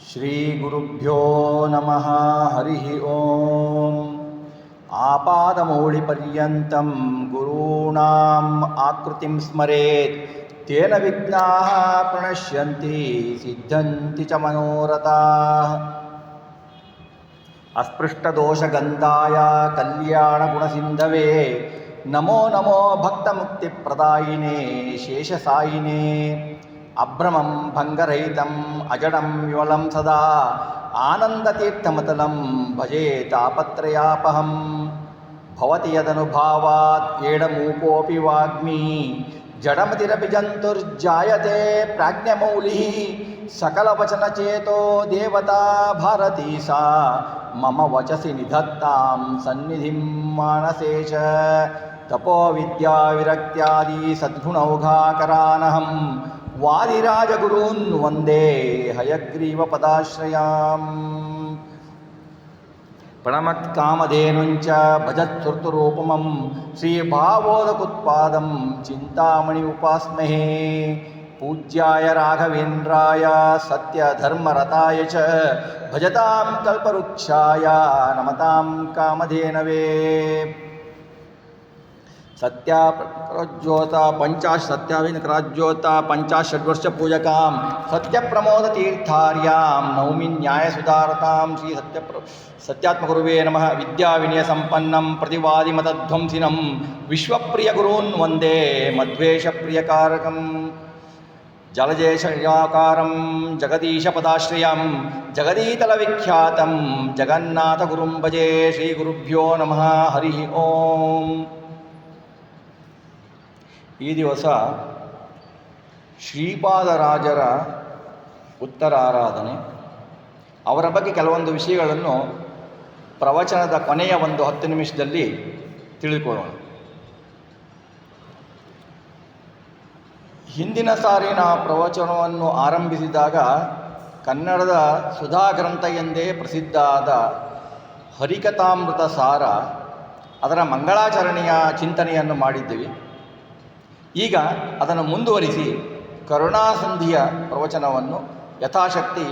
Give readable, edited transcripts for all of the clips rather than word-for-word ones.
ಶ್ರೀಗುರುಭ್ಯೋ ನಮಃ. ಹರಿ ಓಂ. ಆಪಾದಮೌಳಿಪರ್ಯಂತಂ ಗುರುಣಾಂ ಆಕೃತಿಂ ಸ್ಮರೇತ್ ತೇನ ವಿಘ್ನಾಃ ಪ್ರಣಶ್ಯಂತಿ ಸಿದ್ಧಂತಿ ಚ ಮನೋರಥಾಃ. ಅಸ್ಪೃಷ್ಟದೋಷಗಂಧಾಯ ಕಲ್ಯಾಣಗುಣಸಿಂಧವೇ ನಮೋ ನಮೋ ಭಕ್ತಮುಕ್ತಿಪ್ರದಾಯಿನೇ ಶೇಷಸಾಯಿನೇ. ಅಭ್ರಮಂ ಭಂಗರಹಿತಂ ಅಜಡಂ ವಿಮಲಂ ಸದಾ ಆನಂದತೀರ್ಥಮತಲಂ ಭಜೆ ತಾಪತ್ರಯಾಪಹಂ. ಭವತಿ ಯದನುಭಾವಾತ್ ಏಡಮೂಕೋಪಿ ವಾಗ್ಮಿ ಜಡಮತಿರಪಿ ಜಂತುರ್ಜಾಯತೆ ಪ್ರಾಜ್ಞಮೌಲಿಃ. ಸಕಲವಚನಚೇತೋ ದೇವತಾ ಭಾರತೀ ಸಾ ಮಮ ವಚಸಿ ನಿಧತ್ತಾಂ ಸನ್ನಿಧಿಂ ಮಾನಸೇ ಚ. ತಪೋವಿದ್ಯಾವಿರಕ್ತ್ಯಾದಿ ಸದ್ಗುಣೌಘಾಕರಾನಹಂ ವಾದಿರಾಜಗುರೂನ್ ವಂದೇ ಹಯಗ್ರೀವಪದಾಶ್ರಯಾಂ. ಪ್ರಣಮತ್ಕಾಮಧೇನುಂಚ ಭಜತ್ಸುರ್ತುರೂಪಮಂ ಶ್ರೀಭಾವೋದಕುತ್ಪಾದಂ ಚಿಂತಾಮಣಿ ಉಪಾಸ್ಮಹೇ. ಪೂಜ್ಯಾಯ ರಾಘವೇಂದ್ರಾಯ ಸತ್ಯಧರ್ಮರತಾಯ ಚ ಭಜತಾಂ ಕಲ್ಪವೃಕ್ಷಾಯ ನಮತಾಂ ಕಾಮಧೇನವೇ. ಸತ್ಯಪ್ರಜ್ಯೋತ ಸತ್ಯಾವಿನಕರಾಜ್ಯೋತ ಪಂಚಾಷಡ್ವರ್ಷಪೂಜಕಾಂ ಸತ್ಯಪ್ರಮೋದತೀರ್ಥಾರ್ಯಾಂ ನೌಮಿ ನ್ಯಾಯಸುಧಾರತಾಂ. ಶ್ರೀ ಸತ್ಯಾತ್ಮಗುರುವೇ ನಮಃ. ವಿದ್ಯಾವಿನಯಸಂಪನ್ನಂ ಪ್ರತಿವಾದಿಮತಧ್ವಂಸಿನಂ ವಿಶ್ವಪ್ರಿಯಗುರೂನ್ ವಂದೇ ಮಧ್ವೇಷಪ್ರಿಯಕಾರಕಂ. ಜಲಜೇಶಯಾಕಾರಂ ಜಗದೀಶಪದಾಶ್ರಯಂ ಜಗದೀತಲವಿಖ್ಯಾತಂ ಜಗನ್ನಾಥಗುರುಂ ಭಜೆ. ಶ್ರೀಗುರುಭ್ಯೋ ನಮಃ. ಹರಿ ಓಂ. ಈ ದಿವಸ ಶ್ರೀಪಾದರಾಜರ ಉತ್ತರಾರಾಧನೆ. ಅವರ ಬಗ್ಗೆ ಕೆಲವೊಂದು ವಿಷಯಗಳನ್ನು ಪ್ರವಚನದ ಕೊನೆಯ ಒಂದು 10 ನಿಮಿಷದಲ್ಲಿ ತಿಳಿದುಕೊಳ್ಳೋಣ. ಹಿಂದಿನ ಸಾರಿ ಪ್ರವಚನವನ್ನು ಆರಂಭಿಸಿದಾಗ ಕನ್ನಡದ ಸುಧಾ ಗ್ರಂಥ ಎಂದೇ ಪ್ರಸಿದ್ಧ ಆದ ಹರಿಕಥಾಮೃತ ಸಾರ, ಅದರ ಮಂಗಳಾಚರಣೆಯ ಚಿಂತನೆಯನ್ನು ಮಾಡಿದ್ದೀವಿ. ಈಗ ಅದನ್ನು ಮುಂದುವರಿಸಿ ಕರುಣಾಸಂಧಿಯ ಪ್ರವಚನವನ್ನು ಯಥಾಶಕ್ತಿ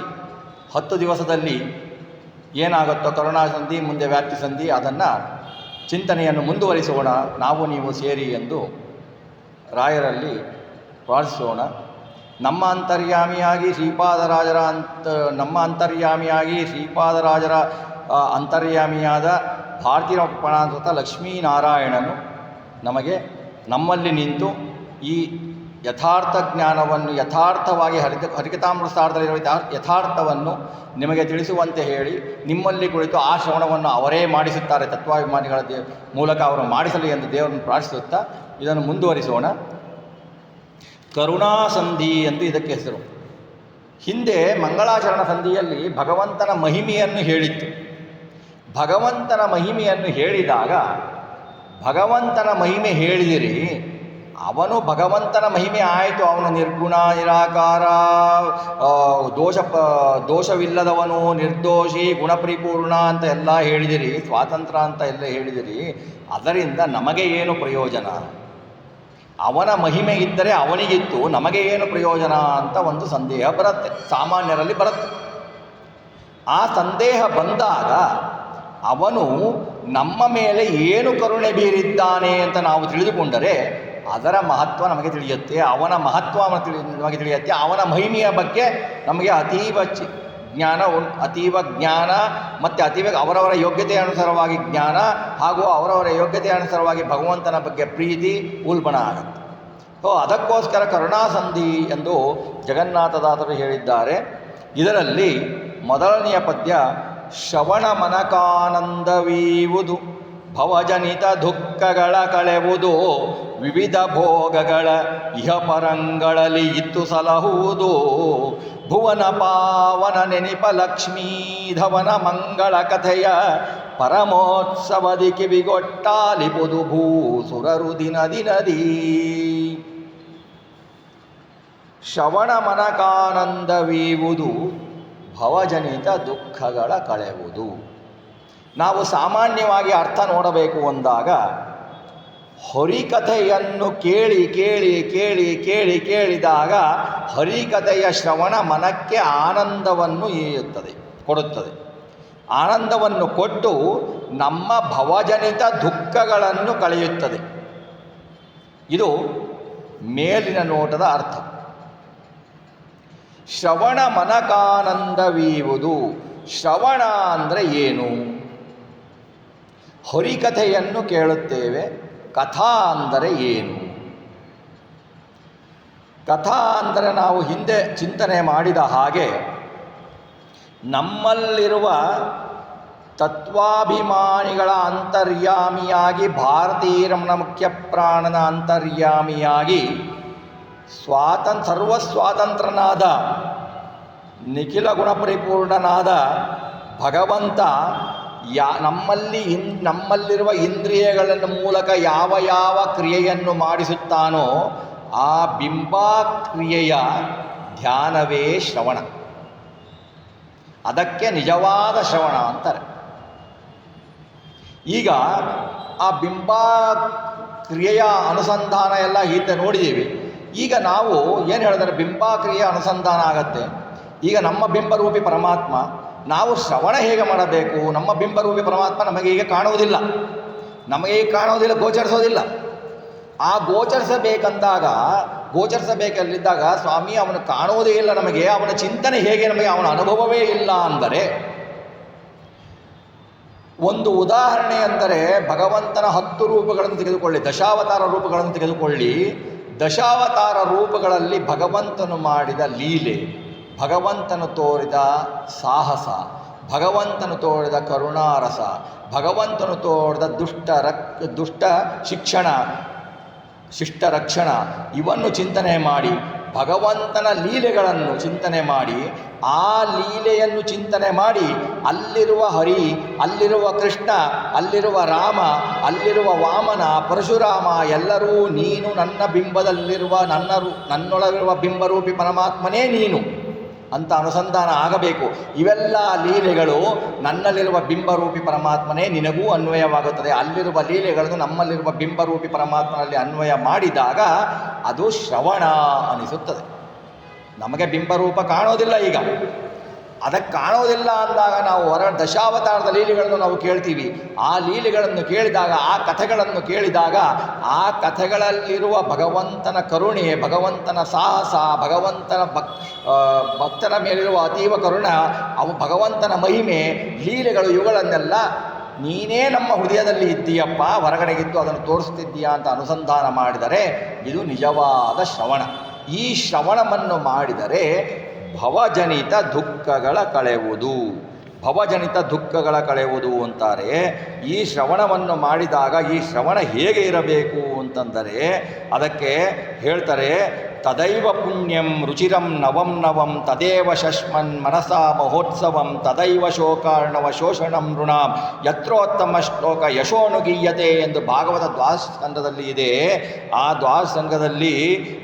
10 ದಿವಸದಲ್ಲಿ ಏನಾಗುತ್ತೋ ಕರುಣಾಸಂಧಿ ಮುಂದೆ ವ್ಯಾಪ್ತಿ ಸಂಧಿ ಅದನ್ನು ಚಿಂತನೆಯನ್ನು ಮುಂದುವರಿಸೋಣ, ನಾವು ನೀವು ಸೇರಿ ಎಂದು ರಾಯರಲ್ಲಿ ಪ್ರಾರ್ಥಿಸೋಣ. ನಮ್ಮ ಅಂತರ್ಯಾಮಿಯಾಗಿ ಶ್ರೀಪಾದರಾಜರ ಅಂತರ್ಯಾಮಿಯಾದ ಭಾರತೀಯ ಪ್ರಾಣಾಂತ ಲಕ್ಷ್ಮೀನಾರಾಯಣನು ನಮ್ಮಲ್ಲಿ ನಿಂತು ಈ ಯಥಾರ್ಥ ಜ್ಞಾನವನ್ನು ಯಥಾರ್ಥವಾಗಿ ಹರಿಕಥಾಮೃತ ಸಾರದಲ್ಲಿರುವ ಯಥಾರ್ಥವನ್ನು ನಿಮಗೆ ತಿಳಿಸುವಂತೆ ಹೇಳಿ ನಿಮ್ಮಲ್ಲಿ ಕುಳಿತು ಆ ಶ್ರವಣವನ್ನು ಅವರೇ ಮಾಡಿಸುತ್ತಾರೆ. ತತ್ವಾಭಿಮಾನಿಗಳ ಮೂಲಕ ಅವರು ಮಾಡಿಸಲಿ ಎಂದು ದೇವರನ್ನು ಪ್ರಾರ್ಥಿಸುತ್ತಾ ಇದನ್ನು ಮುಂದುವರಿಸೋಣ. ಕರುಣಾಸಂಧಿ ಎಂದು ಇದಕ್ಕೆ ಹೆಸರು. ಹಿಂದೆ ಮಂಗಳಾಚರಣ ಸಂಧಿಯಲ್ಲಿ ಭಗವಂತನ ಮಹಿಮೆಯನ್ನು ಹೇಳಿತ್ತು. ಭಗವಂತನ ಮಹಿಮೆಯನ್ನು ಹೇಳಿದಾಗ ಭಗವಂತನ ಮಹಿಮೆ ಹೇಳಿದಿರಿ, ಅವನು ಭಗವಂತನ ಮಹಿಮೆ ಆಯಿತು, ಅವನು ನಿರ್ಗುಣ ನಿರಾಕಾರ ದೋಷವಿಲ್ಲದವನು ನಿರ್ದೋಷಿ ಗುಣಪರಿಪೂರ್ಣ ಅಂತ ಎಲ್ಲ ಹೇಳಿದಿರಿ, ಸ್ವಾತಂತ್ರ್ಯ ಅಂತ ಎಲ್ಲ ಹೇಳಿದಿರಿ. ಅದರಿಂದ ನಮಗೆ ಏನು ಪ್ರಯೋಜನ? ಅವನ ಮಹಿಮೆ ಇದ್ದರೆ ಅವನಿಗಿತ್ತು, ನಮಗೆ ಏನು ಪ್ರಯೋಜನ ಅಂತ ಒಂದು ಸಂದೇಹ ಬರುತ್ತೆ, ಸಾಮಾನ್ಯರಲ್ಲಿ ಬರುತ್ತೆ. ಆ ಸಂದೇಹ ಬಂದಾಗ ಅವನು ನಮ್ಮ ಮೇಲೆ ಏನು ಕರುಣೆ ಬೀರಿದ್ದಾನೆ ಅಂತ ನಾವು ತಿಳಿದುಕೊಂಡರೆ ಅದರ ಮಹತ್ವ ನಮಗೆ ತಿಳಿಯುತ್ತೆ, ಅವನ ಮಹತ್ವ ನಮಗೆ ತಿಳಿಯುತ್ತೆ. ಅವನ ಮಹಿಮೆಯ ಬಗ್ಗೆ ನಮಗೆ ಅತೀವ ಜ್ಞಾನ ಮತ್ತು ಅತೀವ ಅವರವರ ಯೋಗ್ಯತೆಯ ಅನುಸಾರವಾಗಿ ಜ್ಞಾನ ಹಾಗೂ ಅವರವರ ಯೋಗ್ಯತೆಯ ಅನುಸಾರವಾಗಿ ಭಗವಂತನ ಬಗ್ಗೆ ಪ್ರೀತಿ ಉಲ್ಬಣ ಆಗುತ್ತೆ. ಅದಕ್ಕೋಸ್ಕರ ಕರುಣಾಸಂಧಿ ಎಂದು ಜಗನ್ನಾಥದಾಸರು ಹೇಳಿದ್ದಾರೆ. ಇದರಲ್ಲಿ ಮೊದಲನೆಯ ಪದ್ಯ ಶ್ರವಣ ಮನಕಾನಂದವೀವುದು ಭವಜನಿತ ದುಃಖಗಳ ಕಳೆವುದು ವಿವಿಧ ಭೋಗಗಳ ಇಹಪರಂಗಳಲ್ಲಿ ಇತ್ತು ಸಲಹುವುದು ಭುವನ ಪಾವನ ನೆನಿಪ ಲಕ್ಷ್ಮೀಧವನ ಮಂಗಳ ಕಥೆಯ ಪರಮೋತ್ಸವದಿ ಕಿವಿಗೊಟ್ಟಾಲಿಪುದು ಭೂಸುರರು ದಿನದಿ. ಶ್ರವಣ ಮನಕಾನಂದವೀವುದು ಭವಜನಿತ ದುಃಖಗಳ ಕಳೆವುದು. ನಾವು ಸಾಮಾನ್ಯವಾಗಿ ಅರ್ಥ ನೋಡಬೇಕು ಅಂದಾಗ ಹರಿಕಥೆಯನ್ನು ಕೇಳಿ ಕೇಳಿ ಕೇಳಿ ಕೇಳಿ ಕೇಳಿದಾಗ ಹರಿಕಥೆಯ ಶ್ರವಣ ಮನಕ್ಕೆ ಆನಂದವನ್ನು ಕೊಡುತ್ತದೆ. ಆನಂದವನ್ನು ಕೊಟ್ಟು ನಮ್ಮ ಭವಜನಿತ ದುಃಖಗಳನ್ನು ಕಳೆಯುತ್ತದೆ. ಇದು ಮೇಲಿನ ನೋಟದ ಅರ್ಥ. ಶ್ರವಣ ಮನಕಾನಂದವೀವುದು. ಶ್ರವಣ ಅಂದರೆ ಏನು? ಹರಿಕಥೆಯನ್ನು ಕೇಳುತ್ತೇವೆ. ಕಥಾ ಅಂದರೆ ಏನು? ಕಥಾ ಅಂದರೆ ನಾವು ಹಿಂದೆ ಚಿಂತನೆ ಮಾಡಿದ ಹಾಗೆ ನಮ್ಮಲ್ಲಿರುವ ತತ್ವಾಭಿಮಾನಿಗಳ ಅಂತರ್ಯಾಮಿಯಾಗಿ ಭಾರತೀರಮಣ ಮುಖ್ಯ ಪ್ರಾಣನ ಅಂತರ್ಯಾಮಿಯಾಗಿ ಸರ್ವಸ್ವಾತಂತ್ರನಾದ ನಿಖಿಲ ಗುಣಪರಿಪೂರ್ಣನಾದ ಭಗವಂತ ನಮ್ಮಲ್ಲಿರುವ ಇಂದ್ರಿಯಗಳ ಮೂಲಕ ಯಾವ ಯಾವ ಕ್ರಿಯೆಯನ್ನು ಮಾಡಿಸುತ್ತಾನೋ ಆ ಬಿಂಬಾಕ್ರಿಯೆಯ ಧ್ಯಾನವೇ ಶ್ರವಣ. ಅದಕ್ಕೆ ನಿಜವಾದ ಶ್ರವಣ ಅಂತಾರೆ. ಈಗ ಆ ಬಿಂಬಾಕ್ರಿಯೆಯ ಅನುಸಂಧಾನ ಎಲ್ಲ ಹಿಂದೆ ನೋಡಿದ್ದೀವಿ. ಈಗ ನಾವು ಏನು ಹೇಳಿದ್ರೆ ಬಿಂಬಾಕ್ರಿಯೆಯ ಅನುಸಂಧಾನ ಆಗತ್ತೆ. ಈಗ ನಮ್ಮ ಬಿಂಬರೂಪಿ ಪರಮಾತ್ಮ, ನಾವು ಶ್ರವಣ ಹೇಗೆ ಮಾಡಬೇಕು? ನಮ್ಮ ಬಿಂಬರೂಪಿ ಪರಮಾತ್ಮ ನಮಗೆ ಈಗ ಕಾಣುವುದಿಲ್ಲ, ಗೋಚರಿಸೋದಿಲ್ಲ. ಆ ಗೋಚರಿಸಬೇಕಲ್ಲಿದ್ದಾಗ ಸ್ವಾಮಿ ಅವನು ಕಾಣುವುದೇ ಇಲ್ಲ ನಮಗೆ, ಅವನ ಚಿಂತನೆ ಹೇಗೆ ನಮಗೆ, ಅವನ ಅನುಭವವೇ ಇಲ್ಲ ಅಂದರೆ, ಒಂದು ಉದಾಹರಣೆ ಅಂದರೆ ಭಗವಂತನ 10 ರೂಪಗಳನ್ನು ತೆಗೆದುಕೊಳ್ಳಿ, ದಶಾವತಾರ ರೂಪಗಳನ್ನು ತೆಗೆದುಕೊಳ್ಳಿ. ದಶಾವತಾರ ರೂಪಗಳಲ್ಲಿ ಭಗವಂತನು ಮಾಡಿದ ಲೀಲೆ, ಭಗವಂತನು ತೋರಿದ ಸಾಹಸ, ಭಗವಂತನು ತೋರಿದ ಕರುಣಾರಸ, ಭಗವಂತನು ತೋರಿದ ದುಷ್ಟ ಶಿಕ್ಷಣ, ಶಿಷ್ಟ ರಕ್ಷಣ, ಇವನ್ನು ಚಿಂತನೆ ಮಾಡಿ ಭಗವಂತನ ಲೀಲೆಗಳನ್ನು ಚಿಂತನೆ ಮಾಡಿ, ಆ ಲೀಲೆಯನ್ನು ಚಿಂತನೆ ಮಾಡಿ ಅಲ್ಲಿರುವ ಹರಿ, ಅಲ್ಲಿರುವ ಕೃಷ್ಣ, ಅಲ್ಲಿರುವ ರಾಮ, ಅಲ್ಲಿರುವ ವಾಮನ, ಪರಶುರಾಮ ಎಲ್ಲರೂ ನೀನು, ನನ್ನ ಬಿಂಬದಲ್ಲಿರುವ ನನ್ನೊಳಗಿರುವ ಬಿಂಬರೂಪಿ ಪರಮಾತ್ಮನೇ ನೀನು ಅಂತ ಅನುಸಂಧಾನ ಆಗಬೇಕು. ಇವೆಲ್ಲ ಲೀಲೆಗಳು ನನ್ನಲ್ಲಿರುವ ಬಿಂಬರೂಪಿ ಪರಮಾತ್ಮನೇ ನಿನಗೂ ಅನ್ವಯವಾಗುತ್ತದೆ. ಅಲ್ಲಿರುವ ಲೀಲೆಗಳನ್ನು ನಮ್ಮಲ್ಲಿರುವ ಬಿಂಬರೂಪಿ ಪರಮಾತ್ಮನಲ್ಲಿ ಅನ್ವಯ ಮಾಡಿದಾಗ ಅದು ಶ್ರವಣ ಅನಿಸುತ್ತದೆ. ನಮಗೆ ಬಿಂಬರೂಪ ಕಾಣೋದಿಲ್ಲ. ಈಗ ಅದಕ್ಕೆ ಕಾಣೋದಿಲ್ಲ ಅಂದಾಗ ನಾವು ದಶಾವತಾರದ ಲೀಲೆಗಳನ್ನು ನಾವು ಕೇಳ್ತೀವಿ. ಆ ಲೀಲೆಗಳನ್ನು ಕೇಳಿದಾಗ, ಆ ಕಥೆಗಳನ್ನು ಕೇಳಿದಾಗ, ಆ ಕಥೆಗಳಲ್ಲಿರುವ ಭಗವಂತನ ಕರುಣೆ, ಭಗವಂತನ ಸಾಹಸ, ಭಗವಂತನ ಭಕ್ತರ ಮೇಲಿರುವ ಅತೀವ ಕರುಣ, ಭಗವಂತನ ಮಹಿಮೆ, ಲೀಲೆಗಳು, ಇವುಗಳನ್ನೆಲ್ಲ ನೀನೇ ನಮ್ಮ ಹೃದಯದಲ್ಲಿ ಇದ್ದೀಯಪ್ಪ, ಹೊರಗಡೆಗಿದ್ದು ಅದನ್ನು ತೋರಿಸ್ತಿದ್ದೀಯಾ ಅಂತ ಅನುಸಂಧಾನ ಮಾಡಿದರೆ ಇದು ನಿಜವಾದ ಶ್ರವಣ. ಈ ಶ್ರವಣವನ್ನು ಮಾಡಿದರೆ ಭವಜನಿತ ದುಃಖಗಳ ಕಳೆಯುವುದು ಅಂತಾರೆ. ಈ ಶ್ರವಣವನ್ನು ಮಾಡಿದಾಗ ಈ ಶ್ರವಣ ಹೇಗೆ ಇರಬೇಕು ಅಂತಂದರೆ ಅದಕ್ಕೆ ಹೇಳ್ತಾರೆ, ತದೈವ ಪುಣ್ಯಂ ರುಚಿರಂ ನವಂ ನವಂ ತದೇವ ಶಶ್ಮನ್ ಮನಸಾ ಮಹೋತ್ಸವಂ ತದೈವ ಶೋಕಾರ್ಣವ ಶೋಷಣಂ ಋಣಾಂ ಯತ್ರೋತ್ತಮ ಶ್ಲೋಕ ಯಶೋನುಗೀಯತೆ ಎಂದು ಭಾಗವತ ದ್ವಾದಶಸ್ಕಂದದಲ್ಲಿ ಇದೆ. ಆ ದ್ವಾದಶಸ್ಕಂದದಲ್ಲಿ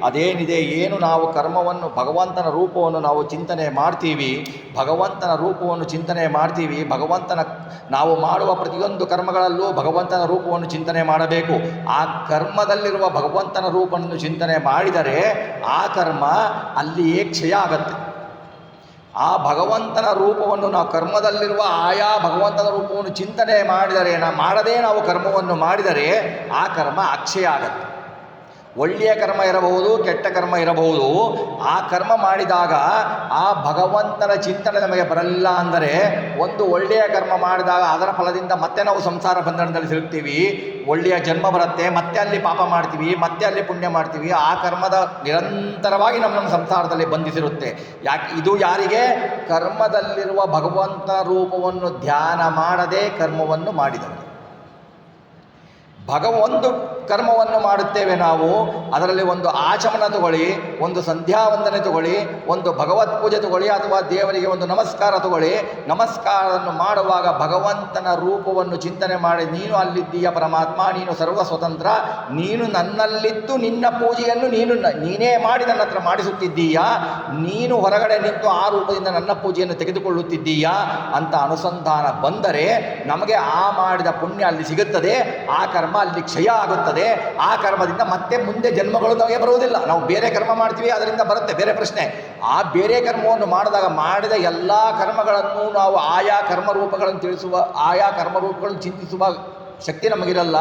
ಅದೇನಿದೆ, ಏನು ನಾವು ಕರ್ಮವನ್ನು, ಭಗವಂತನ ರೂಪವನ್ನು ನಾವು ಚಿಂತನೆ ಮಾಡ್ತೀವಿ, ನಾವು ಮಾಡುವ ಪ್ರತಿಯೊಂದು ಕರ್ಮಗಳಲ್ಲೂ ಭಗವಂತನ ರೂಪವನ್ನು ಚಿಂತನೆ ಮಾಡಬೇಕು. ಆ ಕರ್ಮದಲ್ಲಿರುವ ಭಗವಂತನ ರೂಪವನ್ನು ಚಿಂತನೆ ಮಾಡಿದರೆ ಆ ಕರ್ಮ ಅಲ್ಲಿಯೇ ಕ್ಷಯ ಆಗತ್ತೆ. ಆ ಭಗವಂತನ ರೂಪವನ್ನು ನಾವು ಕರ್ಮದಲ್ಲಿರುವ ಆಯಾ ಭಗವಂತನ ರೂಪವನ್ನು ಚಿಂತನೆ ಮಾಡಿದರೆ, ಮಾಡದೇ ನಾವು ಕರ್ಮವನ್ನು ಮಾಡಿದರೆ ಆ ಕರ್ಮ ಅಕ್ಷಯ ಆಗತ್ತೆ. ಒಳ್ಳೆಯ ಕರ್ಮ ಇರಬಹುದು, ಕೆಟ್ಟ ಕರ್ಮ ಇರಬಹುದು. ಆ ಕರ್ಮ ಮಾಡಿದಾಗ ಆ ಭಗವಂತನ ಚಿಂತನೆ ನಮಗೆ ಬರಲಿಲ್ಲ ಅಂದರೆ, ಒಂದು ಒಳ್ಳೆಯ ಕರ್ಮ ಮಾಡಿದಾಗ ಅದರ ಫಲದಿಂದ ಮತ್ತೆ ನಾವು ಸಂಸಾರ ಬಂಧನದಲ್ಲಿ ಸಿಗುತ್ತೀವಿ, ಒಳ್ಳೆಯ ಜನ್ಮ ಬರುತ್ತೆ, ಮತ್ತೆ ಅಲ್ಲಿ ಪಾಪ ಮಾಡ್ತೀವಿ, ಮತ್ತೆ ಅಲ್ಲಿ ಪುಣ್ಯ ಮಾಡ್ತೀವಿ. ಆ ಕರ್ಮದ ನಿರಂತರವಾಗಿ ನಮ್ಮ ಸಂಸಾರದಲ್ಲಿ ಬಂಧಿಸಿರುತ್ತೆ. ಇದು ಯಾರಿಗೆ? ಕರ್ಮದಲ್ಲಿರುವ ಭಗವಂತನ ರೂಪವನ್ನು ಧ್ಯಾನ ಮಾಡದೆ ಕರ್ಮವನ್ನು ಮಾಡಿದವರು. ಒಂದು ಕರ್ಮವನ್ನು ಮಾಡುತ್ತೇವೆ ನಾವು, ಅದರಲ್ಲಿ ಒಂದು ಆಚಮನ ತಗೊಳ್ಳಿ, ಒಂದು ಸಂಧ್ಯಾ ವಂದನೆ ತಗೊಳ್ಳಿ, ಒಂದು ಭಗವತ್ ಪೂಜೆ ತಗೊಳ್ಳಿ, ಅಥವಾ ದೇವರಿಗೆ ಒಂದು ನಮಸ್ಕಾರ ತಗೊಳ್ಳಿ. ನಮಸ್ಕಾರವನ್ನು ಮಾಡುವಾಗ ಭಗವಂತನ ರೂಪವನ್ನು ಚಿಂತನೆ ಮಾಡಿ, ನೀನು ಅಲ್ಲಿದ್ದೀಯ ಪರಮಾತ್ಮ, ನೀನು ಸರ್ವ ಸ್ವತಂತ್ರ, ನೀನು ನನ್ನಲ್ಲಿದ್ದು ನಿನ್ನ ಪೂಜೆಯನ್ನು ನೀನೇ ಮಾಡಿ ನನ್ನ ಹತ್ರ ಮಾಡಿಸುತ್ತಿದ್ದೀಯಾ, ನೀನು ಹೊರಗಡೆ ನಿಂತು ಆ ರೂಪದಿಂದ ನನ್ನ ಪೂಜೆಯನ್ನು ತೆಗೆದುಕೊಳ್ಳುತ್ತಿದ್ದೀಯಾ ಅಂತ ಅನುಸಂಧಾನ ಬಂದರೆ ನಮಗೆ ಆ ಮಾಡಿದ ಪುಣ್ಯ ಅಲ್ಲಿ ಸಿಗುತ್ತದೆ, ಆ ಕರ್ಮ ಅಲ್ಲಿ ಕ್ಷಯ ಆಗುತ್ತದೆ. ಆಗುತ್ತದೆ. ಆ ಕರ್ಮದಿಂದ ಮತ್ತೆ ಮುಂದೆ ಜನ್ಮಗಳು ನಮಗೆ ಬರುವುದಿಲ್ಲ. ನಾವು ಬೇರೆ ಕರ್ಮ ಮಾಡ್ತೀವಿ, ಅದರಿಂದ ಬರುತ್ತೆ, ಬೇರೆ ಪ್ರಶ್ನೆ. ಆ ಬೇರೆ ಕರ್ಮವನ್ನು ಮಾಡಿದ ಎಲ್ಲ ಕರ್ಮಗಳನ್ನು ನಾವು ಆಯಾ ಕರ್ಮರೂಪಗಳನ್ನು ತಿಳಿಸುವ, ಆಯಾ ಕರ್ಮರೂಪಗಳನ್ನು ಚಿಂತಿಸುವ ಶಕ್ತಿ ನಮಗಿರಲ್ಲ.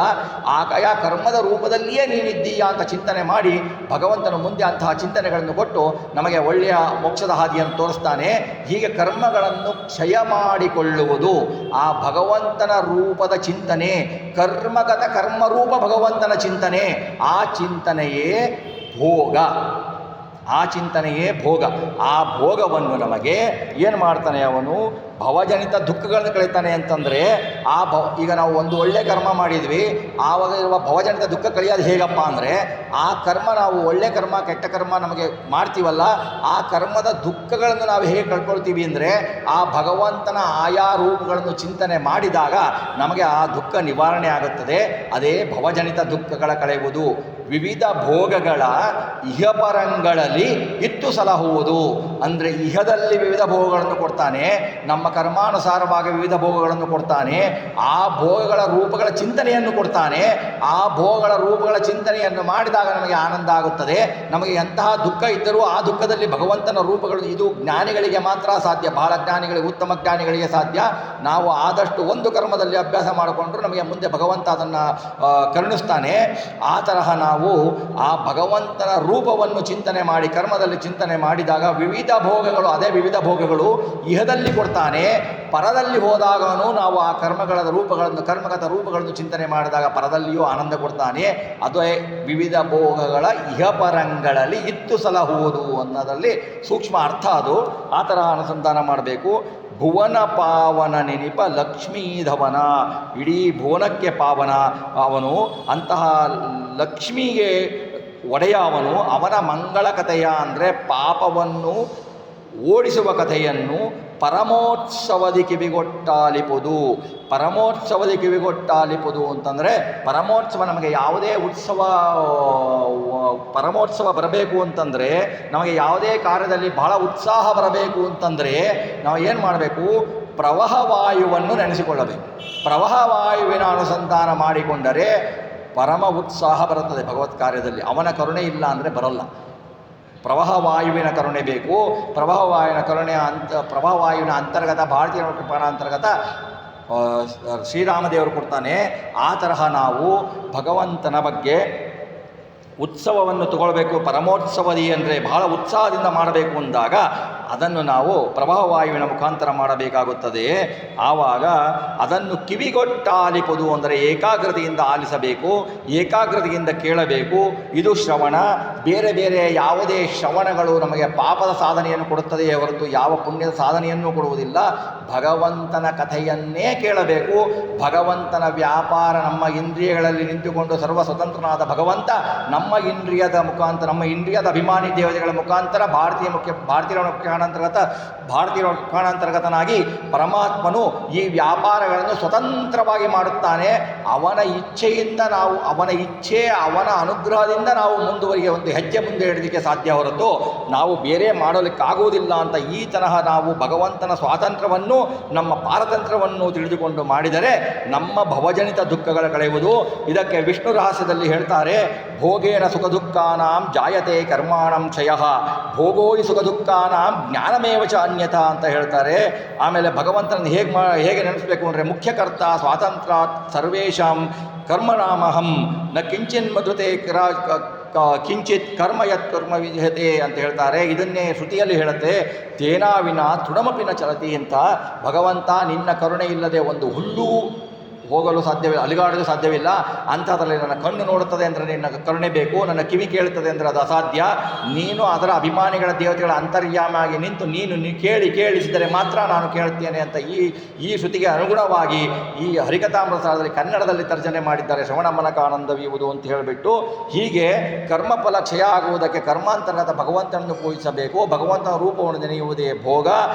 ಆಯಾ ಕರ್ಮದ ರೂಪದಲ್ಲಿಯೇ ನೀನಿದ್ದೀಯಾ ಅಂತ ಚಿಂತನೆ ಮಾಡಿ ಭಗವಂತನ ಮುಂದೆ ಅಂತಹ ಚಿಂತನೆಗಳನ್ನು ಕೊಟ್ಟು ನಮಗೆ ಒಳ್ಳೆಯ ಮೋಕ್ಷದ ಹಾದಿಯನ್ನು ತೋರಿಸ್ತಾನೆ. ಹೀಗೆ ಕರ್ಮಗಳನ್ನು ಕ್ಷಯ ಮಾಡಿಕೊಳ್ಳುವುದು ಆ ಭಗವಂತನ ರೂಪದ ಚಿಂತನೆ, ಕರ್ಮಗತ ಕರ್ಮರೂಪ ಭಗವಂತನ ಚಿಂತನೆ. ಆ ಚಿಂತನೆಯೇ ಭೋಗ, ಆ ಚಿಂತನೆಯೇ ಭೋಗ. ಆ ಭೋಗವನ್ನು ನಮಗೆ ಏನು ಮಾಡ್ತಾನೆ ಅವನು? ಭವಜನಿತ ದುಃಖಗಳನ್ನು ಕಳೀತಾನೆ. ಅಂತಂದರೆ ಈಗ ನಾವು ಒಂದು ಒಳ್ಳೆ ಕರ್ಮ ಮಾಡಿದ್ವಿ, ಆವಾಗ ಇರುವ ಭವಜನಿತ ದುಃಖ ಕಳಿಯೋದು ಹೇಗಪ್ಪ ಅಂದರೆ, ಆ ಕರ್ಮ ನಾವು ಒಳ್ಳೆ ಕರ್ಮ ಕೆಟ್ಟ ಕರ್ಮ ನಮಗೆ ಮಾಡ್ತೀವಲ್ಲ, ಆ ಕರ್ಮದ ದುಃಖಗಳನ್ನು ನಾವು ಹೇಗೆ ಕಳ್ಕೊಳ್ತೀವಿ ಅಂದರೆ, ಆ ಭಗವಂತನ ಆಯಾ ರೂಪಗಳನ್ನು ಚಿಂತನೆ ಮಾಡಿದಾಗ ನಮಗೆ ಆ ದುಃಖ ನಿವಾರಣೆ ಆಗುತ್ತದೆ. ಅದೇ ಭವಜನಿತ ದುಃಖಗಳ ಕಳೆಯುವುದು. ವಿವಿಧ ಭೋಗಗಳ ಇಹಪರಂಗಳಲ್ಲಿ ಇತ್ತು ಸಲಹುವುದು ಅಂದರೆ, ಇಹದಲ್ಲಿ ವಿವಿಧ ಭೋಗಗಳನ್ನು ಕೊಡ್ತಾನೆ, ನಮ್ಮ ಕರ್ಮಾನುಸಾರವಾಗಿ ವಿವಿಧ ಭೋಗಗಳನ್ನು ಕೊಡ್ತಾನೆ, ಆ ಭೋಗಗಳ ರೂಪಗಳ ಚಿಂತನೆಯನ್ನು ಕೊಡ್ತಾನೆ. ಆ ಭೋಗಗಳ ರೂಪಗಳ ಚಿಂತನೆಯನ್ನು ಮಾಡಿದಾಗ ನಮಗೆ ಆನಂದ ಆಗುತ್ತದೆ. ನಮಗೆ ಎಂತಹ ದುಃಖ ಇದ್ದರೂ ಆ ದುಃಖದಲ್ಲಿ ಭಗವಂತನ ರೂಪಗಳು, ಇದು ಜ್ಞಾನಿಗಳಿಗೆ ಮಾತ್ರ ಸಾಧ್ಯ, ಬಹಳ ಜ್ಞಾನಿಗಳಿಗೆ, ಉತ್ತಮ ಜ್ಞಾನಿಗಳಿಗೆ ಸಾಧ್ಯ. ನಾವು ಆದಷ್ಟು ಒಂದು ಕರ್ಮದಲ್ಲಿ ಅಭ್ಯಾಸ ಮಾಡಿಕೊಂಡ್ರೂ ನಮಗೆ ಮುಂದೆ ಭಗವಂತ ಅದನ್ನು ಕರುಣಿಸ್ತಾನೆ. ಆ ತರಹ ನಾವು ಆ ಭಗವಂತನ ರೂಪವನ್ನು ಚಿಂತನೆ ಮಾಡಿ ಕರ್ಮದಲ್ಲಿ ಚಿಂತನೆ ಮಾಡಿದಾಗ ವಿವಿಧ ಭೋಗಗಳು, ಅದೇ ವಿವಿಧ ಭೋಗಗಳು ಇಹದಲ್ಲಿ ಕೊಡ್ತಾನೆ. ಪರದಲ್ಲಿ ಹೋದಾಗನೂ ನಾವು ಆ ಕರ್ಮಗತ ರೂಪಗಳನ್ನು ಚಿಂತನೆ ಮಾಡಿದಾಗ ಪರದಲ್ಲಿಯೂ ಆನಂದ ಕೊಡ್ತಾನೆ. ಅದೇ ವಿವಿಧ ಭೋಗಗಳ ಇಹಪರಂಗಳಲ್ಲಿ ಇತ್ತು ಸಲಹುವುದು ಅನ್ನೋದರಲ್ಲಿ ಸೂಕ್ಷ್ಮ ಅರ್ಥ ಅದು. ಆ ತರಹ ಅನುಸಂಧಾನ ಮಾಡಬೇಕು. ಭುವನ ಪಾವನ ನೆನಿಪ ಲಕ್ಷ್ಮೀಧವನ, ಇಡೀ ಭುವನಕ್ಕೆ ಪಾವನ ಅವನು, ಅಂತಹ ಲಕ್ಷ್ಮಿಗೆ ಒಡೆಯ ಅವನು. ಅವನ ಮಂಗಳ ಕಥೆಯ ಅಂದರೆ ಪಾಪವನ್ನು ಓಡಿಸುವ ಕಥೆಯನ್ನು ಪರಮೋತ್ಸವದಿ ಕಿವಿಗೊಟ್ಟಾಲಿಪುದು. ಪರಮೋತ್ಸವದಿ ಕಿವಿಗೊಟ್ಟಾಲಿಪುದು ಅಂತಂದರೆ, ಪರಮೋತ್ಸವ ನಮಗೆ ಯಾವುದೇ ಪರಮೋತ್ಸವ ಬರಬೇಕು ಅಂತಂದರೆ, ನಮಗೆ ಯಾವುದೇ ಕಾರ್ಯದಲ್ಲಿ ಬಹಳ ಉತ್ಸಾಹ ಬರಬೇಕು ಅಂತಂದರೆ ನಾವು ಏನು ಮಾಡಬೇಕು? ಪ್ರವಾಹವಾಯುವನ್ನು ನೆನೆಸಿಕೊಳ್ಳಬೇಕು. ಪ್ರವಾಹವಾಯುವಿನ ಅನುಸಂಧಾನ ಮಾಡಿಕೊಂಡರೆ ಪರಮ ಉತ್ಸಾಹ ಬರುತ್ತದೆ ಭಗವತ್ ಕಾರ್ಯದಲ್ಲಿ. ಅವನ ಕರುಣೆ ಇಲ್ಲ ಅಂದರೆ ಬರಲ್ಲ. ಪ್ರವಾಹವಾಯುವಿನ ಕರುಣೆ ಬೇಕು. ಪ್ರವಾಹವಾಯುವಿನ ಅಂತರ್ಗತ ಭಾರತೀಯ ಕೃಪಾಣ ಅಂತರ್ಗತ ಶ್ರೀರಾಮದೇವರು ಕೊಡ್ತಾನೆ. ಆ ತರಹ ನಾವು ಭಗವಂತನ ಬಗ್ಗೆ ಉತ್ಸವವನ್ನು ತಗೊಳ್ಬೇಕು. ಪರಮೋತ್ಸವದಿ ಅಂದರೆ ಬಹಳ ಉತ್ಸಾಹದಿಂದ ಮಾಡಬೇಕು ಅಂದಾಗ ಅದನ್ನು ನಾವು ಪ್ರವಾಹವಾಯುವಿನ ಮುಖಾಂತರ ಮಾಡಬೇಕಾಗುತ್ತದೆ. ಆವಾಗ ಅದನ್ನು ಕಿವಿಗೊಟ್ಟಾಲಿಪುದು ಅಂದರೆ ಏಕಾಗ್ರತೆಯಿಂದ ಆಲಿಸಬೇಕು, ಏಕಾಗ್ರತೆಯಿಂದ ಕೇಳಬೇಕು. ಇದು ಶ್ರವಣ. ಬೇರೆ ಬೇರೆ ಯಾವುದೇ ಶ್ರವಣಗಳು ನಮಗೆ ಪಾಪದ ಸಾಧನೆಯನ್ನು ಕೊಡುತ್ತದೆಯೇ ಹೊರತು ಯಾವ ಪುಣ್ಯದ ಸಾಧನೆಯನ್ನು ಕೊಡುವುದಿಲ್ಲ. ಭಗವಂತನ ಕಥೆಯನ್ನೇ ಕೇಳಬೇಕು. ಭಗವಂತನ ವ್ಯಾಪಾರ, ನಮ್ಮ ಇಂದ್ರಿಯಗಳಲ್ಲಿ ನಿಂತುಕೊಂಡು ಸರ್ವ ಸ್ವತಂತ್ರನಾದ ಭಗವಂತ ನಮ್ಮ ಇಂದ್ರಿಯದ ಮುಖಾಂತರ, ನಮ್ಮ ಇಂದ್ರಿಯದ ಅಭಿಮಾನಿ ದೇವತೆಗಳ ಮುಖಾಂತರ ಭಾರತೀಯ ಮುಖಾಂತರ್ಗತನಾಗಿ ಪರಮಾತ್ಮನು ಈ ವ್ಯಾಪಾರಗಳನ್ನು ಸ್ವತಂತ್ರವಾಗಿ ಮಾಡುತ್ತಾನೆ. ಅವನ ಇಚ್ಛೆಯಿಂದ ನಾವು, ಅವನ ಅನುಗ್ರಹದಿಂದ ನಾವು ಮುಂದುವರಿಗೆ ಒಂದು ಹೆಜ್ಜೆ ಮುಂದೆ ಇಡಲಿಕ್ಕೆ ಸಾಧ್ಯ ಹೊರತು ನಾವು ಬೇರೆ ಮಾಡಲಿಕ್ಕಾಗುವುದಿಲ್ಲ ಅಂತ ಈ ತರಹ ನಾವು ಭಗವಂತನ ಸ್ವಾತಂತ್ರ್ಯವನ್ನು, ನಮ್ಮ ಪಾರತಂತ್ರ್ಯವನ್ನು ತಿಳಿದುಕೊಂಡು ಮಾಡಿದರೆ ನಮ್ಮ ಭವಜನಿತ ದುಃಖಗಳ ಕಳೆಯುವುದು. ಇದಕ್ಕೆ ವಿಷ್ಣು ರಹಸ್ಯದಲ್ಲಿ ಹೇಳ್ತಾರೆ, ಭೋಗೇನ ಸುಖ ದುಃಖಾನಾಂ ಜಾಯತೆ ಕರ್ಮಾಣಂ ಕ್ಷಯಃ, ಭೋಗೋಯಿ ಸುಖ ದುಃಖಾನಾಂ ಜ್ಞಾನಮೇವ ಚ ಅನ್ಯಥಾ ಅಂತ ಹೇಳ್ತಾರೆ. ಆಮೇಲೆ ಭಗವಂತನ ಹೇಗೆ ನೆನೆಸಬೇಕು ಅಂದರೆ, ಮುಖ್ಯಕರ್ತ ಸ್ವಾತಂತ್ರ್ಯ ಸರ್ವೇಷಾಂ ಕರ್ಮನಾಮಹಂ ನ ಕಿಂಚಿನ್ ಮಧುತೆ ಕಿಂಚಿತ್ ಕರ್ಮ ಯತ್ ಕರ್ಮ ವಿಜಯತೆ ಅಂತ ಹೇಳ್ತಾರೆ. ಇದನ್ನೇ ಶ್ರುತಿಯಲ್ಲಿ ಹೇಳುತ್ತೆ, ತೇನಾವಿನ ತೃಣಮಪಿನ ಚಲತಿ ಅಂತ. ಭಗವಂತ ನಿನ್ನ ಕರುಣೆ ಇಲ್ಲದೆ ಒಂದು ಹುಲ್ಲು ಹೋಗಲು ಸಾಧ್ಯವಿಲ್ಲ, ಅಲಿಗಾಡಲು ಸಾಧ್ಯವಿಲ್ಲ. ಅಂಥದ್ರಲ್ಲಿ ನನ್ನ ಕಣ್ಣು ನೋಡುತ್ತದೆ ಅಂದರೆ ನಿನ್ನ ಕರುಣೆ ಬೇಕು, ನನ್ನ ಕಿವಿ ಕೇಳುತ್ತದೆ ಅಂದರೆ ಅದು ಅಸಾಧ್ಯ. ನೀನು ಅದರ ಅಭಿಮಾನಿಗಳ ದೇವತೆಗಳ ಅಂತರ್ಯಾಮಿಯಾಗಿ ನಿಂತು ನೀನು ಕೇಳಿಸಿದರೆ ಮಾತ್ರ ನಾನು ಕೇಳುತ್ತೇನೆ ಅಂತ ಈ ಶ್ರುತಿಗೆ ಅನುಗುಣವಾಗಿ ಈ ಹರಿಕಥಾಮೃತದಲ್ಲಿ ಕನ್ನಡದಲ್ಲಿ ತರ್ಜನೆ ಮಾಡಿದ್ದಾರೆ. ಶ್ರವಣ ಮನಕಾನಂದವಿಯುವುದು ಅಂತ ಹೇಳಿಬಿಟ್ಟು, ಹೀಗೆ ಕರ್ಮಫಲ ಕ್ಷಯ ಆಗುವುದಕ್ಕೆ ಕರ್ಮಾಂತರ್ಗತ ಭಗವಂತನನ್ನು ಪೂಜಿಸಬೇಕು. ಭಗವಂತನ ರೂಪವನ್ನು ನೆನೆಯುವುದೇ ಭೋಗ.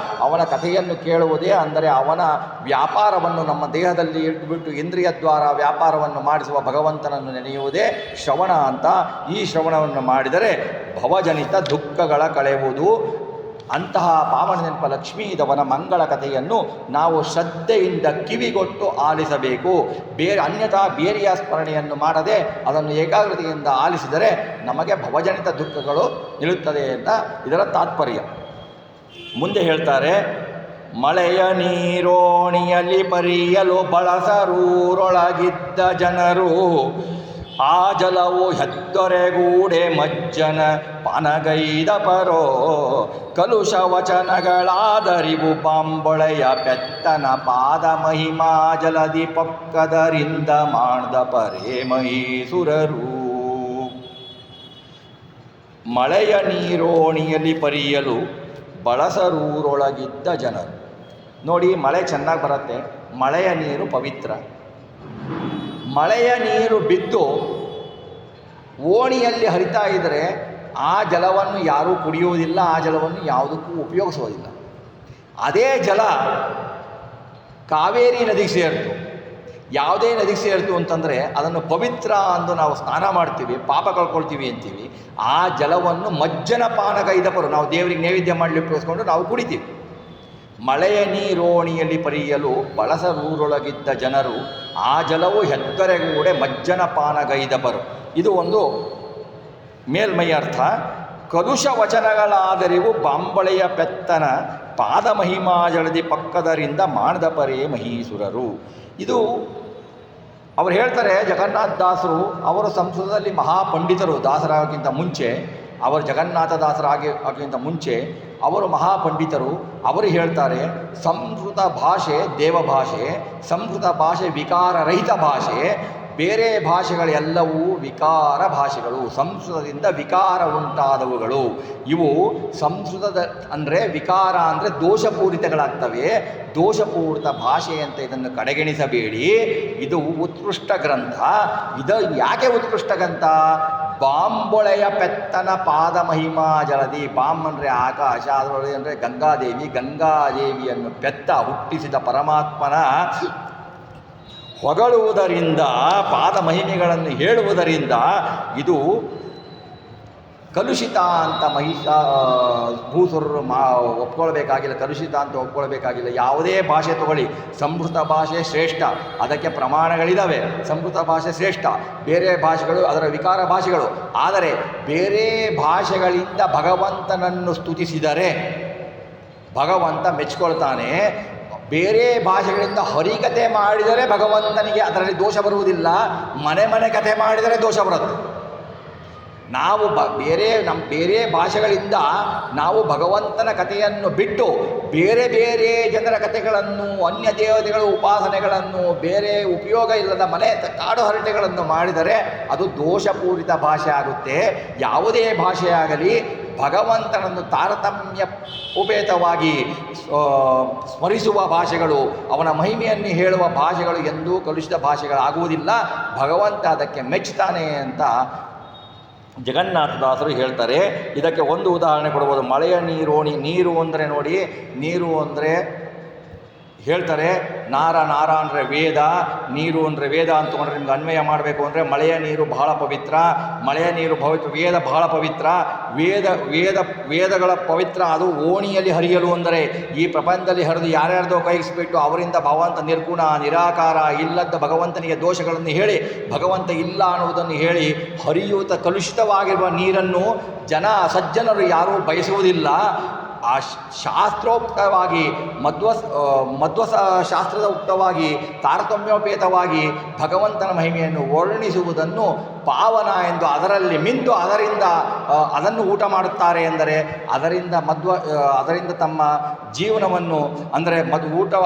ಅವನ ಕಥೆಯನ್ನು ಕೇಳುವುದೇ ಅಂದರೆ ಅವನ ವ್ಯಾಪಾರವನ್ನು ನಮ್ಮ ದೇಹದಲ್ಲಿ ಇಟ್ಟುಬಿಟ್ಟು ಇಂದ್ರಿಯ ದ್ವಾರ ವ್ಯಾಪಾರವನ್ನು ಮಾಡಿಸುವ ಭಗವಂತನನ್ನು ನೆನೆಯುವುದೇ ಶ್ರವಣ ಅಂತ. ಈ ಶ್ರವಣವನ್ನು ಮಾಡಿದರೆ ಭವಜನಿತ ದುಃಖಗಳ ಕಳೆಯುವುದು. ಅಂತಹ ಪಾವನ ನೆನಪ ಲಕ್ಷ್ಮೀದವನ ಮಂಗಳ ಕಥೆಯನ್ನು ನಾವು ಶ್ರದ್ಧೆಯಿಂದ ಕಿವಿಗೊಟ್ಟು ಆಲಿಸಬೇಕು. ಅನ್ಯಥಾ ಬೇರೆಯ ಸ್ಮರಣೆಯನ್ನು ಮಾಡದೆ ಅದನ್ನು ಏಕಾಗ್ರತೆಯಿಂದ ಆಲಿಸಿದರೆ ನಮಗೆ ಭವಜನಿತ ದುಃಖಗಳು ನಿಲ್ಲುತ್ತದೆ ಅಂತ ಇದರ ತಾತ್ಪರ್ಯ. ಮುಂದೆ ಹೇಳ್ತಾರೆ, ಮಳೆಯ ನೀರೋಣಿಯಲ್ಲಿ ಪರಿಯಲು ಬಳಸರೂರೊಳಗಿದ್ದ ಜನರು ಆ ಜಲವು ಹೆತ್ತೊರೆಗೂಡೆ ಮಜ್ಜನ ಪಾನಗೈದ ಪರೋ ಕಲುಷ ವಚನಗಳಾದರಿವು ಬಾಂಬೊಳೆಯ ಪೆತ್ತನ ಪಾದ ಮಹಿಮಾ ಜಲದಿ ಪಕ್ಕದರಿಂದ ಮಾಡ್ದ ಪರೇ ಮಹೀಸುರರು. ಮಳೆಯ ನೀರೋಣಿಯಲ್ಲಿ ಪರಿಯಲು ಬಳಸರೂರೊಳಗಿದ್ದ ಜನರು. ನೋಡಿ, ಮಳೆ ಚೆನ್ನಾಗಿ ಬರುತ್ತೆ, ಮಳೆಯ ನೀರು ಪವಿತ್ರ. ಮಳೆಯ ನೀರು ಬಿದ್ದು ಓಣಿಯಲ್ಲಿ ಹರಿತಾ ಇದ್ದರೆ ಆ ಜಲವನ್ನು ಯಾರೂ ಕುಡಿಯುವುದಿಲ್ಲ, ಆ ಜಲವನ್ನು ಯಾವುದಕ್ಕೂ ಉಪಯೋಗಿಸೋದಿಲ್ಲ. ಅದೇ ಜಲ ಕಾವೇರಿ ನದಿಗೆ ಸೇರಿತು. ಯಾವುದೇ ನದಿಗೆ ಸೇರಿತು ಅಂತಂದರೆ ಅದನ್ನು ಪವಿತ್ರ ಅಂದು ನಾವು ಸ್ನಾನ ಮಾಡ್ತೀವಿ, ಪಾಪ ಕಳ್ಕೊಳ್ತೀವಿ ಅಂತೀವಿ. ಆ ಜಲವನ್ನು ಮಜ್ಜನ ಪಾನಗೈದಪರು, ನಾವು ದೇವರಿಗೆ ನೈವೇದ್ಯ ಮಾಡಲಿಕ್ಕೆ ಉಪಯೋಗಿಸ್ಕೊಂಡು ನಾವು ಕುಡಿತೀವಿ. ಮಳೆಯ ನೀರೋಣಿಯಲ್ಲಿ ಪರಿಯಲು ಬಳಸರೂರೊಳಗಿದ್ದ ಜನರು ಆ ಜಲವು ಹೆತ್ತರೆಗೂಡೆ ಮಜ್ಜನ ಪಾನಗೈದಪರು. ಇದು ಒಂದು ಮೇಲ್ಮೈ ಅರ್ಥ. ಕಲುಷ ವಚನಗಳಾದರಿವು ಬಾಂಬಳೆಯ ಪೆತ್ತನ ಪಾದ ಮಹಿಮಾ ಜಲದಿ ಪಕ್ಕದರಿಂದ ಮಾಡ್ದ ಪರೇ ಮಹೀಸುರರು. ಇದು ಅವರು ಹೇಳ್ತಾರೆ, ಜಗನ್ನಾಥ ದಾಸರು ಅವರು ಸಂಸ್ಕೃತದಲ್ಲಿ ಮಹಾಪಂಡಿತರು. ದಾಸರಾಗೋಕ್ಕಿಂತ ಮುಂಚೆ, ಅವರು ಜಗನ್ನಾಥ ದಾಸರಾಗೋಕ್ಕಿಂತ ಮುಂಚೆ ಅವರು ಮಹಾಪಂಡಿತರು. ಅವರು ಹೇಳ್ತಾರೆ, ಸಂಸ್ಕೃತ ಭಾಷೆ ದೇವಭಾಷೆ, ಸಂಸ್ಕೃತ ಭಾಷೆ ವಿಕಾರರಹಿತ ಭಾಷೆ. ಬೇರೆ ಭಾಷೆಗಳೆಲ್ಲವೂ ವಿಕಾರ ಭಾಷೆಗಳು, ಸಂಸ್ಕೃತದಿಂದ ವಿಕಾರ ಉಂಟಾದವುಗಳು. ಇವು ಸಂಸ್ಕೃತದ ಅಂದರೆ ವಿಕಾರ ಅಂದರೆ ದೋಷಪೂರಿತಗಳಾಗ್ತವೆ. ದೋಷಪೂರಿತ ಭಾಷೆ ಅಂತ ಇದನ್ನು ಕಡೆಗಣಿಸಬೇಡಿ. ಇದು ಉತ್ಕೃಷ್ಟ ಗ್ರಂಥ. ಇದು ಯಾಕೆ ಉತ್ಕೃಷ್ಟ ಗ್ರಂಥ? ಬಾಂಬೊಳೆಯ ಪೆತ್ತನ ಪಾದ ಮಹಿಮಾ ಜಲದಿ. ಬಾಂಬ್ ಅಂದರೆ ಆಕಾಶ, ಅದರೊಳಗೆ ಅಂದರೆ ಗಂಗಾದೇವಿ. ಗಂಗಾದೇವಿಯನ್ನು ಪೆತ್ತ ಹುಟ್ಟಿಸಿದ ಪರಮಾತ್ಮನ ಹೊಗಳುವುದರಿಂದ, ಪಾದ ಮಹಿಮೆಗಳನ್ನು ಹೇಳುವುದರಿಂದ ಇದು ಕಲುಷಿತ ಅಂತ ಭೂಸುರರು ಒಪ್ಕೊಳ್ಬೇಕಾಗಿಲ್ಲ. ಕಲುಷಿತ ಅಂತ ಒಪ್ಕೊಳ್ಬೇಕಾಗಿಲ್ಲ. ಯಾವುದೇ ಭಾಷೆ ತಗೊಳ್ಳಿ, ಸಂಸ್ಕೃತ ಭಾಷೆ ಶ್ರೇಷ್ಠ, ಅದಕ್ಕೆ ಪ್ರಮಾಣಗಳಿದ್ದಾವೆ. ಸಂಸ್ಕೃತ ಭಾಷೆ ಶ್ರೇಷ್ಠ, ಬೇರೆ ಭಾಷೆಗಳು ಅದರ ವಿಕಾರ ಭಾಷೆಗಳು. ಆದರೆ ಬೇರೆ ಭಾಷೆಗಳಿಂದ ಭಗವಂತನನ್ನು ಸ್ತುತಿಸಿದರೆ ಭಗವಂತ ಮೆಚ್ಕೊಳ್ತಾನೆ. ಬೇರೆ ಭಾಷೆಗಳಿಂದ ಹರಿಕತೆ ಮಾಡಿದರೆ ಭಗವಂತನಿಗೆ ಅದರಲ್ಲಿ ದೋಷ ಬರುವುದಿಲ್ಲ. ಮನೆ ಕಥೆ ಮಾಡಿದರೆ ದೋಷ ಬರುತ್ತೆ. ನಾವು ಬೇರೆ ಭಾಷೆಗಳಿಂದ ನಾವು ಭಗವಂತನ ಕಥೆಯನ್ನು ಬಿಟ್ಟು ಬೇರೆ ಬೇರೆ ಜನರ ಕಥೆಗಳನ್ನು, ಅನ್ಯ ದೇವತೆಗಳ ಉಪಾಸನೆಗಳನ್ನು, ಬೇರೆ ಉಪಯೋಗ ಇಲ್ಲದ ಕಾಡು ಹರಟೆಗಳನ್ನು ಮಾಡಿದರೆ ಅದು ದೋಷಪೂರಿತ ಭಾಷೆ ಆಗುತ್ತೆ. ಯಾವುದೇ ಭಾಷೆಯಾಗಲಿ ಭಗವಂತನನ್ನು ತಾರತಮ್ಯ ಉಪೇತವಾಗಿ ಸ್ಮರಿಸುವ ಭಾಷೆಗಳು, ಅವನ ಮಹಿಮೆಯನ್ನು ಹೇಳುವ ಭಾಷೆಗಳು ಎಂದೂ ಕಲುಷಿತ ಭಾಷೆಗಳಾಗುವುದಿಲ್ಲ. ಭಗವಂತ ಅದಕ್ಕೆ ಮೆಚ್ಚುತ್ತಾನೆ ಅಂತ ಜಗನ್ನಾಥದಾಸರು ಹೇಳ್ತಾರೆ. ಇದಕ್ಕೆ ಒಂದು ಉದಾಹರಣೆ ಕೊಡ್ಬೋದು. ಮಳೆಯ ನೀರೋಣಿ. ನೀರು ಅಂದರೆ ನೋಡಿ, ನೀರು ಅಂದರೆ ಹೇಳ್ತಾರೆ ನಾರ ಅಂದರೆ ವೇದ, ನೀರು ಅಂದರೆ ವೇದ ಅಂತ ತೊಗೊಂಡ್ರೆ ನಿಮ್ಗೆ ಅನ್ವಯ ಮಾಡಬೇಕು ಅಂದರೆ ಮಳೆಯ ನೀರು ಬಹಳ ಪವಿತ್ರ, ಮಳೆಯ ನೀರು ವೇದ ಬಹಳ ಪವಿತ್ರ. ವೇದಗಳ ಪವಿತ್ರ ಅದು ಓಣಿಯಲ್ಲಿ ಹರಿಯಲು ಅಂದರೆ ಈ ಪ್ರಪಂಚದಲ್ಲಿ ಹರಿದು ಯಾರ್ಯಾರ್ದೋ ಕೈಗಿಸ್ಬಿಟ್ಟು ಅವರಿಂದ ಭಗವಂತ ನಿರ್ಗುಣ ನಿರಾಕಾರ ಇಲ್ಲದ ಭಗವಂತನಿಗೆ ದೋಷಗಳನ್ನು ಹೇಳಿ ಭಗವಂತ ಇಲ್ಲ ಅನ್ನುವುದನ್ನು ಹೇಳಿ ಹರಿಯುತ್ತ ಕಲುಷಿತವಾಗಿರುವ ನೀರನ್ನು ಸಜ್ಜನರು ಯಾರೂ ಬಯಸುವುದಿಲ್ಲ. ಆ ಶಾಸ್ತ್ರೋಕ್ತವಾಗಿ ಶಾಸ್ತ್ರದ ಉಕ್ತವಾಗಿ ತಾರತಮ್ಯೋಪೇತವಾಗಿ ಭಗವಂತನ ಮಹಿಮೆಯನ್ನು ವರ್ಣಿಸುವುದನ್ನು ಪಾವನ ಎಂದು ಅದರಲ್ಲಿ ಮಿಂದು ಅದನ್ನು ಊಟ ಮಾಡುತ್ತಾರೆ ಎಂದರೆ ಅದರಿಂದ ತಮ್ಮ ಜೀವನವನ್ನು ಅಂದರೆ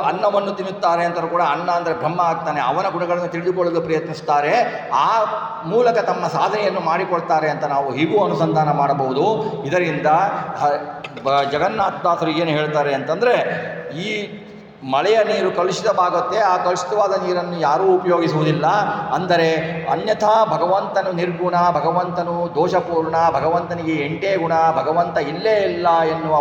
ಅನ್ನವನ್ನು ತಿನ್ನುತ್ತಾರೆ ಅಂತಲೂ ಕೂಡ. ಅನ್ನ ಅಂದರೆ ಬ್ರಹ್ಮ ಆಗ್ತಾನೆ, ಅವನ ಗುಣಗಳನ್ನು ತಿಳಿದುಕೊಳ್ಳಲು ಪ್ರಯತ್ನಿಸುತ್ತಾರೆ. ಆ ಮೂಲಕ ತಮ್ಮ ಸಾಧನೆಯನ್ನು ಮಾಡಿಕೊಳ್ತಾರೆ ಅಂತ ನಾವು ಹೀಗೂ ಅನುಸಂಧಾನ ಮಾಡಬಹುದು. ಇದರಿಂದ ಜಗನ್ನಾಥದಾಸರು ಏನು ಹೇಳ್ತಾರೆ ಅಂತಂದರೆ, ಈ ಮಳೆಯ ನೀರು ಕಲುಷಿತವಾಗುತ್ತೆ. ಆ ಕಲುಷಿತವಾದ ನೀರನ್ನು ಯಾರೂ ಉಪಯೋಗಿಸುವುದಿಲ್ಲ. ಅಂದರೆ ಅನ್ಯಥಾ ಭಗವಂತನು ನಿರ್ಗುಣ, ಭಗವಂತನು ದೋಷಪೂರ್ಣ, ಭಗವಂತನಿಗೆ ಎಂಟೇ ಗುಣ, ಭಗವಂತ ಇಲ್ಲೇ ಇಲ್ಲ ಎನ್ನುವ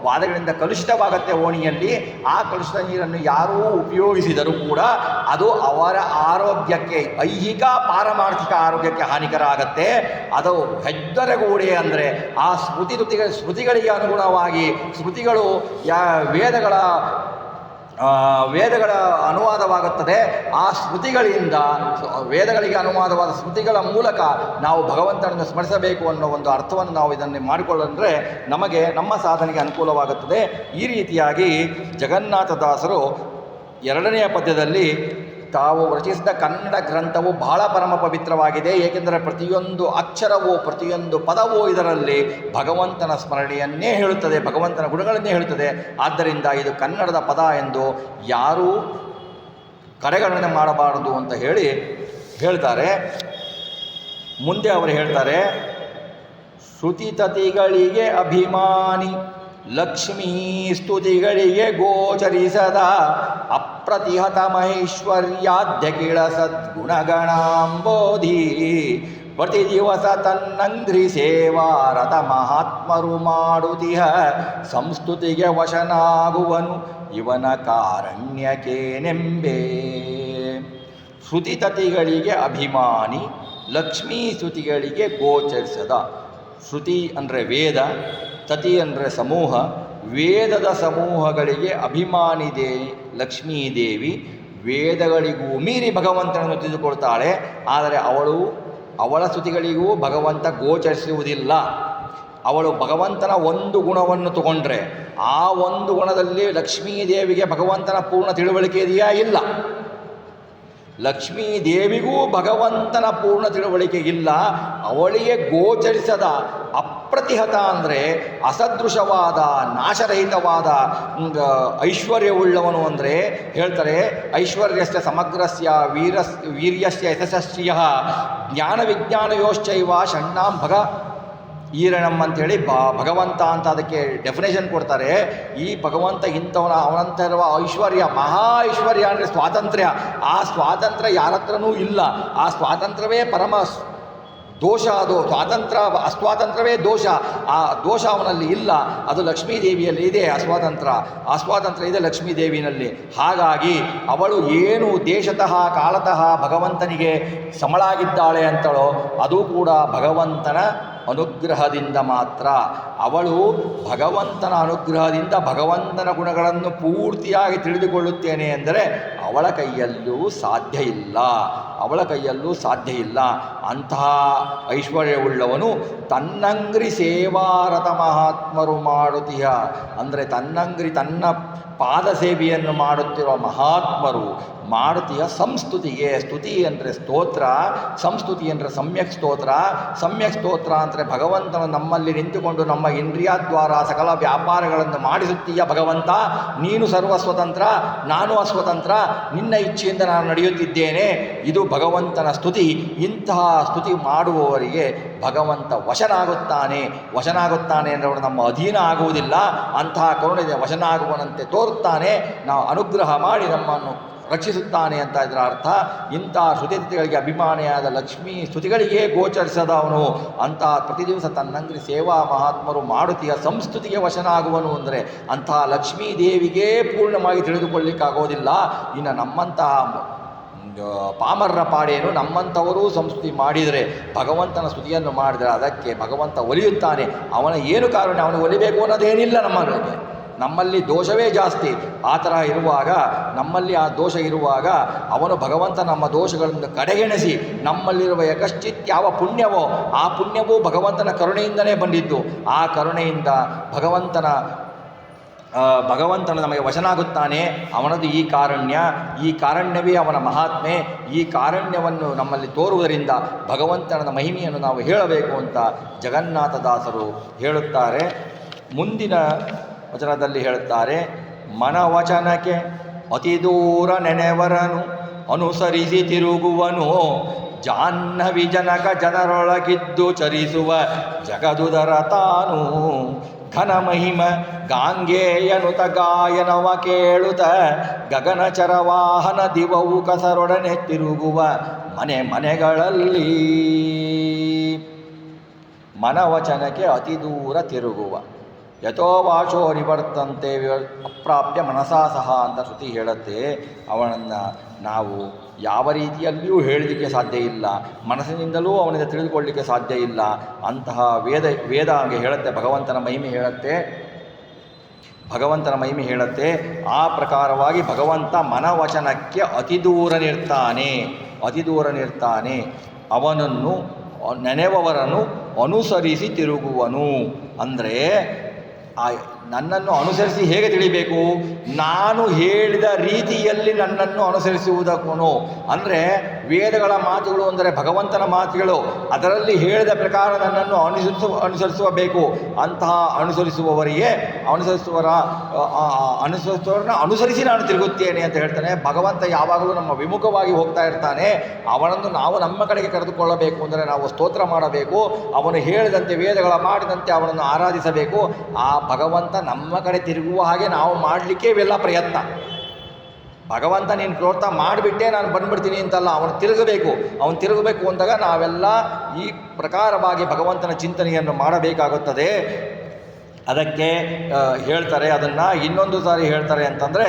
ವಾದಗಳಿಂದ ಕಲುಷಿತವಾಗುತ್ತೆ ಓಣಿಯಲ್ಲಿ. ಆ ಕಲುಷಿತ ನೀರನ್ನು ಯಾರೂ ಉಪಯೋಗಿಸಿದರೂ ಕೂಡ ಅದು ಅವರ ಆರೋಗ್ಯಕ್ಕೆ, ಐಹಿಕ ಪಾರಮಾರ್ಥಿಕ ಆರೋಗ್ಯಕ್ಕೆ ಹಾನಿಕರ ಆಗತ್ತೆ. ಅದು ಹೆದ್ದರೆಗೂಡೆ ಅಂದರೆ ಆ ಸ್ಮೃತಿಗಳಿಗೆ ಅನುಗುಣವಾಗಿ ಸ್ಮೃತಿಗಳು ವೇದಗಳ ಅನುವಾದವಾಗುತ್ತದೆ. ಆ ಸ್ಮೃತಿಗಳಿಂದ, ವೇದಗಳಿಗೆ ಅನುವಾದವಾದ ಸ್ಮೃತಿಗಳ ಮೂಲಕ ನಾವು ಭಗವಂತನನ್ನು ಸ್ಮರಿಸಬೇಕು ಅನ್ನೋ ಒಂದು ಅರ್ಥವನ್ನು ನಾವು ಇದನ್ನು ಮಾಡಿಕೊಳ್ಳಂದರೆ ನಮಗೆ ನಮ್ಮ ಸಾಧನೆಗೆ ಅನುಕೂಲವಾಗುತ್ತದೆ. ಈ ರೀತಿಯಾಗಿ ಜಗನ್ನಾಥದಾಸರು ಎರಡನೆಯ ಪದ್ಯದಲ್ಲಿ ತಾವು ರಚಿಸಿದ ಕನ್ನಡ ಗ್ರಂಥವು ಬಹಳ ಪರಮ ಪವಿತ್ರವಾಗಿದೆ. ಏಕೆಂದರೆ ಪ್ರತಿಯೊಂದು ಅಕ್ಷರವೂ ಪ್ರತಿಯೊಂದು ಪದವೂ ಇದರಲ್ಲಿ ಭಗವಂತನ ಸ್ಮರಣೆಯನ್ನೇ ಹೇಳುತ್ತದೆ, ಭಗವಂತನ ಗುಣಗಳನ್ನೇ ಹೇಳುತ್ತದೆ. ಆದ್ದರಿಂದ ಇದು ಕನ್ನಡದ ಪದ ಎಂದು ಯಾರೂ ಕಡೆಗಣನೆ ಮಾಡಬಾರದು ಅಂತ ಹೇಳ್ತಾರೆ. ಮುಂದೆ ಅವರು ಹೇಳ್ತಾರೆ, ಶ್ರುತಿತತಿಗಳಿಗೆ ಅಭಿಮಾನಿ ಲಕ್ಷ್ಮೀ ಸ್ತುತಿಗಳಿಗೆ ಗೋಚರಿಸದ ಅಪ್ರತಿಹತ ಮಹೇಶ್ವರ್ಯಾದ್ಯ ಕಿಳ ಸದ್ಗುಣಗಣಾಂಬೋಧಿ ಪ್ರತಿ ದಿವಸ ತನ್ನಂಗ್ರಿ ಸೇವಾರತ ಮಹಾತ್ಮರು ಮಾಡುತಿಹ ಸಂಸ್ತುತಿಗೆ ವಶನಾಗುವನು ಇವನ ಕಾರಣ್ಯಕೇನೆಂಬೆ. ಶ್ರುತಿತತಿಗಳಿಗೆ ಅಭಿಮಾನಿ, ಲಕ್ಷ್ಮೀ ಸ್ತುತಿಗಳಿಗೆ ಗೋಚರಿಸದ. ಶ್ರುತಿ ಅಂದರೆ ವೇದ, ತತಿ ಅಂದರೆ ಸಮೂಹ. ವೇದದ ಸಮೂಹಗಳಿಗೆ ಅಭಿಮಾನಿದೆ ಲಕ್ಷ್ಮೀದೇವಿ. ವೇದಗಳಿಗೂ ಮೀರಿ ಭಗವಂತನನ್ನು ತಿಳಿದುಕೊಳ್ತಾಳೆ. ಆದರೆ ಅವಳ ಸ್ತುತಿಗಳಿಗೂ ಭಗವಂತ ಗೋಚರಿಸುವುದಿಲ್ಲ. ಅವಳು ಭಗವಂತನ ಒಂದು ಗುಣವನ್ನು ತಗೊಂಡ್ರೆ ಆ ಒಂದು ಗುಣದಲ್ಲಿ ಲಕ್ಷ್ಮೀದೇವಿಗೆ ಭಗವಂತನ ಪೂರ್ಣ ತಿಳುವಳಿಕೆ ಇದೆಯಾ? ಇಲ್ಲ. ಲಕ್ಷ್ಮೀದೇವಿಗೂ ಭಗವಂತನ ಪೂರ್ಣ ತಿಳುವಳಿಕೆ ಇಲ್ಲ. ಅವಳಿಗೆ ಗೋಚರಿಸದ ಅಪ್ರತಿಹತ ಅಂದರೆ ಅಸದೃಶವಾದ, ನಾಶರಹಿತವಾದ ಐಶ್ವರ್ಯವುಳ್ಳವನು ಅಂದರೆ ಹೇಳ್ತಾರೆ, ಐಶ್ವರ್ಯಸ್ಯ ಸಮಗ್ರಸ್ಯ ವೀರ್ಯಸ್ಯ ಯಶಸ್ವಿಯ ಜ್ಞಾನ ವಿಜ್ಞಾನಯೋಶ್ಚೈವ ಷಣ್ಣಾಂ ಈರಣಂ ಅಂಥೇಳಿ ಭಗವಂತ ಅಂತ ಅದಕ್ಕೆ ಡೆಫಿನೇಷನ್ ಕೊಡ್ತಾರೆ. ಈ ಭಗವಂತ ಅವನಂತ ಇರುವ ಐಶ್ವರ್ಯ, ಮಹಾ ಐಶ್ವರ್ಯ ಅಂದರೆ ಸ್ವಾತಂತ್ರ್ಯ. ಆ ಸ್ವಾತಂತ್ರ್ಯ ಯಾರತ್ರನೂ ಇಲ್ಲ. ಆ ಸ್ವಾತಂತ್ರ್ಯವೇ ಪರಮ ದೋಷ. ಅದು ಅಸ್ವಾತಂತ್ರ್ಯವೇ ದೋಷ. ಆ ದೋಷ ಅವನಲ್ಲಿ ಇಲ್ಲ. ಅದು ಲಕ್ಷ್ಮೀದೇವಿಯಲ್ಲಿ ಇದೆ. ಅಸ್ವಾತಂತ್ರ್ಯ ಇದೆ ಲಕ್ಷ್ಮೀದೇವಿನಲ್ಲಿ. ಹಾಗಾಗಿ ಅವಳು ಏನು ದೇಶತಃ ಕಾಲತಃ ಭಗವಂತನಿಗೆ ಸಮಳಾಗಿದ್ದಾಳೆ ಅಂತಳೋ ಅದು ಕೂಡ ಭಗವಂತನ ಅನುಗ್ರಹದಿಂದ ಮಾತ್ರ. ಅವಳು ಭಗವಂತನ ಅನುಗ್ರಹದಿಂದ ಭಗವಂತನ ಗುಣಗಳನ್ನು ಪೂರ್ತಿಯಾಗಿ ತಿಳಿದುಕೊಳ್ಳುತ್ತೇನೆ ಎಂದರೆ ಅವಳ ಕೈಯಲ್ಲೂ ಸಾಧ್ಯ ಇಲ್ಲ. ಅಂತಹ ಐಶ್ವರ್ಯವುಳ್ಳವನು ತನ್ನಂಗ್ರಿ ಸೇವಾರತ ಮಹಾತ್ಮರು ಮಾಡುತ್ತೀಯ ಅಂದರೆ ತನ್ನ ಪಾದ ಸೇವೆಯನ್ನು ಮಾಡುತ್ತಿರುವ ಮಹಾತ್ಮರು ಮಾಡುತ್ತೀಯ ಸಂಸ್ತುತಿಗೆ. ಸ್ತುತಿ ಅಂದರೆ ಸ್ತೋತ್ರ, ಸಂಸ್ತುತಿ ಅಂದರೆ ಸಮ್ಯಕ್ ಸ್ತೋತ್ರ. ಸಮ್ಯಕ್ ಸ್ತೋತ್ರ ಅಂದರೆ ಭಗವಂತನು ನಮ್ಮಲ್ಲಿ ನಿಂತುಕೊಂಡು ನಮ್ಮ ಇಂದ್ರಿಯಾದ್ವಾರ ಸಕಲ ವ್ಯಾಪಾರಗಳನ್ನು ಮಾಡಿಸುತ್ತೀಯ. ಭಗವಂತ ನೀನು ಸರ್ವಸ್ವತಂತ್ರ, ನಾನು ಅಸ್ವತಂತ್ರ, ನಿನ್ನ ಇಚ್ಛೆಯಿಂದ ನಾನು ನಡೆಯುತ್ತಿದ್ದೇನೆ. ಇದು ಭಗವಂತನ ಸ್ತುತಿ. ಇಂತಹ ಸ್ತುತಿ ಮಾಡುವವರಿಗೆ ಭಗವಂತ ವಶನಾಗುತ್ತಾನೆ ಅಂದರೆ ನಮ್ಮ ಅಧೀನ ಆಗುವುದಿಲ್ಲ. ಅಂತಹ ಕರುಣೆಗೆ ವಶನಾಗುವನಂತೆ ತೋರುತ್ತಾನೆ. ನಾವು ಅನುಗ್ರಹ ಮಾಡಿ ನಮ್ಮನ್ನು ರಕ್ಷಿಸುತ್ತಾನೆ ಅಂತ ಇದರ ಅರ್ಥ. ಇಂತಹ ಶ್ರುತಿಗಳಿಗೆ ಅಭಿಮಾನಿಯಾದ ಲಕ್ಷ್ಮೀ ಸ್ತುತಿಗಳಿಗೆ ಗೋಚರಿಸದವನು ಅಂತಹ ಪ್ರತಿ ದಿವಸ ತನ್ನಂಗ್ರಿ ಸೇವಾ ಮಹಾತ್ಮರು ಮಾಡುತ್ತೀಯ ಸಂಸ್ತುತಿಗೆ ವಶನಾಗುವನು ಅಂದರೆ ಅಂತಹ ಲಕ್ಷ್ಮೀ ದೇವಿಗೆ ಪೂರ್ಣವಾಗಿ ತಿಳಿದುಕೊಳ್ಳಿಕ್ಕಾಗೋದಿಲ್ಲ. ಇನ್ನು ನಮ್ಮಂತಹ ಪಾಮರ್ರ ಪಾಡೇನು, ನಮ್ಮಂಥವರು ಸಂಸ್ತುತಿ ಮಾಡಿದರೆ, ಭಗವಂತನ ಸ್ತುತಿಯನ್ನು ಮಾಡಿದರೆ ಅದಕ್ಕೆ ಭಗವಂತ ಒಲಿಯುತ್ತಾನೆ. ಅವನ ಏನು ಕಾರಣ, ಅವನು ಒಲಿಬೇಕು ಅನ್ನೋದೇನಿಲ್ಲ. ನಮ್ಮಲ್ಲಿ ದೋಷವೇ ಜಾಸ್ತಿ. ಆ ಥರ ಇರುವಾಗ, ನಮ್ಮಲ್ಲಿ ಆ ದೋಷ ಇರುವಾಗ ಅವನು ಭಗವಂತ ನಮ್ಮ ದೋಷಗಳನ್ನು ಕಡೆಗೆಣಿಸಿ ನಮ್ಮಲ್ಲಿರುವ ಯಕಶ್ಚಿತ್ ಯಾವ ಪುಣ್ಯವೋ ಆ ಪುಣ್ಯವೂ ಭಗವಂತನ ಕರುಣೆಯಿಂದಲೇ ಬಂದಿದ್ದು. ಆ ಕರುಣೆಯಿಂದ ಭಗವಂತನು ನಮಗೆ ವಶನಾಗುತ್ತಾನೆ. ಅವನದು ಈ ಕಾರುಣ್ಯವೇ ಅವನ ಮಹಾತ್ಮೆ. ಈ ಕಾರುಣ್ಯವನ್ನು ನಮ್ಮಲ್ಲಿ ತೋರುವುದರಿಂದ ಭಗವಂತನ ಮಹಿಮೆಯನ್ನು ನಾವು ಹೇಳಬೇಕು ಅಂತ ಜಗನ್ನಾಥದಾಸರು ಹೇಳುತ್ತಾರೆ. ಮುಂದಿನ ವಚನದಲ್ಲಿ ಹೇಳುತ್ತಾರೆ, ಮನವಚನಕ್ಕೆ ಅತಿ ದೂರ ನೆನೆವರನು ಅನುಸರಿಸಿ ತಿರುಗುವನು ಜಾಹ್ನವಿ ಜನಕ ಜನರೊಳಗಿದ್ದು ಚರಿಸುವ ಜಗದುದರ ತಾನು ಘನ ಮಹಿಮ ಗಾಂಗೇಯನುತ ಗಾಯನವ ಕೇಳುತ್ತ ಗಗನಚರ ವಾಹನ ದಿವವು ಕಸರೊಡನೆ ತಿರುಗುವ ಮನೆಗಳಲ್ಲಿ. ಮನವಚನಕ್ಕೆ ಅತಿ ದೂರ ತಿರುಗುವ. ಯಥೋ ವಾಚೋ ನಿವರ್ತಂತೆ ಅಪ್ರಾಪ್ಯ ಮನಸಾ ಸಹ ಅಂತ ಶ್ರುತಿ ಹೇಳುತ್ತೆ. ಅವನನ್ನು ನಾವು ಯಾವ ರೀತಿಯಲ್ಲಿಯೂ ಹೇಳಲಿಕ್ಕೆ ಸಾಧ್ಯ ಇಲ್ಲ, ಮನಸ್ಸಿನಿಂದಲೂ ಅವನಿಂದ ತಿಳಿದುಕೊಳ್ಳಲಿಕ್ಕೆ ಸಾಧ್ಯ ಇಲ್ಲ. ಅಂತಹ ವೇದ ಹಂಗೆ ಹೇಳುತ್ತೆ, ಭಗವಂತನ ಮಹಿಮೆ ಹೇಳುತ್ತೆ. ಆ ಪ್ರಕಾರವಾಗಿ ಭಗವಂತ ಮನವಚನಕ್ಕೆ ಅತಿ ದೂರನಿರ್ತಾನೆ. ಅವನನ್ನು ನೆನೆವವರನ್ನು ಅನುಸರಿಸಿ ತಿರುಗುವನು. ಅಂದರೆ ನನ್ನನ್ನು ಅನುಸರಿಸಿ ಹೇಗೆ ತಿಳಿಬೇಕು? ನಾನು ಹೇಳಿದ ರೀತಿಯಲ್ಲಿ ನನ್ನನ್ನು ಅನುಸರಿಸುವುದಕ್ಕೂ. ಅಂದರೆ ವೇದಗಳ ಮಾತುಗಳು ಅಂದರೆ ಭಗವಂತನ ಮಾತುಗಳು, ಅದರಲ್ಲಿ ಹೇಳಿದ ಪ್ರಕಾರ ನನ್ನನ್ನು ಅನುಸರಿಸಬೇಕು. ಅಂತಹ ಅನುಸರಿಸುವವರನ್ನ ಅನುಸರಿಸಿ ನಾನು ತಿರುಗುತ್ತೇನೆ ಅಂತ ಹೇಳ್ತಾನೆ. ಭಗವಂತ ಯಾವಾಗಲೂ ನಮ್ಮ ವಿಮುಖವಾಗಿ ಹೋಗ್ತಾ ಇರ್ತಾನೆ. ಅವನನ್ನು ನಾವು ನಮ್ಮ ಕಡೆಗೆ ಕರೆದುಕೊಳ್ಳಬೇಕು ಅಂದರೆ ನಾವು ಸ್ತೋತ್ರ ಮಾಡಬೇಕು. ಅವನು ಹೇಳಿದಂತೆ ವೇದಗಳ ಮಾಡಿದಂತೆ ಅವನನ್ನು ಆರಾಧಿಸಬೇಕು. ಆ ಭಗವಂತ ನಮ್ಮ ಕಡೆ ತಿರುಗುವ ಹಾಗೆ ನಾವು ಮಾಡಲಿಕ್ಕೆ ಇವೆಲ್ಲ ಪ್ರಯತ್ನ. ಭಗವಂತ ನೀನು ಪ್ರೋತ್ಸಾಹ ಮಾಡಿಬಿಟ್ಟೆ ನಾನು ಬಂದ್ಬಿಡ್ತೀನಿ ಅಂತಲ್ಲ, ಅವನು ತಿರುಗಬೇಕು ಅಂದಾಗ ನಾವೆಲ್ಲ ಈ ಪ್ರಕಾರವಾಗಿ ಭಗವಂತನ ಚಿಂತನೆಯನ್ನು ಮಾಡಬೇಕಾಗುತ್ತದೆ. ಅದಕ್ಕೆ ಹೇಳ್ತಾರೆ, ಅದನ್ನು ಇನ್ನೊಂದು ಸಾರಿ ಹೇಳ್ತಾರೆ ಅಂತಂದರೆ,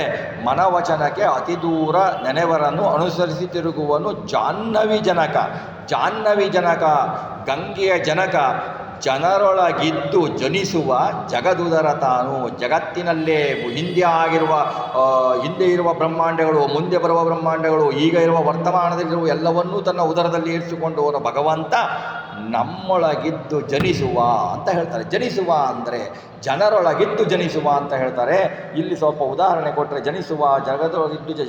ಮನವಚನಕ್ಕೆ ಅತಿ ದೂರ ನೆನೆವರನ್ನು ಅನುಸರಿಸಿ ತಿರುಗುವನು ಜಾಹ್ನವಿ ಜನಕ ಗಂಗೆಯ ಜನಕ, ಜನರೊಳಗಿದ್ದು ಜನಿಸುವ ಜಗದುದರ ತಾನು. ಜಗತ್ತಿನಲ್ಲೇ ಹಿಂದೆ ಇರುವ ಬ್ರಹ್ಮಾಂಡಗಳು, ಮುಂದೆ ಬರುವ ಬ್ರಹ್ಮಾಂಡಗಳು, ಈಗ ಇರುವ ವರ್ತಮಾನದಲ್ಲಿರುವ ಎಲ್ಲವನ್ನೂ ತನ್ನ ಉದರದಲ್ಲಿ ಇರಿಸಿಕೊಂಡು ಹೋದ ಭಗವಂತ ನಮ್ಮೊಳಗಿದ್ದು ಜನಿಸುವ ಅಂತ ಹೇಳ್ತಾರೆ. ಜನಿಸುವ ಅಂದರೆ ಜನರೊಳಗಿದ್ದು ಜನಿಸುವ ಅಂತ ಹೇಳ್ತಾರೆ. ಇಲ್ಲಿ ಸ್ವಲ್ಪ ಉದಾಹರಣೆ ಕೊಟ್ಟರೆ,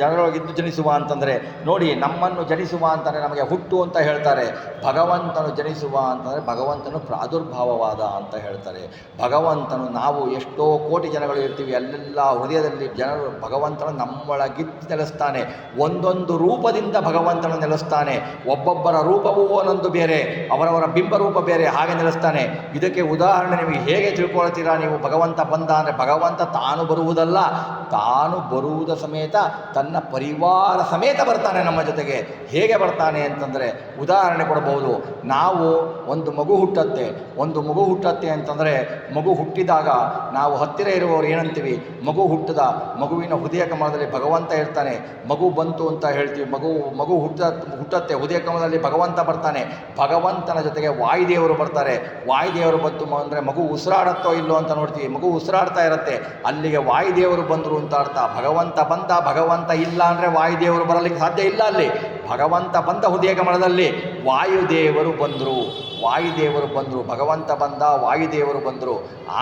ಜನರೊಳಗಿದ್ದು ಜನಿಸುವ ಅಂತಂದರೆ ನೋಡಿ, ನಮ್ಮನ್ನು ಜನಿಸುವ ಅಂತಂದರೆ ನಮಗೆ ಹುಟ್ಟು ಅಂತ ಹೇಳ್ತಾರೆ. ಭಗವಂತನು ಜನಿಸುವ ಅಂತಂದರೆ ಭಗವಂತನು ಪ್ರಾದುರ್ಭಾವವಾದ ಅಂತ ಹೇಳ್ತಾರೆ. ಭಗವಂತನು, ನಾವು ಎಷ್ಟೋ ಕೋಟಿ ಜನಗಳು ಇರ್ತೀವಿ, ಅಲ್ಲೆಲ್ಲ ಹೃದಯದಲ್ಲಿ ಜನರು ಭಗವಂತನು ನಮ್ಮೊಳಗಿದ್ದು ನೆಲೆಸ್ತಾನೆ. ಒಂದೊಂದು ರೂಪದಿಂದ ಭಗವಂತನು ನೆಲೆಸ್ತಾನೆ. ಒಬ್ಬೊಬ್ಬರ ರೂಪವೂ ಒಂದೊಂದು ಬೇರೆ, ಅವರವರ ಬಿಂಬರೂಪ ಬೇರೆ, ಹಾಗೆ ನೆಲೆಸ್ತಾನೆ. ಇದಕ್ಕೆ ಉದಾಹರಣೆ ನಿಮಗೆ ಹೇಗೆ ತಿಳ್ಕೊಳ್ತೀರಾ ನೀವು? ಭಗವಂತ ಬಂದ ಅಂದರೆ ಭಗವಂತ ತಾನು ಬರುವುದಲ್ಲ, ತಾನು ಬರುವುದ ಸಮೇತ ತನ್ನ ಪರಿವಾರ ಸಮೇತ ಬರ್ತಾನೆ ನಮ್ಮ ಜೊತೆಗೆ. ಹೇಗೆ ಬರ್ತಾನೆ ಅಂತಂದರೆ ಉದಾಹರಣೆ ಕೊಡಬಹುದು. ನಾವು ಒಂದು ಮಗು ಹುಟ್ಟತ್ತೆ ಅಂತಂದರೆ, ಮಗು ಹುಟ್ಟಿದಾಗ ನಾವು ಹತ್ತಿರ ಇರುವವರು ಏನಂತೀವಿ? ಮಗುವಿನ ಹೃದಯ ಕಮಲದಲ್ಲಿ ಭಗವಂತ ಇರ್ತಾನೆ. ಮಗು ಬಂತು ಅಂತ ಹೇಳ್ತೀವಿ. ಮಗು ಹುಟ್ಟತ್ತೆ, ಹೃದಯ ಕಮಲದಲ್ಲಿ ಭಗವಂತ ಬರ್ತಾನೆ. ಭಗವಂತನ ಜೊತೆಗೆ ವಾಯುದೇವರು ಬರ್ತಾರೆ. ವಾಯುದೇವರು ಬಂತು ಅಂದರೆ ಮಗು ಉಸಿರಾಡತ್ತೋ ಇಲ್ಲೋ ಅಂತ ನೋಡ್ತೀವಿ. ಮಗು ಉಸಿರಾಡ್ತಾ ಇರುತ್ತೆ, ಅಲ್ಲಿಗೆ ವಾಯುದೇವರು ಬಂದರು ಅಂತ ಅರ್ಥ. ಭಗವಂತ ಬಂದ, ಭಗವಂತ ಇಲ್ಲ ಅಂದರೆ ವಾಯುದೇವರು ಬರಲಿಕ್ಕೆ ಸಾಧ್ಯ ಇಲ್ಲ. ಅಲ್ಲಿ ಭಗವಂತ ಬಂದ ಹೃದಯ ಕಮಲದಲ್ಲಿ ವಾಯುದೇವರು ಬಂದರು. ಭಗವಂತ ಬಂದ, ವಾಯುದೇವರು ಬಂದರು.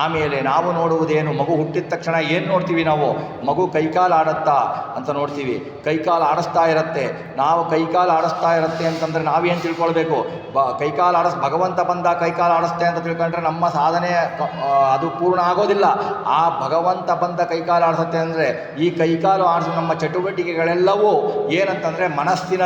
ಆಮೇಲೆ ನಾವು ನೋಡುವುದೇನು? ಮಗು ಹುಟ್ಟಿದ ತಕ್ಷಣ ಏನು ನೋಡ್ತೀವಿ ನಾವು? ಮಗು ಕೈಕಾಲು ಆಡುತ್ತಾ ಅಂತ ನೋಡ್ತೀವಿ. ಕೈಕಾಲು ಆಡಿಸ್ತಾ ಇರುತ್ತೆ. ನಾವು ಕೈಕಾಲು ಆಡಿಸ್ತಾ ಇರುತ್ತೆ ಅಂತಂದರೆ ನಾವೇನು ತಿಳ್ಕೊಳ್ಬೇಕು? ಭಗವಂತ ಬಂದ ಕೈಕಾಲು ಆಡಿಸ್ತೆ ಅಂತ ತಿಳ್ಕೊಂಡ್ರೆ ನಮ್ಮ ಸಾಧನೆ ಅದು ಪೂರ್ಣ ಆಗೋದಿಲ್ಲ. ಆ ಭಗವಂತ ಬಂದ ಕೈಕಾಲು ಆಡಿಸುತ್ತೆ ಅಂದರೆ ಈ ಕೈಕಾಲು ಆಡಿಸೋ ನಮ್ಮ ಚಟುವಟಿಕೆಗಳೆಲ್ಲವೂ ಏನಂತಂದರೆ ಮನಸ್ಸಿನ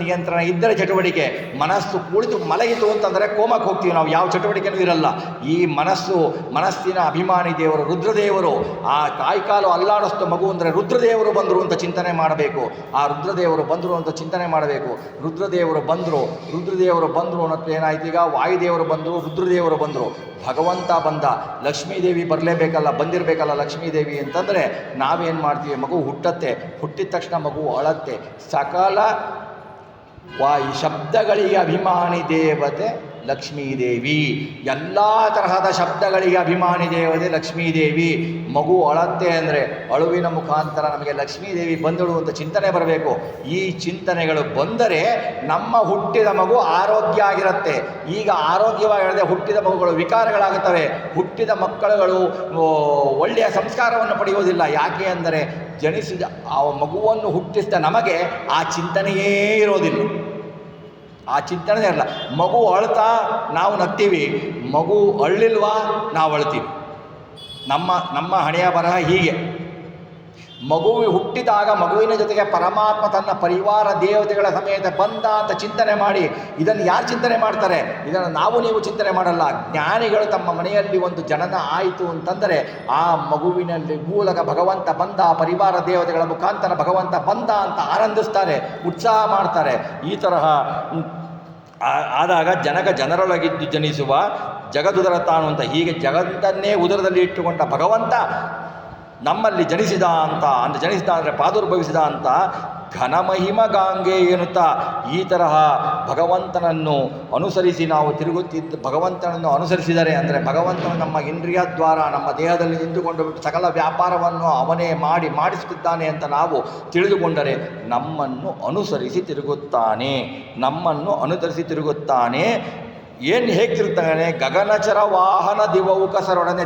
ನಿಯಂತ್ರಣ ಇದ್ದರೆ ಚಟುವಟಿಕೆ. ಮನಸ್ಸು ಕುಳಿತು ಮಲಗಿತು ಅಂತಂದರೆ ಕೋಮಕ್ಕೆ ಹೋಗ್ತೀವಿ ನಾವು, ಯಾವ ಚಟುವಟಿಕೆನೂ ಇರಲ್ಲ. ಈ ಮನಸ್ಸಿನ ಅಭಿಮಾನಿ ದೇವರು ರುದ್ರದೇವರು. ಆ ಕಾಯ್ಕಾಲು ಅಲ್ಲಾಡಿಸ್ತು ಮಗು ಅಂದರೆ ರುದ್ರದೇವರು ಬಂದರು ಅಂತ ಚಿಂತನೆ ಮಾಡಬೇಕು. ಆ ರುದ್ರದೇವರು ಬಂದರು ಅಂತ ಚಿಂತನೆ ಮಾಡಬೇಕು. ರುದ್ರದೇವರು ಬಂದರು ಅನ್ನೋದು ಏನಾಯ್ತು? ಈಗ ವಾಯುದೇವರು ಬಂದರು, ರುದ್ರದೇವರು ಬಂದರು, ಭಗವಂತ ಬಂದ. ಲಕ್ಷ್ಮೀದೇವಿ ಬರಲೇಬೇಕಲ್ಲ, ಬಂದಿರಬೇಕಲ್ಲ ಲಕ್ಷ್ಮೀದೇವಿ ಅಂತಂದರೆ ನಾವೇನು ಮಾಡ್ತೀವಿ? ಮಗು ಹುಟ್ಟಿದ ತಕ್ಷಣ ಮಗು ಅಳತ್ತೆ. ಸಕಲ ಶಬ್ದಗಳಿಗೆ ಅಭಿಮಾನಿ ದೇವತೆ ಲಕ್ಷ್ಮೀದೇವಿ. ಎಲ್ಲ ತರಹದ ಶಬ್ದಗಳಿಗೆ ಅಭಿಮಾನಿ ದೇವತೆ ಲಕ್ಷ್ಮೀದೇವಿ. ಮಗು ಅಳತ್ತೆ ಅಂದರೆ ಅಳುವಿನ ಮುಖಾಂತರ ನಮಗೆ ಲಕ್ಷ್ಮೀದೇವಿ ಬಂದಳು ಅಂತ ಚಿಂತನೆ ಬರಬೇಕು. ಈ ಚಿಂತನೆಗಳು ಬಂದರೆ ನಮ್ಮ ಹುಟ್ಟಿದ ಮಗು ಆರೋಗ್ಯ ಆಗಿರುತ್ತೆ. ಈಗ ಆರೋಗ್ಯವಾಗಿರದೆ ಹುಟ್ಟಿದ ಮಗುಗಳು ವಿಕಾರಗಳಾಗುತ್ತವೆ. ಹುಟ್ಟಿದ ಮಕ್ಕಳುಗಳು ಒಳ್ಳೆಯ ಸಂಸ್ಕಾರವನ್ನು ಪಡೆಯುವುದಿಲ್ಲ. ಯಾಕೆ ಅಂದರೆ ಜನಿಸಿದ ಆ ಮಗುವನ್ನು ಹುಟ್ಟಿಸಿದ ನಮಗೆ ಆ ಚಿಂತನೆಯೇ ಇರೋದಿಲ್ಲ. ಆ ಚಿಂತನೆ ಇರಲ್ಲ. ಮಗು ಅಳ್ತಾ ನಾವು ನಗ್ತೀವಿ, ಮಗು ಅಳ್ಳಿಲ್ವಾ ನಾವು ಅಳ್ತೀವಿ. ನಮ್ಮ ಹಣೆಯ ಬರಹ ಹೀಗೆ. ಮಗು ಹುಟ್ಟಿದಾಗ ಮಗುವಿನ ಜೊತೆಗೆ ಪರಮಾತ್ಮ ತನ್ನ ಪರಿವಾರ ದೇವತೆಗಳ ಸಮೇತ ಬಂದ ಅಂತ ಚಿಂತನೆ ಮಾಡಿ, ಇದನ್ನು ಯಾರು ಚಿಂತನೆ ಮಾಡ್ತಾರೆ? ಇದನ್ನು ನೀವು ಚಿಂತನೆ ಮಾಡಲ್ಲ. ಜ್ಞಾನಿಗಳು ತಮ್ಮ ಮನೆಯಲ್ಲಿ ಒಂದು ಜನನ ಆಯಿತು ಅಂತಂದರೆ ಆ ಮಗುವಿನಲ್ಲಿ ಮೂಲಕ ಭಗವಂತ ಬಂದ, ಪರಿವಾರ ದೇವತೆಗಳ ಮುಖಾಂತರ ಭಗವಂತ ಬಂದ ಅಂತ ಆನಂದಿಸ್ತಾರೆ, ಉತ್ಸಾಹ ಮಾಡ್ತಾರೆ. ಈ ತರಹ ಆದಾಗ ಜನರೊಳಗಿದ್ದು ಜನಿಸುವ ಜಗದುದರ ತಾನು ಅಂತ ಹೀಗೆ ಜಗತ್ತನ್ನೇ ಉದರದಲ್ಲಿ ಇಟ್ಟುಕೊಂಡ ಭಗವಂತ ನಮ್ಮಲ್ಲಿ ಜನಿಸಿದ ಅಂತ ಅಂದರೆ ಜನಿಸಿದ ಅಂದರೆ ಪ್ರಾದುರ್ಭವಿಸಿದ ಅಂತ ಘನಮಹಿಮ ಗಾಂಗೆ ಎನ್ನುತ್ತಾ ಈ ತರಹ ಭಗವಂತನನ್ನು ಅನುಸರಿಸಿ ನಾವು ಭಗವಂತನನ್ನು ಅನುಸರಿಸಿದರೆ ಅಂದರೆ ಭಗವಂತನು ನಮ್ಮ ಇಂದ್ರಿಯ ದ್ವಾರ ನಮ್ಮ ದೇಹದಲ್ಲಿ ನಿಂತುಕೊಂಡು ಬಿಟ್ಟು ಸಕಲ ವ್ಯಾಪಾರವನ್ನು ಅವನೇ ಮಾಡಿಸುತ್ತಿದ್ದಾನೆ ಅಂತ ನಾವು ತಿಳಿದುಕೊಂಡರೆ ನಮ್ಮನ್ನು ಅನುಸರಿಸಿ ತಿರುಗುತ್ತಾನೆ. ಏನು ಹೇಗೆ ತಿರುಗ್ತಾನೆ? ಗಗನಚರ ವಾಹನ ದಿವೌಕಸರೊಡನೆ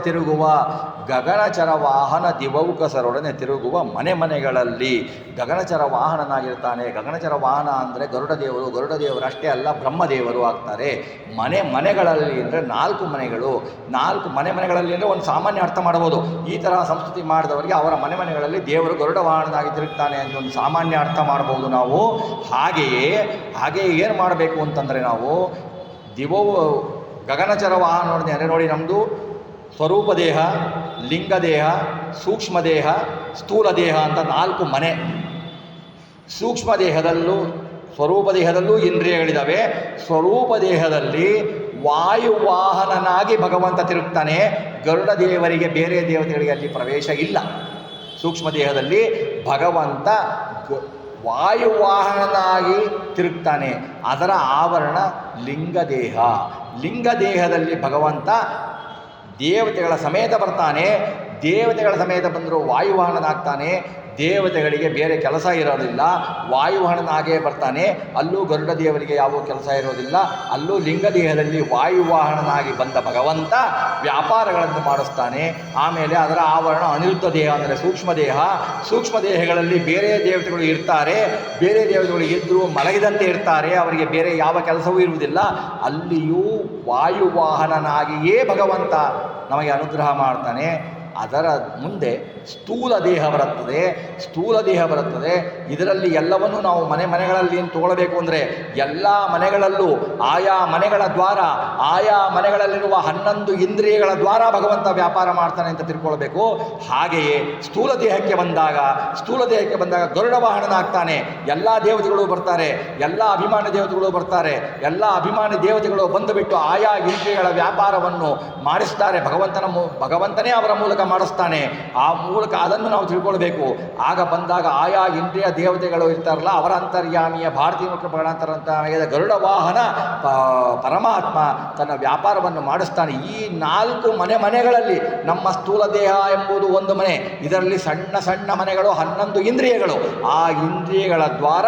ತಿರುಗುವ ಮನೆಗಳಲ್ಲಿ ಗಗನಚರ ವಾಹನನಾಗಿರ್ತಾನೆ. ಗಗನಚರ ವಾಹನ ಅಂದರೆ ಗರುಡದೇವರು ಅಷ್ಟೇ ಅಲ್ಲ, ಬ್ರಹ್ಮದೇವರು ಆಗ್ತಾರೆ. ಮನೆಗಳಲ್ಲಿ ಅಂದರೆ 4 ಮನೆಗಳು. 4 ಮನೆಗಳಲ್ಲಿ ಅಂದರೆ ಒಂದು ಸಾಮಾನ್ಯ ಅರ್ಥ ಮಾಡ್ಬೋದು. ಈ ತರಹ ಸಂಸ್ಕೃತಿ ಮಾಡಿದವರಿಗೆ ಅವರ ಮನೆಗಳಲ್ಲಿ ದೇವರು ಗರುಡ ವಾಹನನಾಗಿ ತಿರುಗ್ತಾನೆ ಅಂತ ಒಂದು ಸಾಮಾನ್ಯ ಅರ್ಥ ಮಾಡ್ಬೋದು ನಾವು. ಹಾಗೆಯೇ ಏನು ಮಾಡಬೇಕು ಅಂತಂದರೆ ನಾವು ಗಗನಚರ ವಾಹನ ನೋಡಿ ನಮ್ಮದು ಸ್ವರೂಪ ದೇಹ, ಲಿಂಗ ದೇಹ, ಸೂಕ್ಷ್ಮ ದೇಹ, ಸ್ಥೂಲ ದೇಹ ಅಂತ 4 ಮನೆ. ಸೂಕ್ಷ್ಮ ದೇಹದಲ್ಲೂ ಸ್ವರೂಪ ದೇಹದಲ್ಲೂ ಇಂದ್ರಿಯಗಳಿದ್ದಾವೆ. ಸ್ವರೂಪ ದೇಹದಲ್ಲಿ ವಾಯುವಾಹನನಾಗಿ ಭಗವಂತ ತಿರುಗ್ತಾನೆ. ಗರುಡ ದೇವರಿಗೆ ಬೇರೆ ದೇವತೆಗಳಿಗೆ ಅಲ್ಲಿ ಪ್ರವೇಶ ಇಲ್ಲ. ಸೂಕ್ಷ್ಮ ದೇಹದಲ್ಲಿ ಭಗವಂತ ವಾಯುವಾಹನನಾಗಿ ತಿರುಗ್ತಾನೆ. ಅದರ ಆವರಣ ಲಿಂಗದೇಹದಲ್ಲಿ ಭಗವಂತ ದೇವತೆಗಳ ಸಮೇತ ಬರ್ತಾನೆ. ದೇವತೆಗಳ ಸಮೇತ ಬಂದರೂ ವಾಯುವಾಹನನಾಗ್ತಾನೆ. ದೇವತೆಗಳಿಗೆ ಬೇರೆ ಕೆಲಸ ಇರೋದಿಲ್ಲ, ವಾಯುವಾಹನನಾಗೇ ಬರ್ತಾನೆ. ಅಲ್ಲೂ ಗರುಡ ದೇವರಿಗೆ ಯಾವ ಕೆಲಸ ಇರೋದಿಲ್ಲ. ಅಲ್ಲೂ ಲಿಂಗದೇಹದಲ್ಲಿ ವಾಯುವಾಹನನಾಗಿ ಬಂದ ಭಗವಂತ ವ್ಯಾಪಾರಗಳನ್ನು ಮಾಡಿಸ್ತಾನೆ. ಆಮೇಲೆ ಅದರ ಆವರಣ ಅನಿರುದ್ಧ ದೇಹ ಅಂದರೆ ಸೂಕ್ಷ್ಮ ದೇಹಗಳಲ್ಲಿ ಬೇರೆ ದೇವತೆಗಳು ಇರ್ತಾರೆ. ಬೇರೆ ದೇವತೆಗಳು ಇದ್ದರೂ ಮಲಗಿದಂತೆ ಇರ್ತಾರೆ, ಅವರಿಗೆ ಬೇರೆ ಯಾವ ಕೆಲಸವೂ ಇರುವುದಿಲ್ಲ. ಅಲ್ಲಿಯೂ ವಾಯುವಾಹನನಾಗಿಯೇ ಭಗವಂತ ನಮಗೆ ಅನುಗ್ರಹ ಮಾಡ್ತಾನೆ. ಅದರ ಮುಂದೆ ಸ್ಥೂಲ ದೇಹ ಬರುತ್ತದೆ. ಇದರಲ್ಲಿ ಎಲ್ಲವನ್ನೂ ನಾವು ಮನೆಗಳಲ್ಲಿ ಏನು ತಗೊಳ್ಬೇಕು ಅಂದರೆ ಎಲ್ಲ ಮನೆಗಳಲ್ಲೂ ಆಯಾ ಮನೆಗಳ ದ್ವಾರ, ಆಯಾ ಮನೆಗಳಲ್ಲಿರುವ 11 ಇಂದ್ರಿಯಗಳ ದ್ವಾರ ಭಗವಂತ ವ್ಯಾಪಾರ ಮಾಡ್ತಾನೆ ಅಂತ ತಿಳ್ಕೊಳ್ಬೇಕು. ಹಾಗೆಯೇ ಸ್ಥೂಲ ದೇಹಕ್ಕೆ ಬಂದಾಗ ಗರುಡ ವಾಹನನಾಗ್ತಾನೆ. ಎಲ್ಲ ದೇವತೆಗಳು ಬರ್ತಾರೆ, ಎಲ್ಲ ಅಭಿಮಾನಿ ದೇವತೆಗಳು ಬರ್ತಾರೆ. ಎಲ್ಲ ಅಭಿಮಾನಿ ದೇವತೆಗಳು ಬಂದುಬಿಟ್ಟು ಆಯಾ ಇಂದ್ರಿಯಗಳ ವ್ಯಾಪಾರವನ್ನು ಮಾಡಿಸ್ತಾರೆ. ಭಗವಂತನೇ ಅವರ ಮೂಲಕ ಮಾಡಿಸ್ತಾನೆ. ಆ ಮೂಲಕ ಅದನ್ನು ನಾವು ತಿಳ್ಕೊಳ್ಬೇಕು. ಆಗ ಬಂದಾಗ ಆಯಾ ಇಂದ್ರಿಯ ದೇವತೆಗಳು ಇರ್ತಾರಲ್ಲ, ಅವರ ಅಂತರ್ಯಾಮಿಯ ಭಾರತೀಯ ಮುಖ್ಯ ಪ್ರಾಣಾಂತರ ಗರುಡ ವಾಹನ ಪರಮಾತ್ಮ ತನ್ನ ವ್ಯಾಪಾರವನ್ನು ಮಾಡಿಸ್ತಾನೆ. ಈ 4 ಮನೆಗಳಲ್ಲಿ ನಮ್ಮ ಸ್ಥೂಲ ದೇಹ ಎಂಬುದು ಒಂದು ಮನೆ. ಇದರಲ್ಲಿ ಸಣ್ಣ ಮನೆಗಳು 11 ಇಂದ್ರಿಯಗಳು. ಆ ಇಂದ್ರಿಯಗಳ ದ್ವಾರ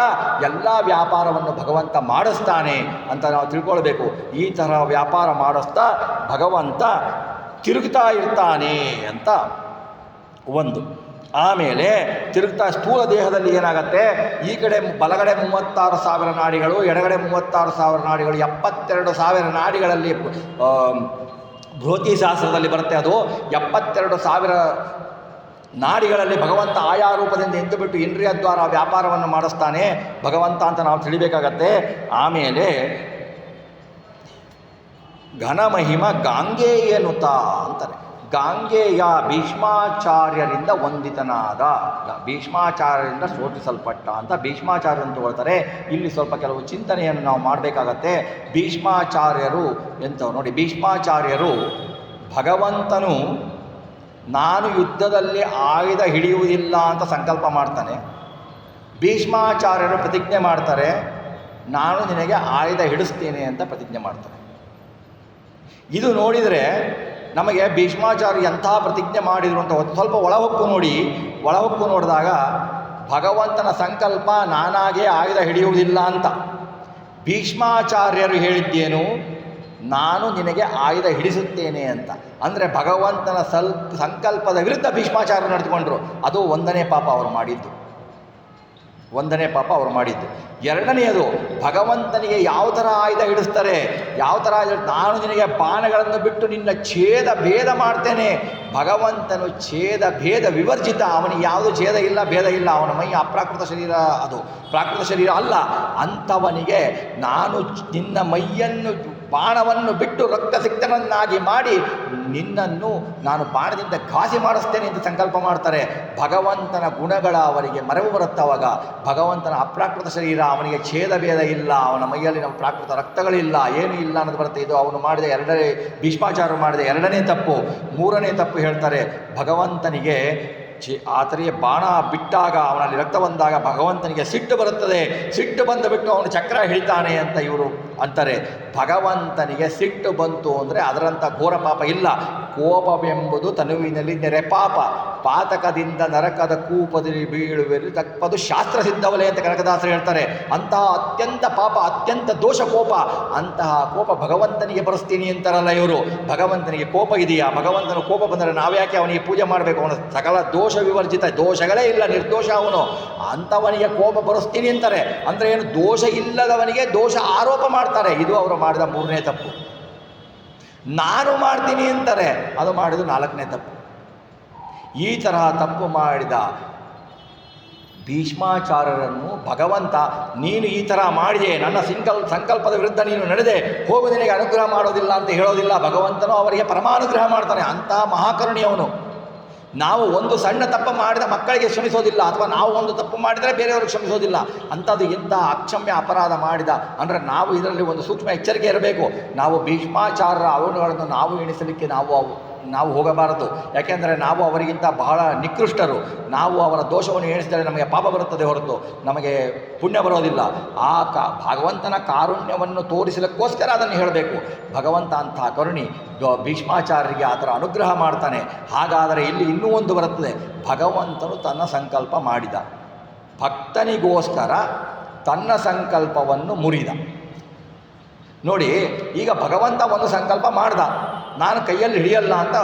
ಎಲ್ಲ ವ್ಯಾಪಾರವನ್ನು ಭಗವಂತ ಮಾಡಿಸ್ತಾನೆ ಅಂತ ನಾವು ತಿಳ್ಕೊಳ್ಬೇಕು. ಈ ಥರ ವ್ಯಾಪಾರ ಮಾಡಿಸ್ತಾ ಭಗವಂತ ತಿರುಗ್ತಾ ಇರ್ತಾನೆ ಅಂತ ಒಂದು. ಆಮೇಲೆ ತಿರುಗ್ತಾ ಸ್ಥೂಲ ದೇಹದಲ್ಲಿ ಏನಾಗುತ್ತೆ, ಈ ಕಡೆ ಬಲಗಡೆ 36,000 ನಾಡಿಗಳು, ಎಡಗಡೆ 36,000 ನಾಡಿಗಳು, 72,000 ನಾಡಿಗಳಲ್ಲಿ ಬೃಹತಿ ಶಾಸ್ತ್ರದಲ್ಲಿ ಬರುತ್ತೆ. ಅದು 72,000 ನಾಡಿಗಳಲ್ಲಿ ಭಗವಂತ ಆಯಾ ರೂಪದಿಂದ ಎದ್ದುಬಿಟ್ಟು ಇಂದ್ರಿಯ ದ್ವಾರ ವ್ಯಾಪಾರವನ್ನು ಮಾಡಿಸ್ತಾನೆ ಭಗವಂತ ಅಂತ ನಾವು ತಿಳಿಬೇಕಾಗತ್ತೆ. ಆಮೇಲೆ ಘನಮಹಿಮ ಗಾಂಗೇಯನುತ ಅಂತಾರೆ. ಗಾಂಗೇಯ ಭೀಷ್ಮಾಚಾರ್ಯರಿಂದ ವಂದಿತನಾದ, ಭೀಷ್ಮಾಚಾರ್ಯರಿಂದ ಸ್ತೋತ್ರಿಸಲ್ಪಟ್ಟ ಅಂತ ಭೀಷ್ಮಾಚಾರ್ಯರನ್ನು ತಗೊಳ್ತಾರೆ. ಇಲ್ಲಿ ಸ್ವಲ್ಪ ಕೆಲವು ಚಿಂತನೆಯನ್ನು ನಾವು ಮಾಡಬೇಕಾಗತ್ತೆ. ಭೀಷ್ಮಾಚಾರ್ಯರು ಎಂಥವ್ರು ನೋಡಿ. ಭೀಷ್ಮಾಚಾರ್ಯರು ಭಗವಂತನು ನಾನು ಯುದ್ಧದಲ್ಲಿ ಆಯುಧ ಹಿಡಿಯುವುದಿಲ್ಲ ಅಂತ ಸಂಕಲ್ಪ ಮಾಡ್ತಾನೆ. ಭೀಷ್ಮಾಚಾರ್ಯರು ಪ್ರತಿಜ್ಞೆ ಮಾಡ್ತಾರೆ, ನಾನು ನಿನಗೆ ಆಯುಧ ಹಿಡಿಸ್ತೇನೆ ಅಂತ ಪ್ರತಿಜ್ಞೆ ಮಾಡ್ತಾರೆ. ಇದು ನೋಡಿದರೆ ನಮಗೆ ಭೀಷ್ಮಾಚಾರ್ಯ ಎಂತಹ ಪ್ರತಿಜ್ಞೆ ಮಾಡಿದರು ಅಂತ ಸ್ವಲ್ಪ ಒಳಹೊಕ್ಕು ನೋಡಿದಾಗ ಭಗವಂತನ ಸಂಕಲ್ಪ ನಾನಾಗೇ ಆಯುಧ ಹಿಡಿಯುವುದಿಲ್ಲ ಅಂತ. ಭೀಷ್ಮಾಚಾರ್ಯರು ಹೇಳಿದ್ದೇನು, ನಾನು ನಿನಗೆ ಆಯುಧ ಹಿಡಿಸುತ್ತೇನೆ ಅಂತ. ಅಂದರೆ ಭಗವಂತನ ಸಂಕಲ್ಪದ ವಿರುದ್ಧ ಭೀಷ್ಮಾಚಾರ್ಯರು ನಡೆದುಕೊಂಡ್ರು. ಅದು ಒಂದನೇ ಪಾಪ ಅವರು ಮಾಡಿದ್ದು. ಎರಡನೆಯದು, ಭಗವಂತನಿಗೆ ಯಾವ ಥರ ಆಯುಧ ಹಿಡಿಸ್ತಾರೆ, ಯಾವ ಥರ ನಾನು ನಿನಗೆ ಬಾಣಗಳನ್ನು ಬಿಟ್ಟು ನಿನ್ನ ಛೇದ ಭೇದ ಮಾಡ್ತೇನೆ. ಭಗವಂತನು ಛೇದ ಭೇದ ವಿವರ್ಜಿತ, ಅವನಿಗೆ ಯಾವುದು ಛೇದ ಇಲ್ಲ, ಭೇದ ಇಲ್ಲ. ಅವನ ಮೈ ಅಪ್ರಾಕೃತ ಶರೀರ, ಅದು ಪ್ರಾಕೃತ ಶರೀರ ಅಲ್ಲ. ಅಂಥವನಿಗೆ ನಾನು ನಿನ್ನ ಮೈಯನ್ನು ಬಾಣವನ್ನು ಬಿಟ್ಟು ರಕ್ತಸಿಕ್ತನನ್ನಾಗಿ ಮಾಡಿ ನಿನ್ನನ್ನು ನಾನು ಬಾಣದಿಂದ ಘಾಸಿ ಮಾಡಿಸ್ತೇನೆ ಎಂದು ಸಂಕಲ್ಪ ಮಾಡ್ತಾರೆ. ಭಗವಂತನ ಗುಣಗಳ ಅವರಿಗೆ ಮರೆವು ಬರುತ್ತವಾಗ. ಭಗವಂತನ ಅಪ್ರಾಕೃತ ಶರೀರ, ಅವನಿಗೆ ಛೇದ ಭೇದ ಇಲ್ಲ, ಅವನ ಮೈಯಲ್ಲಿ ನಮ್ಮ ಪ್ರಾಕೃತ ರಕ್ತಗಳಿಲ್ಲ, ಏನೂ ಇಲ್ಲ ಅನ್ನೋದು ಬರುತ್ತೆ. ಇದು ಅವನು ಮಾಡಿದ ಭೀಷ್ಮಾಚಾರ್ಯರು ಮಾಡಿದ ಎರಡನೇ ತಪ್ಪು. ಮೂರನೇ ತಪ್ಪು ಹೇಳ್ತಾರೆ, ಭಗವಂತನಿಗೆ ಆತನಿಗೆ ಬಾಣ ಬಿಟ್ಟಾಗ ಅವನಲ್ಲಿ ರಕ್ತ ಬಂದಾಗ ಭಗವಂತನಿಗೆ ಸಿಟ್ಟು ಬರುತ್ತದೆ. ಸಿಟ್ಟು ಬಂದು ಬಿಟ್ಟು ಅವನು ಚಕ್ರ ಹಿಡಿತಾನೆ ಅಂತ ಇವರು ಅಂತಾರೆ. ಭಗವಂತನಿಗೆ ಸಿಟ್ಟು ಬಂತು ಅಂದರೆ ಅದರಂಥ ಘೋರ ಪಾಪ ಇಲ್ಲ. ಕೋಪವೆಂಬುದು ತನುವಿನಲ್ಲಿ ನೆರೆಪಾಪ, ಪಾತಕದಿಂದ ನರಕದ ಕೂಪದಲ್ಲಿ ಬೀಳುವೆಲ್ಲಿ ತಪ್ಪದು ಶಾಸ್ತ್ರ ಸಿದ್ಧವಲೆ ಅಂತ ಕನಕದಾಸರು ಹೇಳ್ತಾರೆ. ಅಂತಹ ಅತ್ಯಂತ ಪಾಪ, ಅತ್ಯಂತ ದೋಷ ಕೋಪ. ಅಂತಹ ಕೋಪ ಭಗವಂತನಿಗೆ ಬರೆಸ್ತೀನಿ ಅಂತಾರಲ್ಲ ಇವರು. ಭಗವಂತನಿಗೆ ಕೋಪ ಇದೆಯಾ? ಭಗವಂತನ ಕೋಪ ಬಂದರೆ ನಾವ್ಯಾಕೆ ಅವನಿಗೆ ಪೂಜೆ ಮಾಡಬೇಕು? ಅವನ ಸಕಲ ದೋಷ ವಿವರ್ಜಿತ, ದೋಷಗಳೇ ಇಲ್ಲ, ನಿರ್ದೋಷ ಅವನು. ಅಂಥವನಿಗೆ ಕೋಪ ಬರೆಸ್ತೀನಿ ಅಂತಾರೆ. ಅಂದರೆ ಏನು? ದೋಷ ಇಲ್ಲದವನಿಗೆ ದೋಷ ಆರೋಪ ಮಾಡ್ತಾರೆ. ಇದು ಅವರು ಮಾಡಿದ ಮೂರನೇ ತಪ್ಪು. ನಾನು ಮಾಡ್ತೀನಿ ಅಂತಾರೆ, ಅದು ಮಾಡಿದ್ದು ನಾಲ್ಕನೇ ತಪ್ಪು. ಈ ತರಹ ತಪ್ಪು ಮಾಡಿದ ಭೀಷ್ಮಾಚಾರ್ಯರನ್ನು ಭಗವಂತ, ನೀನು ಈ ಥರ ಮಾಡಿದೆ, ನನ್ನ ಸಂಕಲ್ಪದ ವಿರುದ್ಧ ನೀನು ನಡೆದೆ, ಹೋಗು ನಿನಗೆ ಅನುಗ್ರಹ ಮಾಡೋದಿಲ್ಲ ಅಂತ ಹೇಳೋದಿಲ್ಲ. ಭಗವಂತನು ಅವರಿಗೆ ಪರಮಾನುಗ್ರಹ ಮಾಡ್ತಾನೆ. ಅಂತಹ ಮಹಾಕರುಣಿಯವನು. ನಾವು ಒಂದು ಸಣ್ಣ ತಪ್ಪು ಮಾಡಿದ ಮಕ್ಕಳಿಗೆ ಕ್ಷಮಿಸೋದಿಲ್ಲ, ಅಥವಾ ನಾವು ಒಂದು ತಪ್ಪು ಮಾಡಿದರೆ ಬೇರೆಯವ್ರಿಗೆ ಕ್ಷಮಿಸೋದಿಲ್ಲ. ಅಂಥದ್ದು ಇಂಥ ಅಕ್ಷಮ್ಯ ಅಪರಾಧ ಮಾಡಿದ ಅಂದರೆ ನಾವು ಇದರಲ್ಲಿ ಒಂದು ಸೂಕ್ಷ್ಮ ಎಚ್ಚರಿಕೆ ಇರಬೇಕು. ನಾವು ಭೀಷ್ಮಾಚಾರ್ಯರ ಅವನುಗಳನ್ನು ನಾವು ಎಣಿಸಲಿಕ್ಕೆ ನಾವು ಹೋಗಬಾರದು. ಯಾಕೆಂದರೆ ನಾವು ಅವರಿಗಿಂತ ಬಹಳ ನಿಕೃಷ್ಟರು. ನಾವು ಅವರ ದೋಷವನ್ನು ಎಣಿಸಿದರೆ ನಮಗೆ ಪಾಪ ಬರುತ್ತದೆ ಹೊರತು ನಮಗೆ ಪುಣ್ಯ ಬರೋದಿಲ್ಲ. ಭಗವಂತನ ಕಾರುಣ್ಯವನ್ನು ತೋರಿಸಲಿಕ್ಕೋಸ್ಕರ ಅದನ್ನು ಹೇಳಬೇಕು. ಭಗವಂತ ಅಂತಹ ಕರುಣಿ ಭೀಷ್ಮಾಚಾರ್ಯರಿಗೆ ಆ ಥರ ಅನುಗ್ರಹ ಮಾಡ್ತಾನೆ. ಹಾಗಾದರೆ ಇಲ್ಲಿ ಇನ್ನೂ ಒಂದು ಬರುತ್ತದೆ. ಭಗವಂತನು ತನ್ನ ಸಂಕಲ್ಪ ಮಾಡಿದ, ಭಕ್ತನಿಗೋಸ್ಕರ ತನ್ನ ಸಂಕಲ್ಪವನ್ನು ಮುರಿದ. ನೋಡಿ, ಈಗ ಭಗವಂತ ಒಂದು ಸಂಕಲ್ಪ ಮಾಡ್ದ, ನಾನು ಕೈಯಲ್ಲಿ ಹಿಡಿಯಲ್ಲ ಅಂತ,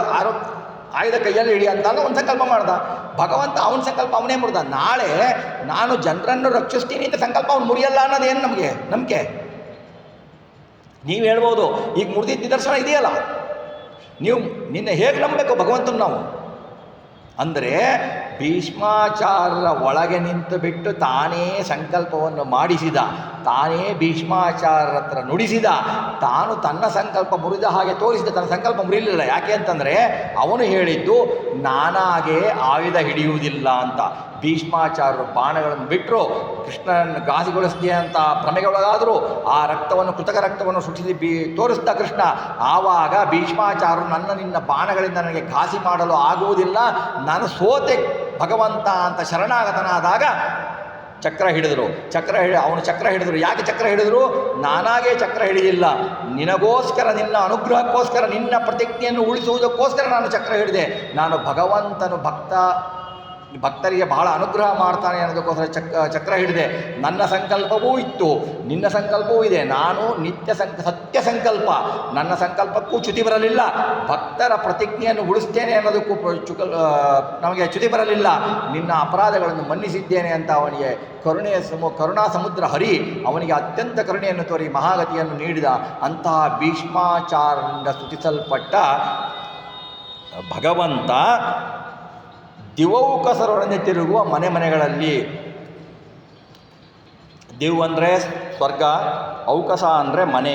ಆಯುಧ ಕೈಯಲ್ಲಿ ಹಿಡಿಯ ಅಂತ ಒಂದು ಸಂಕಲ್ಪ ಮಾಡ್ದ. ಭಗವಂತ ಅವನ ಸಂಕಲ್ಪ ಅವನೇ ಮುರಿದ. ನಾಳೆ ನಾನು ಜನರನ್ನು ರಕ್ಷಿಸ್ತೀನಿ ಅಂತ ಸಂಕಲ್ಪ ಅವನು ಮುರಿಯಲ್ಲ ಅನ್ನೋದೇನು ನಮಗೆ ನಂಬಿಕೆ? ನೀವು ಹೇಳ್ಬೋದು, ಈಗ ಮುರಿದಿದ್ದ ನಿದರ್ಶನ ಇದೆಯಲ್ಲ, ನೀವು ನಿನ್ನೆ ಹೇಗೆ ನಂಬಬೇಕು ಭಗವಂತನ ನಾವು? ಅಂದರೆ ಭೀಷ್ಮಾಚಾರ್ಯರ ಒಳಗೆ ನಿಂತು ಬಿಟ್ಟು ತಾನೇ ಸಂಕಲ್ಪವನ್ನು ಮಾಡಿಸಿದ, ತಾನೇ ಭೀಷ್ಮಾಚಾರ್ಯರ ಹತ್ರ ನುಡಿಸಿದ, ತಾನು ತನ್ನ ಸಂಕಲ್ಪ ಮುರಿದ ಹಾಗೆ ತೋರಿಸಿದ. ತನ್ನ ಸಂಕಲ್ಪ ಮುರಿಲಿಲ್ಲ. ಯಾಕೆ ಅಂತಂದರೆ ಅವನು ಹೇಳಿದ್ದು ನಾನಾಗೆ ಆಯುಧ ಹಿಡಿಯುವುದಿಲ್ಲ ಅಂತ. ಭೀಷ್ಮಾಚಾರ್ಯರು ಬಾಣಗಳನ್ನು ಬಿಟ್ಟರು, ಕೃಷ್ಣನನ್ನು ಘಾಸಿಗೊಳಿಸಿದೆ ಅಂತ ಭ್ರಮೆಗೊಳಗಾದರು. ಆ ರಕ್ತವನ್ನು, ಕೃತಕ ರಕ್ತವನ್ನು ಸುಟ್ಟಿಸಿ ತೋರಿಸಿದ ಕೃಷ್ಣ. ಆವಾಗ ಭೀಷ್ಮಾಚಾರ್ಯರು ನಿನ್ನ ಬಾಣಗಳಿಂದ ನನಗೆ ಘಾಸಿ ಮಾಡಲು ಆಗುವುದಿಲ್ಲ, ನಾನು ಸೋತೆ ಭಗವಂತ ಅಂತ ಶರಣಾಗತನಾದಾಗ ಚಕ್ರ ಹಿಡಿದರು. ಅವನು ಚಕ್ರ ಹಿಡಿದರು. ಯಾಕೆ ಚಕ್ರ ಹಿಡಿದರು? ನಾನಾಗೇ ಚಕ್ರ ಹಿಡಿದಿಲ್ಲ, ನಿನಗೋಸ್ಕರ, ನಿನ್ನ ಅನುಗ್ರಹಕ್ಕೋಸ್ಕರ, ನಿನ್ನ ಪ್ರತಿಜ್ಞೆಯನ್ನು ಉಳಿಸುವುದಕ್ಕೋಸ್ಕರ ನಾನು ಚಕ್ರ ಹಿಡಿದೆ. ನಾನು ಭಗವಂತನು ಭಕ್ತರಿಗೆ ಬಹಳ ಅನುಗ್ರಹ ಮಾಡ್ತಾನೆ ಅನ್ನೋದಕ್ಕೋಸ್ಕರ ಚಕ್ರ ಹಿಡಿದೆ. ನನ್ನ ಸಂಕಲ್ಪವೂ ಇತ್ತು, ನಿನ್ನ ಸಂಕಲ್ಪವೂ ಇದೆ. ನಾನು ಸತ್ಯ ಸಂಕಲ್ಪ, ನನ್ನ ಸಂಕಲ್ಪಕ್ಕೂ ಚ್ಯುತಿ ಬರಲಿಲ್ಲ. ಭಕ್ತರ ಪ್ರತಿಜ್ಞೆಯನ್ನು ಉಳಿಸ್ತೇನೆ ಅನ್ನೋದಕ್ಕೂ ನಮಗೆ ಚ್ಯುತಿ ಬರಲಿಲ್ಲ. ನಿನ್ನ ಅಪರಾಧಗಳನ್ನು ಮನ್ನಿಸಿದ್ದೇನೆ ಅಂತ ಅವನಿಗೆ ಕರುಣಾ ಸಮುದ್ರ ಹರಿ ಅವನಿಗೆ ಅತ್ಯಂತ ಕರುಣೆಯನ್ನು ತೋರಿ ಮಹಾಗತಿಯನ್ನು ನೀಡಿದ. ಅಂತಹ ಭೀಷ್ಮಾಚಾರ್ಯರಿಂದ ಸ್ತುತಿಸಲ್ಪಟ್ಟ ಭಗವಂತ ದಿವೌಕಸರೊಡನೆ ತಿರುಗುವ ಮನೆಗಳಲ್ಲಿ, ದಿವ್ ಅಂದರೆ ಸ್ವರ್ಗ, ಔಕಸ ಅಂದರೆ ಮನೆ,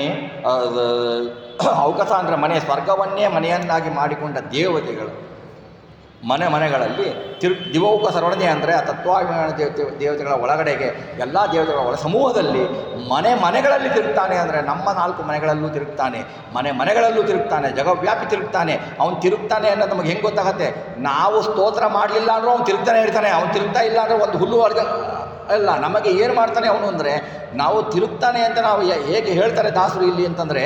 ಔಕಸ ಅಂದರೆ ಮನೆ, ಸ್ವರ್ಗವನ್ನೇ ಮನೆಯನ್ನಾಗಿ ಮಾಡಿಕೊಂಡ ದೇವತೆಗಳು ಮನೆಗಳಲ್ಲಿ ದಿವೌಕಸರೊಡನೆ ಅಂದರೆ ಆ ತತ್ವಾಭಿಮಾನ ದೇವತೆಗಳ ಒಳಗಡೆಗೆ, ಎಲ್ಲ ದೇವತೆಗಳ ಒಳ ಸಮೂಹದಲ್ಲಿ ಮನೆಗಳಲ್ಲಿ ತಿರುಗ್ತಾನೆ. ಅಂದರೆ ನಮ್ಮ 4 ಮನೆಗಳಲ್ಲೂ ತಿರುಗ್ತಾನೆ, ಮನೆಗಳಲ್ಲೂ ತಿರುಗ್ತಾನೆ, ಜಗವ್ಯಾಪಿ ತಿರುಗ್ತಾನೆ. ಅವನು ತಿರುಗ್ತಾನೆ ಅನ್ನೋದು ನಮಗೆ ಹೆಂಗೆ ಗೊತ್ತಾಗತ್ತೆ? ನಾವು ಸ್ತೋತ್ರ ಮಾಡಲಿಲ್ಲ ಅಂದರೂ ಅವ್ನು ತಿರುಗ್ತಾನೆ ಇರ್ತಾನೆ. ಅವ್ನು ತಿರುಗ್ತಾ ಇಲ್ಲ ಅಂದರೆ ಒಂದು ಹುಲ್ಲು ಅಲ್ಲ. ನಮಗೆ ಏನು ಮಾಡ್ತಾನೆ ಅವನು ಅಂದರೆ, ನಾವು ತಿರುಗ್ತಾನೆ ಅಂತ ನಾವು ಹೇಗೆ ಹೇಳ್ತಾರೆ ದಾಸರು ಇಲ್ಲಿ ಅಂತಂದರೆ,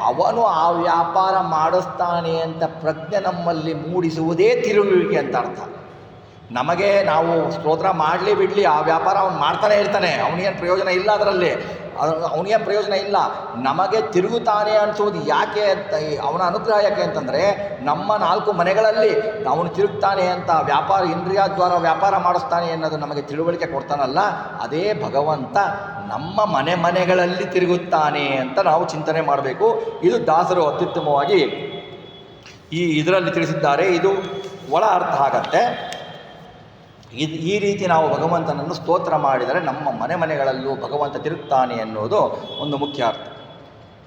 ಅವನು ಆ ವ್ಯಾಪಾರ ಮಾಡಿಸ್ತಾನೆ ಅಂತ ಪ್ರಜ್ಞೆ ನಮ್ಮಲ್ಲಿ ಮೂಡಿಸುವುದೇ ತಿರುಗುವಿಕೆ ಅಂತ ಅರ್ಥ. ನಮಗೆ ನಾವು ಸ್ತೋತ್ರ ಮಾಡಲಿ ಬಿಡಲಿ, ಆ ವ್ಯಾಪಾರ ಅವನು ಮಾಡ್ತಾನೆ ಇರ್ತಾನೆ. ಅವನಿಗೇನು ಪ್ರಯೋಜನ ಇಲ್ಲ, ಅದರಲ್ಲಿ ಅವನಿಗೇನು ಪ್ರಯೋಜನ ಇಲ್ಲ. ನಮಗೆ ತಿರುಗುತ್ತಾನೆ ಅನಿಸೋದು ಯಾಕೆ ಅಂತ, ಅವನ ಅನುಗ್ರಹ ಯಾಕೆ ಅಂತಂದರೆ, ನಮ್ಮ 4 ಮನೆಗಳಲ್ಲಿ ಅವನು ತಿರುಗ್ತಾನೆ ಅಂತ ವ್ಯಾಪಾರ, ಇಂದ್ರಿಯ ದ್ವಾರ ವ್ಯಾಪಾರ ಮಾಡಿಸ್ತಾನೆ ಅನ್ನೋದು ನಮಗೆ ತಿಳುವಳಿಕೆ ಕೊಡ್ತಾನಲ್ಲ, ಅದೇ ಭಗವಂತ ನಮ್ಮ ಮನೆಗಳಲ್ಲಿ ತಿರುಗುತ್ತಾನೆ ಅಂತ ನಾವು ಚಿಂತನೆ ಮಾಡಬೇಕು. ಇದು ದಾಸರು ಅತ್ಯುತ್ತಮವಾಗಿ ಇದರಲ್ಲಿ ತಿಳಿಸಿದ್ದಾರೆ. ಇದು ಒಳ ಅರ್ಥ ಆಗತ್ತೆ. ಈ ರೀತಿ ನಾವು ಭಗವಂತನನ್ನು ಸ್ತೋತ್ರ ಮಾಡಿದರೆ ನಮ್ಮ ಮನೆಗಳಲ್ಲೂ ಭಗವಂತ ತಿರುಗ್ತಾನೆ ಅನ್ನೋದು ಒಂದು ಮುಖ್ಯ ಅರ್ಥ.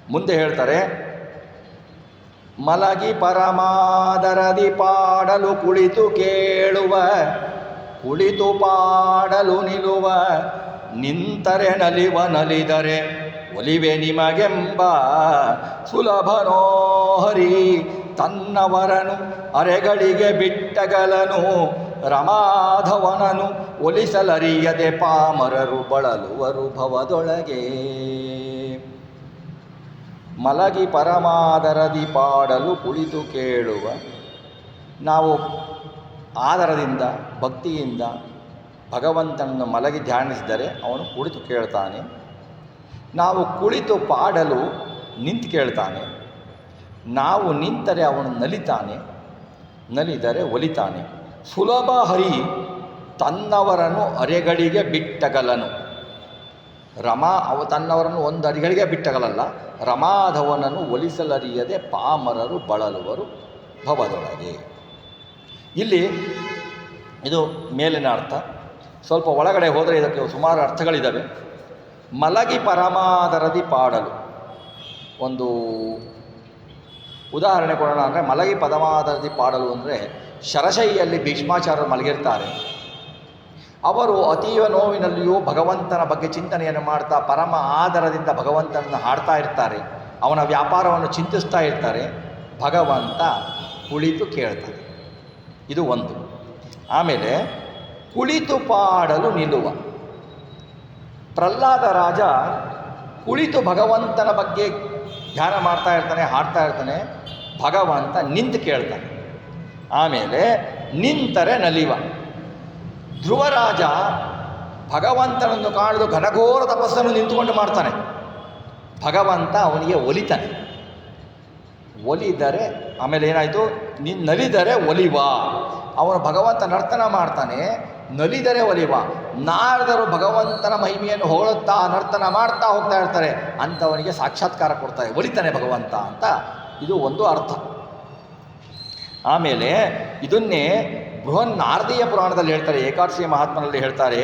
ಮುಂದೆ ಹೇಳ್ತಾರೆ, ಮಲಗಿ ಪರಮಾದರದಿ ಪಾಡಲು ಕುಳಿತು ಕೇಳುವ, ಕುಳಿತು ಪಾಡಲು ನಿಲುವ, ನಿಂತರೆ ನಲಿವ ನಲಿದರೆ ಒಲಿವೆ ನಿಮಗೆಂಬ ಸುಲಭನೋ ಹರಿ. ತನ್ನವರನು ಅರೆಗಳಿಗೆ ಬಿಟ್ಟಗಲನು, ರಮಾಧವನನು ಒಲಿಸಲರಿಯದೆ ಪಾಮರರು ಬಳಲುವರು ಭವದೊಳಗೆ. ಮಲಗಿ ಪರಮಾದರದಿ ಪಾಡಲು ಕುಳಿತು ಕೇಳುವ, ನಾವು ಆದರದಿಂದ ಭಕ್ತಿಯಿಂದ ಭಗವಂತನನ್ನು ಮಲಗಿ ಧ್ಯಾನಿಸಿದರೆ ಅವನು ಕುಳಿತು ಕೇಳ್ತಾನೆ. ನಾವು ಕುಳಿತು ಪಾಡಲು ನಿಂತು ಕೇಳ್ತಾನೆ. ನಾವು ನಿಂತರೆ ಅವನು ನಲಿತಾನೆ, ನಲಿದರೆ ಒಲಿತಾನೆ. ಸುಲಭ ಹರಿ ತನ್ನವರನ್ನು ಅರೆಗಳಿಗೆ ಬಿಟ್ಟಗಲನು. ತನ್ನವರನ್ನು ಒಂದು ಅಡಿಗಳಿಗೆ ಬಿಟ್ಟಗಲಲ್ಲ, ರಮಾಧವನನ್ನು ಒಲಿಸಲರಿಯದೆ ಪಾಮರರು ಬಳಲುವರು ಭವದೊಳಗೆ. ಇಲ್ಲಿ ಇದು ಮೇಲಿನ ಅರ್ಥ. ಸ್ವಲ್ಪ ಒಳಗಡೆ ಹೋದರೆ ಇದಕ್ಕೆ ಸುಮಾರು ಅರ್ಥಗಳಿದ್ದಾವೆ. ಮಲಗಿ ಪರಮಾದರದಿ ಪಾಡಲು ಒಂದು ಉದಾಹರಣೆ ಕೊಡೋಣ ಅಂದರೆ, ಮಲಗಿ ಪರಮಾದರದಿ ಪಾಡಲು ಅಂದರೆ ಶರಶೈಯಲ್ಲಿ ಭೀಷ್ಮಾಚಾರ್ಯರು ಮಲಗಿರ್ತಾರೆ. ಅವರು ಅತೀವ ನೋವಿನಲ್ಲಿಯೂ ಭಗವಂತನ ಬಗ್ಗೆ ಚಿಂತನೆಯನ್ನು ಮಾಡ್ತಾ ಪರಮ ಆದರದಿಂದ ಭಗವಂತನನ್ನು ಹಾಡ್ತಾ ಇರ್ತಾರೆ. ಅವನ ವ್ಯಾಪಾರವನ್ನು ಚಿಂತಿಸ್ತಾ ಇರ್ತಾರೆ. ಭಗವಂತ ಕುಳಿತು ಕೇಳ್ತಾನೆ. ಇದು ಒಂದು. ಆಮೇಲೆ ಕುಳಿತು ಪಾಡಲು ನಿಲ್ಲುವ. ಪ್ರಹ್ಲಾದ ರಾಜ ಕುಳಿತು ಭಗವಂತನ ಬಗ್ಗೆ ಧ್ಯಾನ ಮಾಡ್ತಾ ಇರ್ತಾನೆ, ಹಾಡ್ತಾ ಇರ್ತಾನೆ. ಭಗವಂತ ನಿಂತು ಕೇಳ್ತಾನೆ. ಆಮೇಲೆ ನಿಂತರೆ ನಲಿವ. ಧ್ರುವರಾಜ ಭಗವಂತನನ್ನು ಕಾಣಲು ಘನಘೋರ ತಪಸ್ಸನ್ನು ನಿಂತುಕೊಂಡು ಮಾಡ್ತಾನೆ. ಭಗವಂತ ಅವನಿಗೆ ಒಲಿತಾನೆ. ಒಲಿದರೆ ಆಮೇಲೆ ಏನಾಯಿತು, ನಲಿದರೆ ಒಲಿವ. ಅವನು ಭಗವಂತ ನರ್ತನ ಮಾಡ್ತಾನೆ, ನಲಿದರೆ ಒಲಿವ. ನಾರದರು ಭಗವಂತನ ಮಹಿಮೆಯನ್ನು ಹೊಗಳುತ್ತಾ ನರ್ತನ ಮಾಡ್ತಾ ಹೋಗ್ತಾ ಇರ್ತಾರೆ. ಅಂಥವನಿಗೆ ಸಾಕ್ಷಾತ್ಕಾರ ಕೊಡ್ತಾರೆ, ಒಲಿತಾನೆ ಭಗವಂತ ಅಂತ. ಇದು ಒಂದು ಅರ್ಥ. ಆಮೇಲೆ ಇದನ್ನೇ ಬೃಹನ್ ನಾರದೀಯ ಪುರಾಣದಲ್ಲಿ ಹೇಳ್ತಾರೆ, ಏಕಾದಶಿ ಮಹಾತ್ಮನಲ್ಲಿ ಹೇಳ್ತಾರೆ.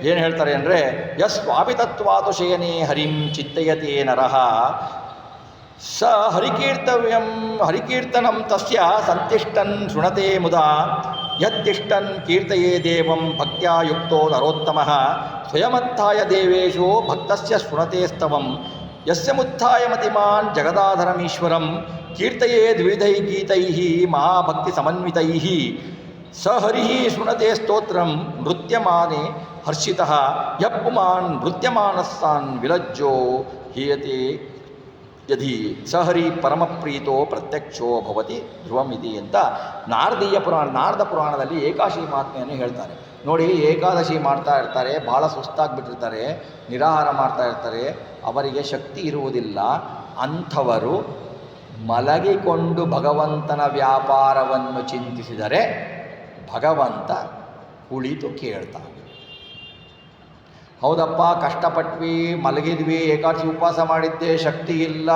ಏನು ಹೇಳ್ತಾರೆ ಅಂದರೆ, ಯಸ್ವಾಭಿತತ್ವಾತು ಶಯನೇ ಹರಿಂ ಚಿತ್ತಯತೆ ನರಃ ಸ ಹರಿಕೀರ್ತನಂ ತಸ್ಯ ಸಂತಿಷ್ಠನ್ ಶೃಣತೆ ಮುದಾ ಯತ್ತಿಷ್ಠನ್ ಕೀರ್ತಯೇ ದೇವಂ ಭಕ್ತ್ಯಾ ಯುಕ್ತೋ ನರೋತ್ತಮಃ ಸ್ವಯಮತ್ಥಾಯ ದೇವೇಶೋ ಭಕ್ತಸ್ಯ ಶೃಣತೆ ಸ್ತವಂ ಯಸ್ಯ ಮುತ್ಥಾಯ ಮತಿಮಾನ್ ಜಗದಾಧರಮೀಶ್ವರಂ ಕೀರ್ತಯೇ ದ್ವಿಧೈ ಗೀತೈಃ ಮಹಾಭಕ್ತಿ ಸಮನ್ವಿತೈಃ ಸ ಹರಿಃ ಶೃಣತೆ ಸ್ತೋತ್ರಂ ನೃತ್ಯಮಾನೆ ಹರ್ಷಿತಃ ಯಪ್ಪುಮಾನ್ ನೃತ್ಯಮಾನಸ್ಸಾನ್ ವಿಲಜ್ಜೋ ಹೀಯತೆ ಯದಿ ಸಹರಿ ಪರಮಪ್ರೀತೋ ಪ್ರತ್ಯಕ್ಷೋ ಭವತಿ ಧ್ರುವಮಿತಿ ಅಂತ ನಾರದ ಪುರಾಣದಲ್ಲಿ ಏಕಾದಶಿ ಮಹಾತ್ಮೆಯನ್ನು ಹೇಳ್ತಾರೆ. ನೋಡಿ, ಏಕಾದಶಿ ಮಾಡ್ತಾ ಇರ್ತಾರೆ, ಭಾಳ ಸುಸ್ತಾಗಿಬಿಟ್ಟಿರ್ತಾರೆ, ನಿರಾಹಾರ ಮಾಡ್ತಾ ಇರ್ತಾರೆ, ಅವರಿಗೆ ಶಕ್ತಿ ಇರುವುದಿಲ್ಲ. ಅಂಥವರು ಮಲಗಿಕೊಂಡು ಭಗವಂತನ ವ್ಯಾಪಾರವನ್ನು ಚಿಂತಿಸಿದರೆ ಭಗವಂತ ಕುಳಿತು ಕೇಳ್ತಾನೆ. ಹೌದಪ್ಪ, ಕಷ್ಟಪಟ್ವಿ, ಮಲಗಿದ್ವಿ, ಏಕಾದಶಿ ಉಪವಾಸ ಮಾಡಿದ್ದೆ, ಶಕ್ತಿ ಇಲ್ಲ,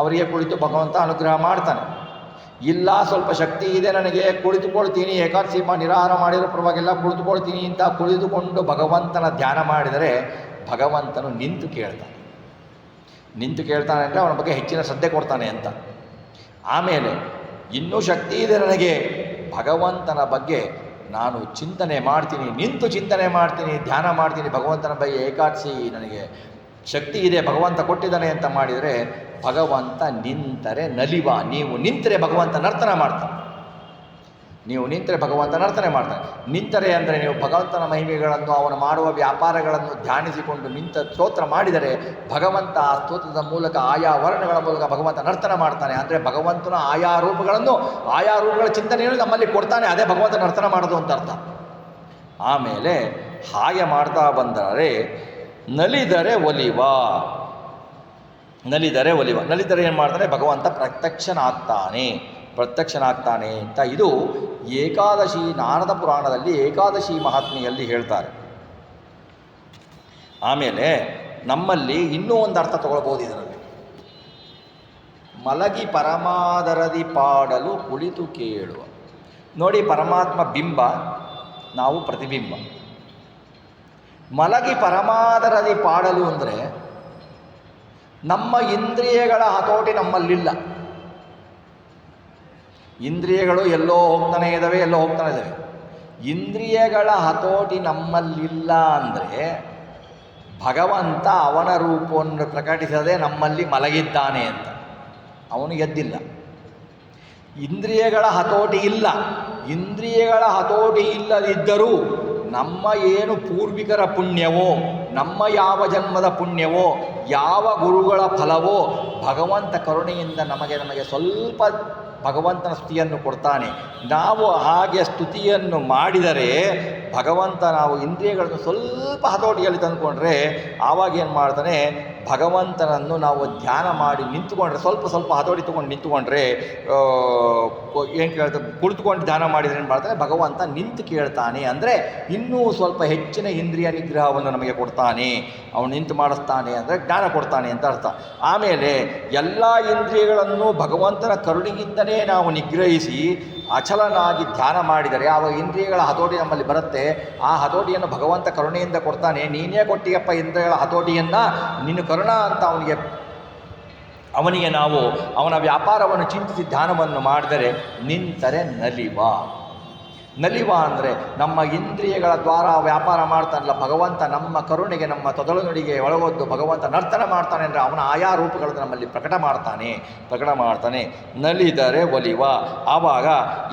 ಅವರಿಗೆ ಕುಳಿತು ಭಗವಂತ ಅನುಗ್ರಹ ಮಾಡ್ತಾನೆ. ಇಲ್ಲ, ಸ್ವಲ್ಪ ಶಕ್ತಿ ಇದೆ ನನಗೆ, ಕುಳಿತುಕೊಳ್ತೀನಿ, ಏಕಾದಶಿ ನಿರಾಹಾರ ಮಾಡಿರೋ ಪರವಾಗಿಲ್ಲ, ಕುಳಿತುಕೊಳ್ತೀನಿ ಅಂತ ಕುಳಿತುಕೊಂಡು ಭಗವಂತನ ಧ್ಯಾನ ಮಾಡಿದರೆ ಭಗವಂತನು ನಿಂತು ಕೇಳ್ತಾನೆ. ನಿಂತು ಕೇಳ್ತಾನೆ ಅಂದರೆ ಅವನ ಬಗ್ಗೆ ಹೆಚ್ಚಿನ ಶ್ರದ್ಧೆ ಕೊಡ್ತಾನೆ ಅಂತ. ಆಮೇಲೆ ಇನ್ನೂ ಶಕ್ತಿ ಇದೆ ನನಗೆ, ಭಗವಂತನ ಬಗ್ಗೆ ನಾನು ಚಿಂತನೆ ಮಾಡ್ತೀನಿ, ನಿಂತು ಚಿಂತನೆ ಮಾಡ್ತೀನಿ, ಧ್ಯಾನ ಮಾಡ್ತೀನಿ, ಭಗವಂತನ ಬಗ್ಗೆ ಏಕಾದಶಿ ನನಗೆ ಶಕ್ತಿ ಇದೆ, ಭಗವಂತ ಕೊಟ್ಟಿದ್ದಾನೆ ಅಂತ ಮಾಡಿದರೆ ಭಗವಂತ ನಿಂತರೆ ನಲಿವ. ನೀವು ನಿಂತರೆ ಭಗವಂತ ನರ್ತನ ಮಾಡ್ತಾನೆ. ನೀವು ನಿಂತರೆ ಭಗವಂತ ನರ್ತನೆ ಮಾಡ್ತಾನೆ. ನಿಂತರೆ ಅಂದರೆ ನೀವು ಭಗವಂತನ ಮಹಿಮೆಗಳನ್ನು, ಅವನು ಮಾಡುವ ವ್ಯಾಪಾರಗಳನ್ನು ಧ್ಯಾನಿಸಿಕೊಂಡು ನಿಂತ ಸ್ತೋತ್ರ ಮಾಡಿದರೆ ಭಗವಂತ ಆ ಸ್ತೋತ್ರದ ಮೂಲಕ ಆಯಾ ವರ್ಣಗಳ ಮೂಲಕ ಭಗವಂತ ನರ್ತನ ಮಾಡ್ತಾನೆ. ಅಂದರೆ ಭಗವಂತನ ಆಯಾ ರೂಪಗಳ ಚಿಂತನೆಯನ್ನು ನಮ್ಮಲ್ಲಿ ಕೊಡ್ತಾನೆ. ಅದೇ ಭಗವಂತ ನರ್ತನ ಮಾಡೋದು ಅಂತ ಅರ್ಥ. ಆಮೇಲೆ ಹಾಗೆ ಮಾಡ್ತಾ ಬಂದರೆ ನಲಿದರೆ ಒಲಿವ. ನಲಿದರೆ ಏನು ಮಾಡ್ತಾನೆ? ಭಗವಂತ ಪ್ರತ್ಯಕ್ಷನಾಗ್ತಾನೆ ಅಂತ ಇದು ಏಕಾದಶಿ ನಾರದ ಪುರಾಣದಲ್ಲಿ ಏಕಾದಶಿ ಮಹಾತ್ಮೆಯಲ್ಲಿ ಹೇಳ್ತಾರೆ. ಆಮೇಲೆ ನಮ್ಮಲ್ಲಿ ಇನ್ನೂ ಒಂದು ಅರ್ಥ ತಗೊಳ್ಬೋದು ಇದರಲ್ಲಿ. ಮಲಗಿ ಪರಮಾದರದಿ ಪಾಡಲು ಕುಳಿತು ಕೇಳುವ. ನೋಡಿ, ಪರಮಾತ್ಮ ಬಿಂಬ, ನಾವು ಪ್ರತಿಬಿಂಬ. ಮಲಗಿ ಪರಮಾದರದಿ ಪಾಡಲು ಅಂದರೆ ನಮ್ಮ ಇಂದ್ರಿಯಗಳ ಹತೋಟಿ ನಮ್ಮಲ್ಲಿಲ್ಲ. ಇಂದ್ರಿಯಗಳು ಎಲ್ಲೋ ಹೋಗ್ತಾನೆ ಇದ್ದಾವೆ, ಎಲ್ಲೋ ಹೋಗ್ತಾನೆ ಇದ್ದಾವೆ. ಇಂದ್ರಿಯಗಳ ಹತೋಟಿ ನಮ್ಮಲ್ಲಿಲ್ಲ ಅಂದರೆ ಭಗವಂತ ಅವನ ರೂಪವನ್ನು ಪ್ರಕಟಿಸದೆ ನಮ್ಮಲ್ಲಿ ಮಲಗಿದ್ದಾನೆ ಅಂತ. ಅವನು ಎದ್ದಿಲ್ಲ. ಇಂದ್ರಿಯಗಳ ಹತೋಟಿ ಇಲ್ಲ. ಇಂದ್ರಿಯಗಳ ಹತೋಟಿ ಇಲ್ಲದಿದ್ದರೂ ನಮ್ಮ ಏನು ಪೂರ್ವಿಕರ ಪುಣ್ಯವೋ, ನಮ್ಮ ಯಾವ ಜನ್ಮದ ಪುಣ್ಯವೋ, ಯಾವ ಗುರುಗಳ ಫಲವೋ ಭಗವಂತ ಕರುಣೆಯಿಂದ ನಮಗೆ ಸ್ವಲ್ಪ ಭಗವಂತನ ಸ್ತುತಿಯನ್ನು ಕೊಡ್ತಾನೆ. ನಾವು ಹಾಗೆ ಸ್ತುತಿಯನ್ನು ಮಾಡಿದರೆ ಭಗವಂತ, ನಾವು ಇಂದ್ರಿಯಗಳನ್ನು ಸ್ವಲ್ಪ ಹತೋಟಿಯಲ್ಲಿ ತಂದುಕೊಂಡ್ರೆ ಆವಾಗ ಏನು ಮಾಡ್ತಾನೆ, ಭಗವಂತನನ್ನು ನಾವು ಧ್ಯಾನ ಮಾಡಿ ನಿಂತುಕೊಂಡ್ರೆ, ಸ್ವಲ್ಪ ಹತೋಟಿ ತೊಗೊಂಡು ನಿಂತುಕೊಂಡ್ರೆ, ಏನು ಕೇಳ್ತಾರೆ, ಕುಳಿತುಕೊಂಡು ಧ್ಯಾನ ಮಾಡಿದರೆ ಏನು ಮಾಡ್ತಾನೆ, ಭಗವಂತ ನಿಂತು ಕೇಳ್ತಾನೆ. ಅಂದರೆ ಇನ್ನೂ ಸ್ವಲ್ಪ ಹೆಚ್ಚಿನ ಇಂದ್ರಿಯ ನಿಗ್ರಹವನ್ನು ನಮಗೆ ಕೊಡ್ತಾನೆ. ಅವನು ನಿಂತು ಮಾಡಿಸ್ತಾನೆ ಅಂದರೆ ಜ್ಞಾನ ಕೊಡ್ತಾನೆ ಅಂತ ಅರ್ಥ. ಆಮೇಲೆ ಎಲ್ಲ ಇಂದ್ರಿಯಗಳನ್ನು ಭಗವಂತನ ಕರುಣಿಗಿಂದಲೇ ನಾವು ನಿಗ್ರಹಿಸಿ ಅಚಲನಾಗಿ ಧ್ಯಾನ ಮಾಡಿದರೆ ಆವಾಗ ಇಂದ್ರಿಯಗಳ ಹತೋಟಿ ನಮ್ಮಲ್ಲಿ ಬರುತ್ತೆ. ಆ ಹತೋಟಿಯನ್ನು ಭಗವಂತ ಕರುಣೆಯಿಂದ ಕೊಡ್ತಾನೆ. ನೀನೇ ಕೊಟ್ಟಿಯಪ್ಪ ಇಂದ್ರಿಯಗಳ ಹತೋಟಿಯನ್ನು, ನೀನು ಕರುಣ ಅಂತ ಅವನಿಗೆ ನಾವು ಅವನ ವ್ಯಾಪಾರವನ್ನು ಚಿಂತಿಸಿ ಧ್ಯಾನವನ್ನು ಮಾಡಿದರೆ ನಿಂತರೆ ನಲಿವ ಅಂದರೆ ನಮ್ಮ ಇಂದ್ರಿಯಗಳ ದ್ವಾರ ವ್ಯಾಪಾರ ಮಾಡ್ತಾನಲ್ಲ ಭಗವಂತ, ನಮ್ಮ ಕರುಣೆಗೆ, ನಮ್ಮ ತೊದಲು ನುಡಿಗೆ ಒಳಗೊದ್ದು ಭಗವಂತ ನರ್ತನ ಮಾಡ್ತಾನೆ ಅಂದರೆ ಅವನ ಆಯಾ ರೂಪಗಳನ್ನು ನಮ್ಮಲ್ಲಿ ಪ್ರಕಟ ಮಾಡ್ತಾನೆ. ನಲಿದರೆ ಒಲಿವ. ಆವಾಗ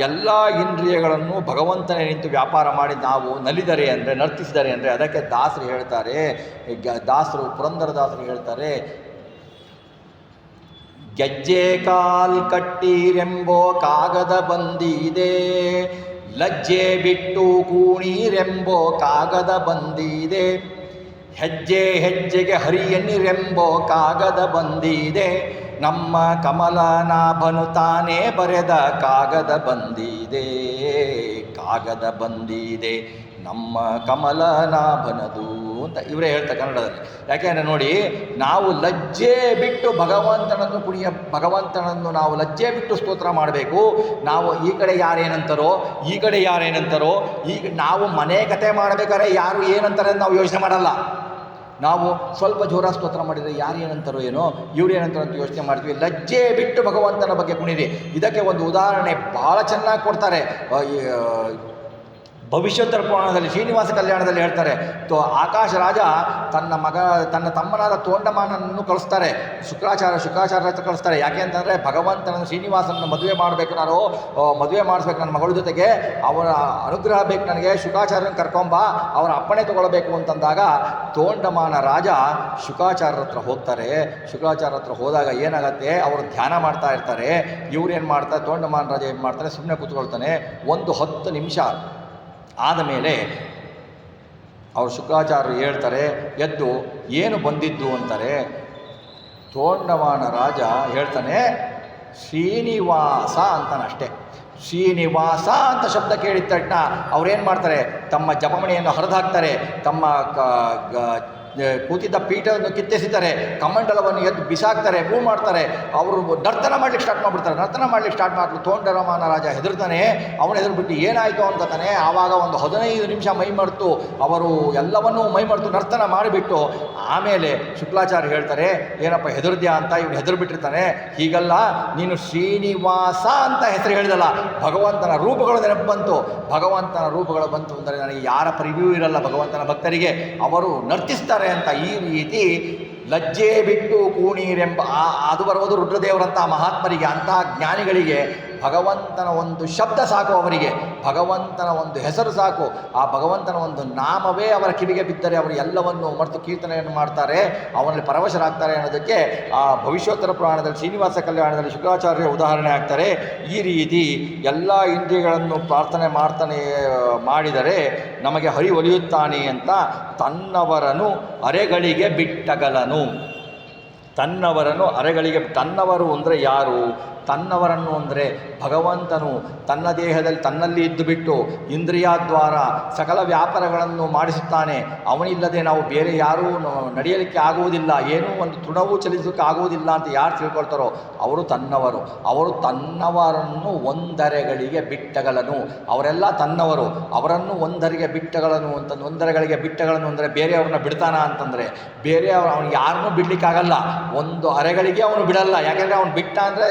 ಎಲ್ಲ ಇಂದ್ರಿಯಗಳನ್ನು ಭಗವಂತನೇ ನಿಂತು ವ್ಯಾಪಾರ ಮಾಡಿ ನಾವು ನಲಿದರೆ ಅಂದರೆ, ನರ್ತಿಸಿದರೆ ಅಂದರೆ, ಅದಕ್ಕೆ ದಾಸರು ಹೇಳ್ತಾರೆ, ಪುರಂದರದಾಸರು ಹೇಳ್ತಾರೆ, ಗೆಜ್ಜೆ ಕಾಲ್ ಕಟ್ಟೀರೆಂಬೋ ಕಾಗದ ಬಂದಿದೆ, ಲಜ್ಜೆ ಬಿಟ್ಟು ಕೂಣೀರೆಂಬೋ ಕಾಗದ ಬಂದಿದೆ, ಹೆಜ್ಜೆ ಹೆಜ್ಜೆಗೆ ಹರಿಯನ್ನಿರೆಂಬೋ ಕಾಗದ ಬಂದಿದೆ, ನಮ್ಮ ಕಮಲನಾಭನು ತಾನೇ ಬರೆದ ಕಾಗದ ಬಂದಿದೆ ನಮ್ಮ ಕಮಲನಾಭನದು ಅಂತ ಇವರೇ ಹೇಳ್ತಾರೆ ಕನ್ನಡದಲ್ಲಿ. ಯಾಕೆಂದರೆ ನೋಡಿ, ನಾವು ಲಜ್ಜೆ ಬಿಟ್ಟು ಭಗವಂತನನ್ನು ನಾವು ಲಜ್ಜೆ ಬಿಟ್ಟು ಸ್ತೋತ್ರ ಮಾಡಬೇಕು. ನಾವು ಈ ಕಡೆ ಯಾರೇನಂತಾರೋ ಈಗ ನಾವು ಮನೆ ಕತೆ ಮಾಡಬೇಕಾದ್ರೆ ಯಾರು ಏನಂತಾರೆ ಅಂತ ನಾವು ಯೋಚನೆ ಮಾಡಲ್ಲ. ನಾವು ಸ್ವಲ್ಪ ಜೋರ ಸ್ತೋತ್ರ ಮಾಡಿದರೆ ಯಾರು ಏನಂತಾರೋ ಏನೋ, ಇವ್ರು ಏನಂತಾರೋ ಅಂತ ಯೋಚನೆ ಮಾಡ್ತೀವಿ. ಲಜ್ಜೆ ಬಿಟ್ಟು ಭಗವಂತನ ಬಗ್ಗೆ ಕುಣಿರಿ. ಇದಕ್ಕೆ ಒಂದು ಉದಾಹರಣೆ ಭಾಳ ಚೆನ್ನಾಗಿ ಕೊಡ್ತಾರೆ. ಭವಿಷ್ಯೋತ್ತರ ಪುರಾಣದಲ್ಲಿ ಶ್ರೀನಿವಾಸ ಕಲ್ಯಾಣದಲ್ಲಿ ಹೇಳ್ತಾರೆ, ಆಕಾಶ ರಾಜ ತನ್ನ ತಮ್ಮನಾದ ತೋಂಡಮಾನನನ್ನು ಕಳಿಸ್ತಾರೆ, ಶುಕ್ರಾಚಾರ್ಯ ಹತ್ರ ಕಳಿಸ್ತಾರೆ. ಯಾಕೆ ಅಂತಂದರೆ ಭಗವಂತನನ್ನು ಶ್ರೀನಿವಾಸನನ್ನು ಮದುವೆ ಮಾಡಬೇಕು, ಮದುವೆ ಮಾಡಿಸ್ಬೇಕು ನನ್ನ ಮಗಳ ಜೊತೆಗೆ, ಅವನ ಅನುಗ್ರಹ ಬೇಕು ನನಗೆ, ಶುಕಾಚಾರ್ಯನ ಕರ್ಕೊಂಬ, ಅವನ ಅಪ್ಪಣೆ ತೊಗೊಳ್ಬೇಕು ಅಂತಂದಾಗ ತೋಂಡಮಾನ ರಾಜ ಶುಕಾಚಾರ್ಯರ ಹತ್ರ ಹೋಗ್ತಾರೆ. ಶುಕಾಚಾರ್ಯರ ಹತ್ರ ಹೋದಾಗ ಏನಾಗತ್ತೆ, ಅವರು ಧ್ಯಾನ ಮಾಡ್ತಾ ಇರ್ತಾರೆ. ಇವ್ರೇನು ಮಾಡ್ತಾರೆ, ತೋಂಡಮಾನ ರಾಜ ಏನು ಮಾಡ್ತಾರೆ, ಸುಮ್ಮನೆ ಕೂತ್ಕೊಳ್ತಾನೆ. ಒಂದು 10 ನಿಮಿಷ ಆದಮೇಲೆ ಅವರು ಶುಕ್ರಾಚಾರ್ಯರು ಹೇಳ್ತಾರೆ, ಎದ್ದು ಏನು ಬಂದಿದ್ದು ಅಂತಾರೆ. ತೋಂಡಮಾನ ರಾಜ ಹೇಳ್ತಾನೆ, ಶ್ರೀನಿವಾಸ ಅಂತಾನಷ್ಟೇ. ಶ್ರೀನಿವಾಸ ಅಂತ ಶಬ್ದ ಕೇಳಿದ ತಕ್ಷಣ ಅವ್ರೇನು ಮಾಡ್ತಾರೆ, ತಮ್ಮ ಜಪಮಣಿಯನ್ನು ಹರಿದಾಕ್ತಾರೆ, ತಮ್ಮ ಕೂತಿದ್ದ ಪೀಠವನ್ನು ಕಿತ್ತೆಸಿದ್ದಾರೆ, ಕಮಂಡಲವನ್ನು ಎದ್ದು ಬಿಸಾಕ್ತಾರೆ, ಮೂವ್ ಮಾಡ್ತಾರೆ. ಅವರು ನರ್ತನ ಮಾಡ್ಲಿಕ್ಕೆ ಸ್ಟಾರ್ಟ್ ಮಾಡಿಬಿಟ್ಟು ತೋಂಡಮಾನ ರಾಜ ಹೆದರ್ತಾನೆ. ಅವನು ಹೆದರ್ಬಿಟ್ಟು ಏನಾಯಿತು ಅನ್ಕೋತಾನೆ. ಆವಾಗ ಒಂದು 15 ನಿಮಿಷ ಮೈಮರೆತು ಅವರು ಎಲ್ಲವನ್ನೂ ಮೈಮರೆತು ನರ್ತನ ಮಾಡಿಬಿಟ್ಟು ಆಮೇಲೆ ಶುಕ್ಲಾಚಾರ್ಯ ಹೇಳ್ತಾರೆ, ಏನಪ್ಪ ಹೆದರ್ದ್ಯಾ ಅಂತ. ಇವನು ಹೆದರ್ಬಿಟ್ಟಿರ್ತಾನೆ. ಹೀಗಲ್ಲ, ನೀನು ಶ್ರೀನಿವಾಸ ಅಂತ ಹೆಸರು ಹೇಳಿದಲ್ಲ, ಭಗವಂತನ ರೂಪಗಳು ನೆನಪು ಬಂತು ಅಂದರೆ ನನಗೆ ಯಾರ ಪರಿವ್ಯೂ ಇರಲ್ಲ ಭಗವಂತನ ಭಕ್ತರಿಗೆ, ಅವರು ನರ್ತಿಸ್ತಾರೆ ಅಂತ. ಈ ರೀತಿ ಲಜ್ಜೆ ಬಿಟ್ಟು ಕೂಣೀರೆಂಬ ಅದು ಬರುವುದು ರುದ್ರದೇವರಂತಹ ಮಹಾತ್ಮರಿಗೆ, ಅಂತಹ ಜ್ಞಾನಿಗಳಿಗೆ ಭಗವಂತನ ಒಂದು ಶಬ್ದ ಸಾಕು, ಅವರಿಗೆ ಭಗವಂತನ ಒಂದು ಹೆಸರು ಸಾಕು. ಆ ಭಗವಂತನ ಒಂದು ನಾಮವೇ ಅವರ ಕಿವಿಗೆ ಬಿದ್ದರೆ ಅವರು ಎಲ್ಲವನ್ನು ಮರೆತು ಕೀರ್ತನೆಯನ್ನು ಮಾಡ್ತಾರೆ, ಅವನಲ್ಲಿ ಪರವಶರಾಗ್ತಾರೆ ಅನ್ನೋದಕ್ಕೆ ಆ ಭವಿಷ್ಯೋತ್ತರ ಪುರಾಣದಲ್ಲಿ ಶ್ರೀನಿವಾಸ ಕಲ್ಯಾಣದಲ್ಲಿ ಶುಕ್ರಾಚಾರ್ಯ ಉದಾಹರಣೆ ಆಗ್ತಾರೆ. ಈ ರೀತಿ ಎಲ್ಲ ಇಂದ್ರಿಯಗಳನ್ನು ಪ್ರಾರ್ಥನೆ ಮಾಡಿದರೆ ನಮಗೆ ಹರಿ ಒಲಿಯುತ್ತಾನೆ ಅಂತ ತನ್ನವರನು ಅರೆಗಳಿಗೆ ಬಿಟ್ಟಗಲನು. ತನ್ನವರು ಅಂದರೆ ಯಾರು? ತನ್ನವರನ್ನು ಅಂದರೆ ಭಗವಂತನು ತನ್ನ ದೇಹದಲ್ಲಿ ತನ್ನಲ್ಲಿ ಇದ್ದು ಬಿಟ್ಟು ಇಂದ್ರಿಯಾದ್ವಾರ ಸಕಲ ವ್ಯಾಪಾರಗಳನ್ನು ಮಾಡಿಸುತ್ತಾನೆ. ಅವನಿಲ್ಲದೆ ನಾವು ಬೇರೆ ಯಾರೂ ನಡೆಯಲಿಕ್ಕೆ ಆಗುವುದಿಲ್ಲ, ಏನೂ ಒಂದು ತೃಣವೂ ಚಲಿಸಲಿಕ್ಕೆ ಆಗುವುದಿಲ್ಲ ಅಂತ ಯಾರು ತಿಳ್ಕೊಳ್ತಾರೋ ಅವರು ತನ್ನವರು. ಅವರು ತನ್ನವರನ್ನು ಒಂದರೆಗಳಿಗೆ ಬಿಟ್ಟಗಲನು, ಅವರೆಲ್ಲ ತನ್ನವರು, ಅವರನ್ನು ಒಂದರಿಗೆ ಬಿಟ್ಟಗಳನ್ನು ಅಂತ ಒಂದರೆಗಳಿಗೆ ಬಿಟ್ಟಗಳನ್ನು ಅಂದರೆ ಬೇರೆಯವ್ರನ್ನ ಬಿಡ್ತಾನ ಅಂತಂದರೆ ಬೇರೆಯವರು ಅವನು ಯಾರನ್ನೂ ಬಿಡಲಿಕ್ಕಾಗಲ್ಲ, ಒಂದು ಅರೆಗಳಿಗೆ ಅವನು ಬಿಡಲ್ಲ. ಯಾಕೆಂದರೆ ಅವನು ಬಿಟ್ಟ ಅಂದರೆ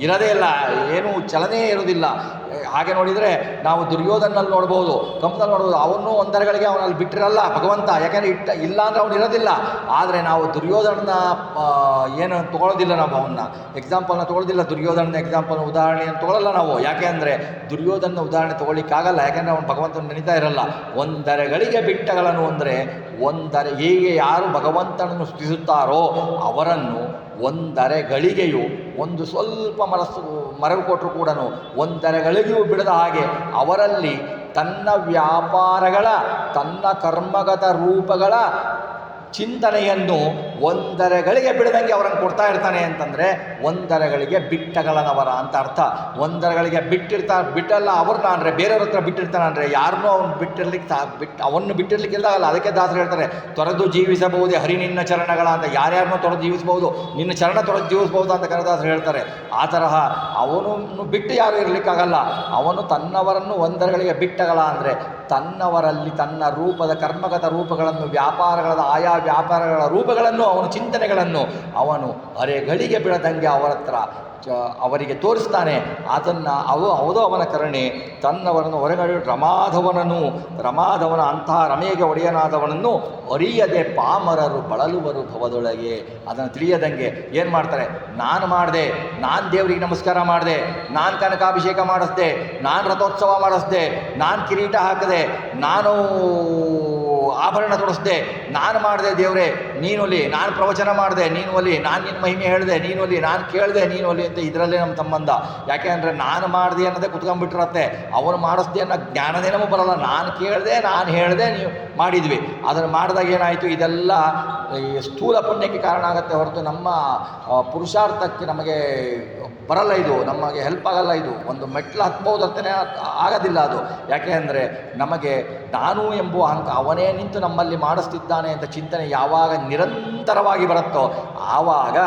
ಇರೋದೇ ಇಲ್ಲ, ಏನೂ ಚಲನೆ ಇರೋದಿಲ್ಲ. ಹಾಗೆ ನೋಡಿದರೆ ನಾವು ದುರ್ಯೋಧನಲ್ಲಿ ನೋಡ್ಬೋದು, ಕಂಸನಲ್ಲಿ ನೋಡ್ಬೋದು, ಅವನು ಒಂದರಗಳಿಗೆ ಅವನಲ್ಲಿ ಬಿಟ್ಟಿರಲ್ಲ ಭಗವಂತ. ಯಾಕೆಂದರೆ ಇಲ್ಲ ಅಂದರೆ ಅವನು ಇರೋದಿಲ್ಲ. ಆದರೆ ನಾವು ದುರ್ಯೋಧನನ ಏನು ತೊಗೊಳ್ಳೋದಿಲ್ಲ, ನಾವು ಅವನ್ನ ಎಕ್ಸಾಂಪಲ್ನ ತೊಗೊಳ್ಳೋದಿಲ್ಲ, ದುರ್ಯೋಧನನ ಎಕ್ಸಾಂಪಲ್ ಉದಾಹರಣೆಯನ್ನು ತೊಗೊಳ್ಳಲ್ಲ ನಾವು. ಯಾಕೆ ಅಂದರೆ ದುರ್ಯೋಧನ ಉದಾಹರಣೆ ತೊಗೊಳ್ಳಿಕ್ಕಾಗಲ್ಲ, ಯಾಕೆಂದರೆ ಅವನು ಭಗವಂತನ ನೆನೀತಾ ಇರಲ್ಲ. ಒಂದರೆಗಳಿಗೆ ಬಿಟ್ಟಗಳನ್ನು ಅಂದರೆ ಹೀಗೆ ಯಾರು ಭಗವಂತನನ್ನು ಸ್ತುತಿಸುತ್ತಾರೋ ಅವರನ್ನು ಒಂದರೆಗಳಿಗೆಯೂ ಒಂದು ಸ್ವಲ್ಪ ಮರವು ಕೊಟ್ಟರು ಕೂಡ ಒಂದರೆಗಳಿಗೂ ಬಿಡದ ಹಾಗೆ ಅವರಲ್ಲಿ ತನ್ನ ವ್ಯಾಪಾರಗಳ ತನ್ನ ಕರ್ಮಗತ ರೂಪಗಳ ಚಿಂತನೆಯನ್ನು ಒಂದರೆಗಳಿಗೆ ಬಿಡದಂಗೆ ಅವರನ್ನು ಕೊಡ್ತಾ ಇರ್ತಾನೆ ಅಂತಂದರೆ ಒಂದರೆಗಳಿಗೆ ಬಿಟ್ಟಗಳನವರ ಅಂತ ಅರ್ಥ. ಒಂದರೆಗಳಿಗೆ ಬಿಟ್ಟಲ್ಲ ಅವ್ರನ್ನ ಅಂದರೆ ಬೇರೆಯವ್ರ ಹತ್ರ ಬಿಟ್ಟಿರ್ತಾನೆ ಅಂದರೆ ಯಾರನ್ನೂ ಅವನು ಅವನ್ನು ಬಿಟ್ಟಿರ್ಲಿಕ್ಕಿಲ್ಲ. ಅದಕ್ಕೆ ದಾಸರು ಹೇಳ್ತಾರೆ, ತೊರೆದು ಜೀವಿಸಬಹುದೇ ಹರಿ ನಿನ್ನ ಚರಣಗಳ ಅಂತ. ಯಾರ್ಯಾರನ್ನೂ ತೊರೆದು ಜೀವಿಸಬಹುದು, ನಿನ್ನ ಚರಣ ತೊರೆದು ಜೀವಿಸಬಹುದು ಅಂತ ಕನಕದಾಸರು ಹೇಳ್ತಾರೆ. ಆ ತರಹ ಅವನನ್ನು ಬಿಟ್ಟು ಯಾರೂ ಇರಲಿಕ್ಕಾಗಲ್ಲ. ಅವನು ತನ್ನವರನ್ನು ಒಂದರೆಗಳಿಗೆ ಬಿಟ್ಟಗಳ ಅಂದರೆ ತನ್ನವರಲ್ಲಿ ತನ್ನ ರೂಪದ ಕರ್ಮಗತ ರೂಪಗಳನ್ನು ವ್ಯಾಪಾರಗಳ ಆಯಾ ವ್ಯಾಪಾರಗಳ ರೂಪಗಳನ್ನು ಅವನು ಚಿಂತನೆಗಳನ್ನು ಅವನು ಅರೆಗಳಿಗೆ ಬಿಡದಂಗೆ ಅವರ ಹತ್ರ ಅವರಿಗೆ ತೋರಿಸ್ತಾನೆ. ಅದನ್ನು ಹೌದು ಅವನ ಕರುಣೆ. ತನ್ನವರನ್ನು ಹೊರಗಡೆ ರಮಾಧವನ ಅಂತಹ ರಮೆಗೆ ಒಡೆಯನಾದವನನ್ನು ಅರಿಯದೆ ಪಾಮರರು ಬಳಲುವರು ಭವದೊಳಗೆ. ಅದನ್ನು ತಿಳಿಯದಂಗೆ ಏನು ಮಾಡ್ತಾರೆ, ನಾನು ಮಾಡಿದೆ, ನಾನು ದೇವರಿಗೆ ನಮಸ್ಕಾರ ಮಾಡಿದೆ, ನಾನು ಕನಕಾಭಿಷೇಕ ಮಾಡಿಸ್ದೆ, ನಾನು ರಥೋತ್ಸವ ಮಾಡಿಸ್ದೆ, ನಾನು ಕಿರೀಟ ಹಾಕಿದೆ, ನಾನು ಆಭರಣ ತೊಡಿಸ್ದೆ, ನಾನು ಮಾಡಿದೆ ದೇವರೇ ನೀನೊಲಿ, ನಾನು ಪ್ರವಚನ ಮಾಡಿದೆ ನೀನು ಒಲಿ, ನಾನು ನಿನ್ನ ಮಹಿಮೆ ಹೇಳಿದೆ ನೀನು ಒಲಿ, ನಾನು ಕೇಳಿದೆ ನೀನು ಒಲಿ ಅಂತ ಇದರಲ್ಲೇ ನಮ್ಮ ಸಂಬಂಧ. ಯಾಕೆ ಅಂದರೆ ನಾನು ಮಾಡಿದೆ ಅನ್ನೋದೇ ಕುತ್ಕೊಂಡ್ಬಿಟ್ಟಿರತ್ತೆ, ಅವನು ಮಾಡಿಸ್ದೆ ಅನ್ನೋ ಜ್ಞಾನದೇ ನಮಗೆ ಬರೋಲ್ಲ. ನಾನು ಕೇಳಿದೆ, ನಾನು ಹೇಳಿದೆ, ನೀವು ಮಾಡಿದ್ವಿ. ಅದನ್ನು ಮಾಡಿದಾಗ ಏನಾಯಿತು, ಇದೆಲ್ಲ ಈ ಸ್ಥೂಲ ಪುಣ್ಯಕ್ಕೆ ಕಾರಣ ಆಗುತ್ತೆ ಹೊರತು ನಮ್ಮ ಪುರುಷಾರ್ಥಕ್ಕೆ ನಮಗೆ ಬರಲ್ಲ, ಇದು ನಮಗೆ ಹೆಲ್ಪ್ ಆಗಲ್ಲ. ಇದು ಒಂದು ಮೆಟ್ಲು ಹತ್ಬೋದು ಅಂತಲೇ ಆಗೋದಿಲ್ಲ ಅದು. ಯಾಕೆ ಅಂದರೆ ನಮಗೆ ನಾನು ಎಂಬುವ ಅವನೇ ನಿಂತು ನಮ್ಮಲ್ಲಿ ಮಾಡಿಸ್ತಿದ್ದಾನೆ ಅಂತ ಚಿಂತನೆ ಯಾವಾಗ ನಿರಂತರವಾಗಿ ಬರುತ್ತೋ ಆವಾಗ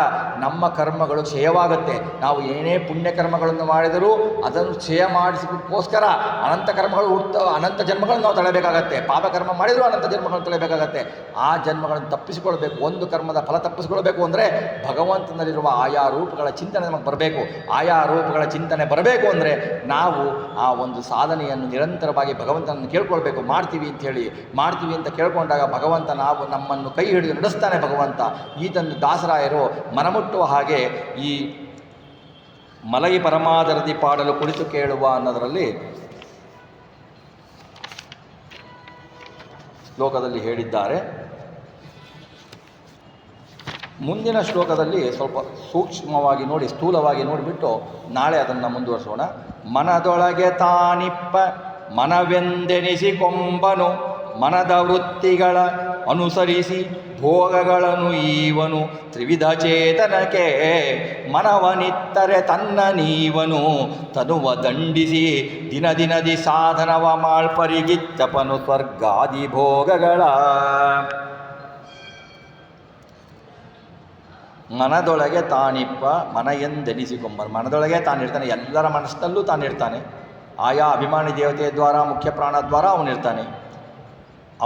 ನಮ್ಮ ಕರ್ಮಗಳು ಕ್ಷಯವಾಗುತ್ತೆ. ನಾವು ಏನೇ ಪುಣ್ಯ ಕರ್ಮಗಳನ್ನು ಮಾಡಿದರೂ ಅದನ್ನು ಕ್ಷಯ ಮಾಡಿಸೋದಕ್ಕೋಸ್ಕರ ಅನಂತ ಕರ್ಮಗಳು ಅನಂತ ಜನ್ಮಗಳನ್ನು ನಾವು ತಳೆಯಬೇಕಾಗತ್ತೆ. ಪಾಪಕರ್ಮ ಮಾಡಿದರೂ ಅನಂತ ಜನ್ಮಗಳನ್ನು ತಳೆಯಬೇಕಾಗತ್ತೆ. ಆ ಜನ್ಮಗಳನ್ನು ತಪ್ಪಿಸಿಕೊಳ್ಬೇಕು, ಒಂದು ಕರ್ಮದ ಫಲ ತಪ್ಪಿಸಿಕೊಳ್ಬೇಕು ಅಂದರೆ ಭಗವಂತನಲ್ಲಿರುವ ಆಯಾ ರೂಪಗಳ ಚಿಂತನೆ ನಮಗೆ ಬರಬೇಕು. ಆಯಾ ರೂಪಗಳ ಚಿಂತನೆ ಬರಬೇಕು ಅಂದರೆ ನಾವು ಆ ಒಂದು ಸಾಧನೆಯನ್ನು ನಿರಂತರವಾಗಿ ಭಗವಂತನನ್ನು ಕೇಳ್ಕೊಳ್ಬೇಕು. ಮಾಡ್ತೀವಿ ಅಂತ ಕೇಳ್ಕೊಂಡಾಗ ಭಗವಂತ ನಮ್ಮನ್ನು ಕೈ ಹಿಡಿದು ನಡೆಸ್ತಾನೆ ಭಗವಂತ. ಈತನ್ನು ದಾಸರಾಯರು ಮನಮುಟ್ಟುವ ಹಾಗೆ ಈ ಮಲೈ ಪರಮಾದರದಿ ಪಾಡಲು ಕುಳಿತು ಕೇಳುವ ಅನ್ನೋದರಲ್ಲಿ ಶ್ಲೋಕದಲ್ಲಿ ಹೇಳಿದ್ದಾರೆ. ಮುಂದಿನ ಶ್ಲೋಕದಲ್ಲಿ ಸ್ವಲ್ಪ ಸೂಕ್ಷ್ಮವಾಗಿ ನೋಡಿ, ಸ್ಥೂಲವಾಗಿ ನೋಡಿಬಿಟ್ಟು ನಾಳೆ ಅದನ್ನು ಮುಂದುವರಿಸೋಣ. ಮನದೊಳಗೆ ತಾನಿಪ್ಪ ಮನವೆಂದೆನಿಸಿಕೊಂಬನು, ಮನದ ವೃತ್ತಿಗಳ ಅನುಸರಿಸಿ ಭೋಗಗಳನ್ನು ಈವನು ತ್ರಿವಿಧ ಚೇತನಕ್ಕೆ ಮನವನಿತ್ತರೆ ತನ್ನ ನೀವನು ತನುವ ದಂಡಿಸಿ ದಿನದಿ ಸಾಧನವ ಮಾಳ್ಪರಿಗಿಚ್ಚಪನು ಸ್ವರ್ಗಾದಿ ಭೋಗಗಳ. ಮನದೊಳಗೆ ತಾನಿಪ್ಪ ಮನ ಎಂದೆನಿಸಿಕೊಂಬನು, ಮನದೊಳಗೆ ತಾನಿರ್ತಾನೆ, ಎಲ್ಲರ ಮನಸ್ಸಿನಲ್ಲೂ ತಾನಿರ್ತಾನೆ. ಆಯಾ ಅಭಿಮಾನಿ ದೇವತೆಯ ದ್ವಾರ ಮುಖ್ಯ ಪ್ರಾಣ ದ್ವಾರ ಅವನಿರ್ತಾನೆ.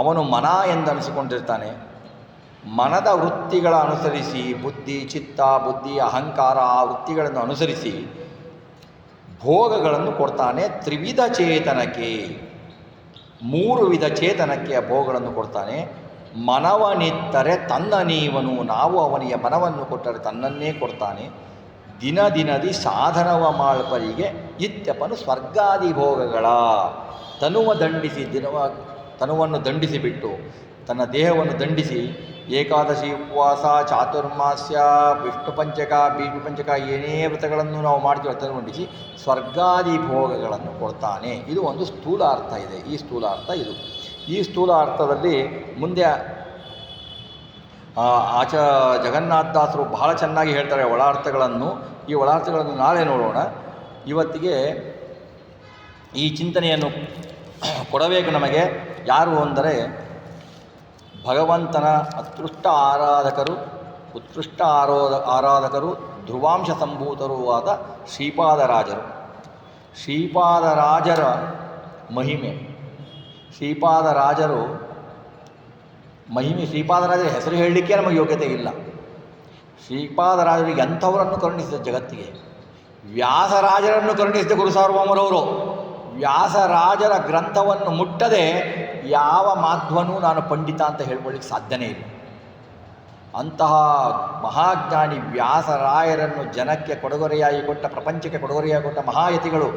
ಅವನು ಮನ ಎಂದನಿಸಿಕೊಂಡಿರ್ತಾನೆ. ಮನದ ವೃತ್ತಿಗಳ ಅನುಸರಿಸಿ ಬುದ್ಧಿ, ಚಿತ್ತ, ಬುದ್ಧಿ, ಅಹಂಕಾರ ಆ ವೃತ್ತಿಗಳನ್ನು ಅನುಸರಿಸಿ ಭೋಗಗಳನ್ನು ಕೊಡ್ತಾನೆ. ತ್ರಿವಿಧ ಚೇತನಕ್ಕೆ, 3 ವಿಧ ಚೇತನಕ್ಕೆ ಆ ಭೋಗಗಳನ್ನು ಕೊಡ್ತಾನೆ. ಮನವನಿತ್ತರೆ ತನ್ನ ನೀವನು, ನಾವು ಅವನಿಗೆ ಮನವನ್ನು ಕೊಟ್ಟರೆ ತನ್ನನ್ನೇ ಕೊಡ್ತಾನೆ. ದಿನದಿ ಸಾಧನವ ಮಾಳ್ಪರಿಗೆ ಇತ್ಯಪನು ಸ್ವರ್ಗಾದಿ ಭೋಗಗಳ. ತನುವನ್ನು ದಂಡಿಸಿಬಿಟ್ಟು ತನ್ನ ದೇಹವನ್ನು ದಂಡಿಸಿ ಏಕಾದಶಿ ಉಪವಾಸ, ಚಾತುರ್ಮಾಸ್ಯ, ವಿಷ್ಣು ಪಂಚಕ ಏನೇ ವ್ರತಗಳನ್ನು ನಾವು ಮಾಡ್ತೀವಿ ಅದನ್ನು ದಂಡಿಸಿ ಸ್ವರ್ಗಾದಿ ಭೋಗಗಳನ್ನು ಕೊಡ್ತಾನೆ. ಇದು ಒಂದು ಸ್ಥೂಲ ಅರ್ಥ ಇದೆ. ಈ ಸ್ಥೂಲ ಅರ್ಥ ಇದು. ಈ ಸ್ಥೂಲ ಅರ್ಥದಲ್ಲಿ ಮುಂದೆ ಆಚ ಜಗನ್ನಾಥದಾಸರು ಬಹಳ ಚೆನ್ನಾಗಿ ಹೇಳ್ತಾರೆ ಒಳಾರ್ಥಗಳನ್ನು. ಈ ಒಳಾರ್ಥಗಳನ್ನು ನಾಳೆ ನೋಡೋಣ. ಇವತ್ತಿಗೆ ಈ ಚಿಂತನೆಯನ್ನು ಕೊಡಬೇಕು ನಮಗೆ ಯಾರು ಅಂದರೆ ಭಗವಂತನ ಉತ್ಕೃಷ್ಟ ಆರಾಧಕರು ಧ್ರುವಾಂಶ ಸಂಭೂತರೂ ಆದ ಶ್ರೀಪಾದರಾಜರು. ಶ್ರೀಪಾದರಾಜರ ಮಹಿಮೆ, ಶ್ರೀಪಾದರಾಜರ ಹೆಸರು ಹೇಳಲಿಕ್ಕೆ ನಮಗೆ ಯೋಗ್ಯತೆ ಇಲ್ಲ. ಶ್ರೀಪಾದರಾಜರಿಗೆ ಅಂಥವರನ್ನು ಕರುಣಿಸಿದ ಜಗತ್ತಿಗೆ. ವ್ಯಾಸರಾಜರನ್ನು ಕರುಣಿಸಿದ ಗುರುಸಾರ್ವಭೌಮರವರು. ವ್ಯಾಸರಾಜರ ಗ್ರಂಥವನ್ನು ಮುಟ್ಟದೆ ಯಾವ ಮಾಧ್ವನೂ ನಾನು ಪಂಡಿತ ಅಂತ ಹೇಳ್ಕೊಳ್ಳಿಕ್ಕೆ ಸಾಧ್ಯನೇ ಇಲ್ಲ. ಅಂತಹ ಮಹಾಜ್ಞಾನಿ ವ್ಯಾಸರಾಯರನ್ನು ಜನಕ್ಕೆ ಕೊಡುಗೊರೆಯಾಗಿ ಕೊಟ್ಟ, ಪ್ರಪಂಚಕ್ಕೆ ಕೊಡುಗೊರೆಯಾಗಿ ಕೊಟ್ಟ ಮಹಾಯತಿಗಳು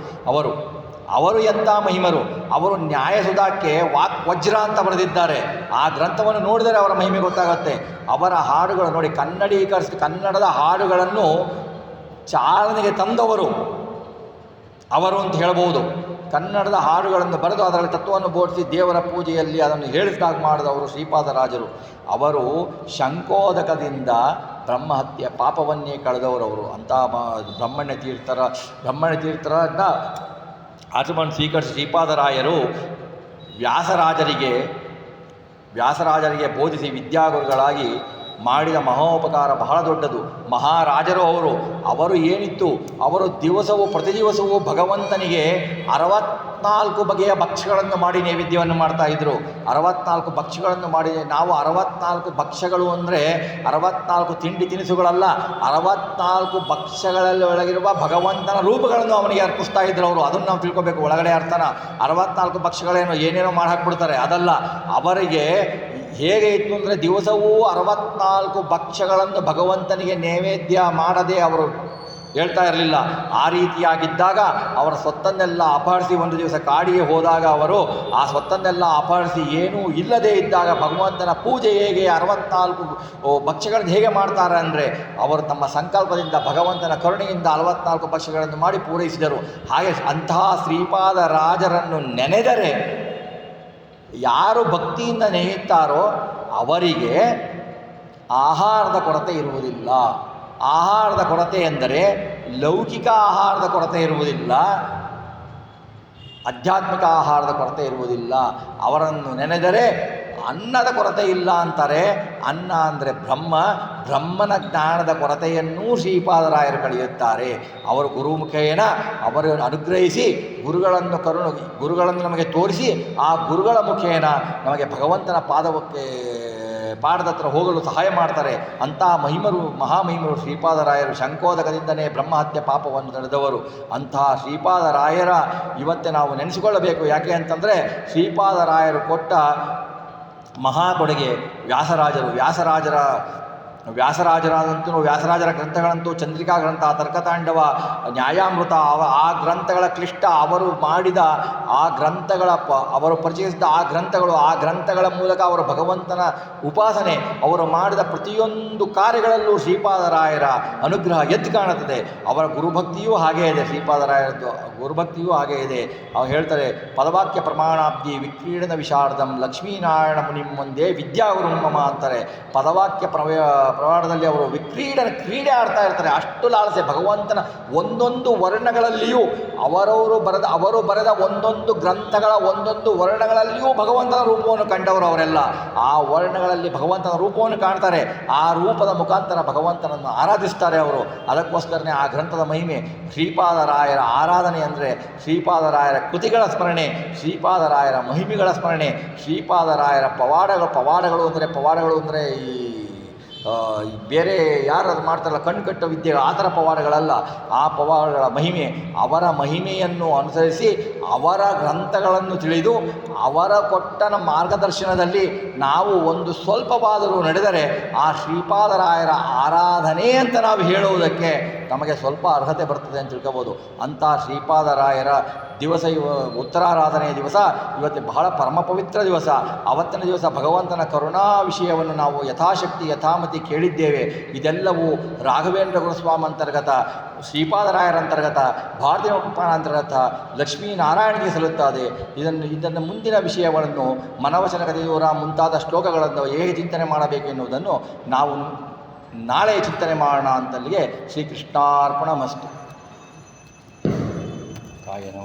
ಅವರು ಎಂಥ ಮಹಿಮರು. ಅವರು ನ್ಯಾಯಸುಧಾಕ್ಕೆ ವಾಕ್ವಜ್ರ ಅಂತ ಬರೆದಿದ್ದಾರೆ. ಆ ಗ್ರಂಥವನ್ನು ನೋಡಿದರೆ ಅವರ ಮಹಿಮೆ ಗೊತ್ತಾಗುತ್ತೆ. ಅವರ ಹಾಡುಗಳು ನೋಡಿ, ಕನ್ನಡದ ಹಾಡುಗಳನ್ನು ಚಾಲನೆಗೆ ತಂದವರು ಅವರು ಅಂತ ಹೇಳಬಹುದು. ಕನ್ನಡದ ಹಾಡುಗಳನ್ನು ಬರೆದು ಅದರಲ್ಲಿ ತತ್ವವನ್ನು ಬೋಧಿಸಿ ದೇವರ ಪೂಜೆಯಲ್ಲಿ ಅದನ್ನು ಹೇಳಿಸಿದಾಗ ಮಾಡಿದವರು ಶ್ರೀಪಾದರಾಜರು. ಅವರು ಶಂಕೋದಕದಿಂದ ಬ್ರಹ್ಮಹತ್ಯೆ ಪಾಪವನ್ನೇ ಕಳೆದವರವರು. ಅಂಥ ಬ್ರಹ್ಮಣ್ಯ ತೀರ್ಥರನ್ನ ಆಚಮನ ಸ್ವೀಕರಿಸಿ ಶ್ರೀಪಾದರಾಯರು ವ್ಯಾಸರಾಜರಿಗೆ ಬೋಧಿಸಿ ವಿದ್ಯಾಗುರುಗಳಾಗಿ ಮಾಡಿದ ಮಹೋಪಕಾರ ಬಹಳ ದೊಡ್ಡದು. ಮಹಾರಾಜರು ಅವರು ಏನಿತ್ತು, ಅವರು ಪ್ರತಿ ದಿವಸವೂ ಭಗವಂತನಿಗೆ 64 ಬಗೆಯ ಭಕ್ಷ್ಯಗಳನ್ನು ಮಾಡಿ ನೈವೇದ್ಯವನ್ನು ಮಾಡ್ತಾಯಿದ್ರು. 64 ಭಕ್ಷ್ಯಗಳನ್ನು ಮಾಡಿ, ನಾವು 64 ಭಕ್ಷ್ಯಗಳು ಅಂದರೆ 64 ತಿಂಡಿ ತಿನಿಸುಗಳಲ್ಲ, 64 ಭಕ್ಷ್ಯಗಳಲ್ಲಿ ಒಳಗಿರುವ ಭಗವಂತನ ರೂಪಗಳನ್ನು ಅವನಿಗೆ ಅರ್ಪಿಸ್ತಾ ಇದ್ರು ಅವರು. ಅದನ್ನು ನಾವು ತಿಳ್ಕೊಬೇಕು. ಒಳಗಡೆ ಅರ್ಥನ 64 ಭಕ್ಷ್ಯಗಳೇನೋ ಏನೇನೋ ಮಾಡಿ ಹಾಕ್ಬಿಡ್ತಾರೆ, ಅದಲ್ಲ. ಅವರಿಗೆ ಹೇಗೆ ಇತ್ತು ಅಂದರೆ ದಿವಸವೂ 64 ಭಕ್ಷ್ಯಗಳನ್ನು ಭಗವಂತನಿಗೆ ನೈವೇದ್ಯ ಮಾಡದೆ ಅವರು ಹೇಳ್ತಾ ಇರಲಿಲ್ಲ. ಆ ರೀತಿಯಾಗಿದ್ದಾಗ ಅವರ ಸ್ವತ್ತನ್ನೆಲ್ಲ ಅಪಹರಿಸಿ ಒಂದು ದಿವಸ ಕಾಡಿಗೆ ಹೋದಾಗ ಅವರು ಆ ಸ್ವತ್ತನ್ನೆಲ್ಲ ಅಪಹರಿಸಿ ಏನೂ ಇಲ್ಲದೇ ಇದ್ದಾಗ ಭಗವಂತನ ಪೂಜೆ ಹೇಗೆ 64 ಭಕ್ಷ್ಯಗಳನ್ನು ಹೇಗೆ ಮಾಡ್ತಾರೆ ಅಂದರೆ ಅವರು ತಮ್ಮ ಸಂಕಲ್ಪದಿಂದ ಭಗವಂತನ ಕರುಣೆಯಿಂದ 64 ಭಕ್ಷ್ಯಗಳನ್ನು ಮಾಡಿ ಪೂರೈಸಿದರು. ಹಾಗೆ ಅಂತಹ ಶ್ರೀಪಾದರಾಜರನ್ನು ನೆನೆದರೆ ಯಾರು ಭಕ್ತಿಯಿಂದ ನೆನೆಯುತ್ತಾರೋ ಅವರಿಗೆ ಆಹಾರದ ಕೊರತೆ ಇರುವುದಿಲ್ಲ. ಆಹಾರದ ಕೊರತೆ ಎಂದರೆ ಲೌಕಿಕ ಆಹಾರದ ಕೊರತೆ ಇರುವುದಿಲ್ಲ, ಆಧ್ಯಾತ್ಮಿಕ ಆಹಾರದ ಕೊರತೆ ಇರುವುದಿಲ್ಲ. ಅವರನ್ನು ನೆನೆದರೆ ಅನ್ನದ ಕೊರತೆ ಇಲ್ಲ ಅಂತಾರೆ. ಅನ್ನ ಅಂದರೆ ಬ್ರಹ್ಮನ ಜ್ಞಾನದ ಕೊರತೆಯನ್ನೂ ಶ್ರೀಪಾದರಾಯರು ಕಳೆಯುತ್ತಾರೆ. ಅವರು ಗುರುಮುಖೇನ ಅವರು ಅನುಗ್ರಹಿಸಿ ಗುರುಗಳನ್ನು ನಮಗೆ ತೋರಿಸಿ ಆ ಗುರುಗಳ ಮುಖೇನ ನಮಗೆ ಭಗವಂತನ ಪಾದದ ಹತ್ರ ಹೋಗಲು ಸಹಾಯ ಮಾಡ್ತಾರೆ. ಅಂತಹ ಮಹಾಮಹಿಮರು ಶ್ರೀಪಾದರಾಯರು. ಶಂಕೋದಕದಿಂದನೇ ಬ್ರಹ್ಮಹತ್ಯೆ ಪಾಪವನ್ನು ತಡೆದವರು. ಅಂತಹ ಶ್ರೀಪಾದರಾಯರ ಇವತ್ತೇ ನಾವು ನೆನೆಸಿಕೊಳ್ಳಬೇಕು. ಯಾಕೆ ಅಂತಂದರೆ ಶ್ರೀಪಾದರಾಯರು ಕೊಟ್ಟ ಮಹಾ ಕೊಡುಗೆ ವ್ಯಾಸರಾಜರ ಗ್ರಂಥಗಳಂತೂ ಚಂದ್ರಿಕಾ ಗ್ರಂಥ, ತರ್ಕತಾಂಡವ, ನ್ಯಾಯಾಮೃತ, ಆ ಗ್ರಂಥಗಳ ಕ್ಲಿಷ್ಟ, ಅವರು ಮಾಡಿದ ಆ ಗ್ರಂಥಗಳ ಅವರು ಪರಿಚಯಿಸಿದ ಆ ಗ್ರಂಥಗಳ ಮೂಲಕ ಅವರು ಭಗವಂತನ ಉಪಾಸನೆ, ಅವರು ಮಾಡಿದ ಪ್ರತಿಯೊಂದು ಕಾರ್ಯಗಳಲ್ಲೂ ಶ್ರೀಪಾದರಾಯರ ಅನುಗ್ರಹ ಎದ್ದು ಕಾಣುತ್ತದೆ. ಅವರ ಗುರುಭಕ್ತಿಯೂ ಹಾಗೇ ಇದೆ. ಶ್ರೀಪಾದರಾಯರದ್ದು ಗುರುಭಕ್ತಿಯೂ ಹಾಗೇ ಇದೆ. ಅವ್ರು ಹೇಳ್ತಾರೆ, ಪದವಾಕ್ಯ ಪ್ರಮಾಣಾಬ್ಧಿ ವಿಕ್ರೀಡನ ವಿಶಾರದಂ ಲಕ್ಷ್ಮೀನಾರಾಯಣ ಮುನಿಂ ಮುಂದೆ ವಿದ್ಯಾಗುರುಂ ಮಮ ಅಂತಾರೆ. ಪದವಾಕ್ಯ ಪ್ರಮಾಣದಲ್ಲಿ ಅವರು ಕ್ರೀಡೆ ಆಡ್ತಾ ಇರ್ತಾರೆ. ಅಷ್ಟು ಲಾಲಸೆ. ಭಗವಂತನ ಒಂದೊಂದು ವರ್ಣಗಳಲ್ಲಿಯೂ ಅವರು ಬರೆದ ಒಂದೊಂದು ಗ್ರಂಥಗಳ ಒಂದೊಂದು ವರ್ಣಗಳಲ್ಲಿಯೂ ಭಗವಂತನ ರೂಪವನ್ನು ಕಂಡವರು ಅವರೆಲ್ಲ. ಆ ವರ್ಣಗಳಲ್ಲಿ ಭಗವಂತನ ರೂಪವನ್ನು ಕಾಣ್ತಾರೆ. ಆ ರೂಪದ ಮುಖಾಂತರ ಭಗವಂತನನ್ನು ಆರಾಧಿಸ್ತಾರೆ ಅವರು. ಅದಕ್ಕೋಸ್ಕರನೇ ಆ ಗ್ರಂಥದ ಮಹಿಮೆ. ಶ್ರೀಪಾದರಾಯರ ಆರಾಧನೆ ಅಂದರೆ ಶ್ರೀಪಾದರಾಯರ ಕೃತಿಗಳ ಸ್ಮರಣೆ, ಶ್ರೀಪಾದರಾಯರ ಮಹಿಮೆಗಳ ಸ್ಮರಣೆ, ಶ್ರೀಪಾದರಾಯರ ಪವಾಡಗಳು ಅಂದರೆ ಈ ಬೇರೆ ಯಾರು ಅದು ಮಾಡ್ತಾರಲ್ಲ ಕಣ್ಣುಕಟ್ಟ ವಿದ್ಯೆಗಳು, ಆ ಥರ ಪವಾಡಗಳಲ್ಲ. ಆ ಪವಾಡಗಳ ಮಹಿಮೆ, ಅವರ ಮಹಿಮೆಯನ್ನು ಅನುಸರಿಸಿ ಅವರ ಗ್ರಂಥಗಳನ್ನು ತಿಳಿದು ಅವರ ಕೊಟ್ಟ ಮಾರ್ಗದರ್ಶನದಲ್ಲಿ ನಾವು ಒಂದು ಸ್ವಲ್ಪವಾದರೂ ನಡೆದರೆ ಆ ಶ್ರೀಪಾದರಾಯರ ಆರಾಧನೆ ಅಂತ ನಾವು ಹೇಳುವುದಕ್ಕೆ ನಮಗೆ ಸ್ವಲ್ಪ ಅರ್ಹತೆ ಬರ್ತದೆ ಅಂತ ತಿಳ್ಕೋಬೋದು. ಅಂಥ ಶ್ರೀಪಾದರಾಯರ ದಿವಸ ಉತ್ತರಾರಾಧನೆಯ ದಿವಸ ಇವತ್ತು ಬಹಳ ಪರಮ ಪವಿತ್ರ ದಿವಸ. ಅವತ್ತಿನ ದಿವಸ ಭಗವಂತನ ಕರುಣಾ ವಿಷಯವನ್ನು ನಾವು ಯಥಾಶಕ್ತಿ ಯಥಾಮತಿ ಕೇಳಿದ್ದೇವೆ. ಇದೆಲ್ಲವೂ ರಾಘವೇಂದ್ರ ಗುರುಸ್ವಾಮಿ ಅಂತರ್ಗತ, ಶ್ರೀಪಾದರಾಯರ ಅಂತರ್ಗತ, ಭಾರತೀಯ ಅಂತರ್ಗತ ಲಕ್ಷ್ಮೀನಾರಾಯಣಿಗೆ ಸಲ್ಲುತ್ತದೆ. ಇದನ್ನು ಮುಂದಿನ ವಿಷಯಗಳನ್ನು ಮನವಚನ ಕಥೆಯೂರ ಮುಂತಾದ ಶ್ಲೋಕಗಳನ್ನು ಹೇಗೆ ಚಿಂತನೆ ಮಾಡಬೇಕು ಎನ್ನುವುದನ್ನು ನಾವು ನಾಳೆ ಚಿಂತನೆ ಮಾಡೋಣ ಅಂತಲ್ಲಿಗೆ ಶ್ರೀಕೃಷ್ಣಾರ್ಪಣಮಸ್ತು. ಕಾಯನೋ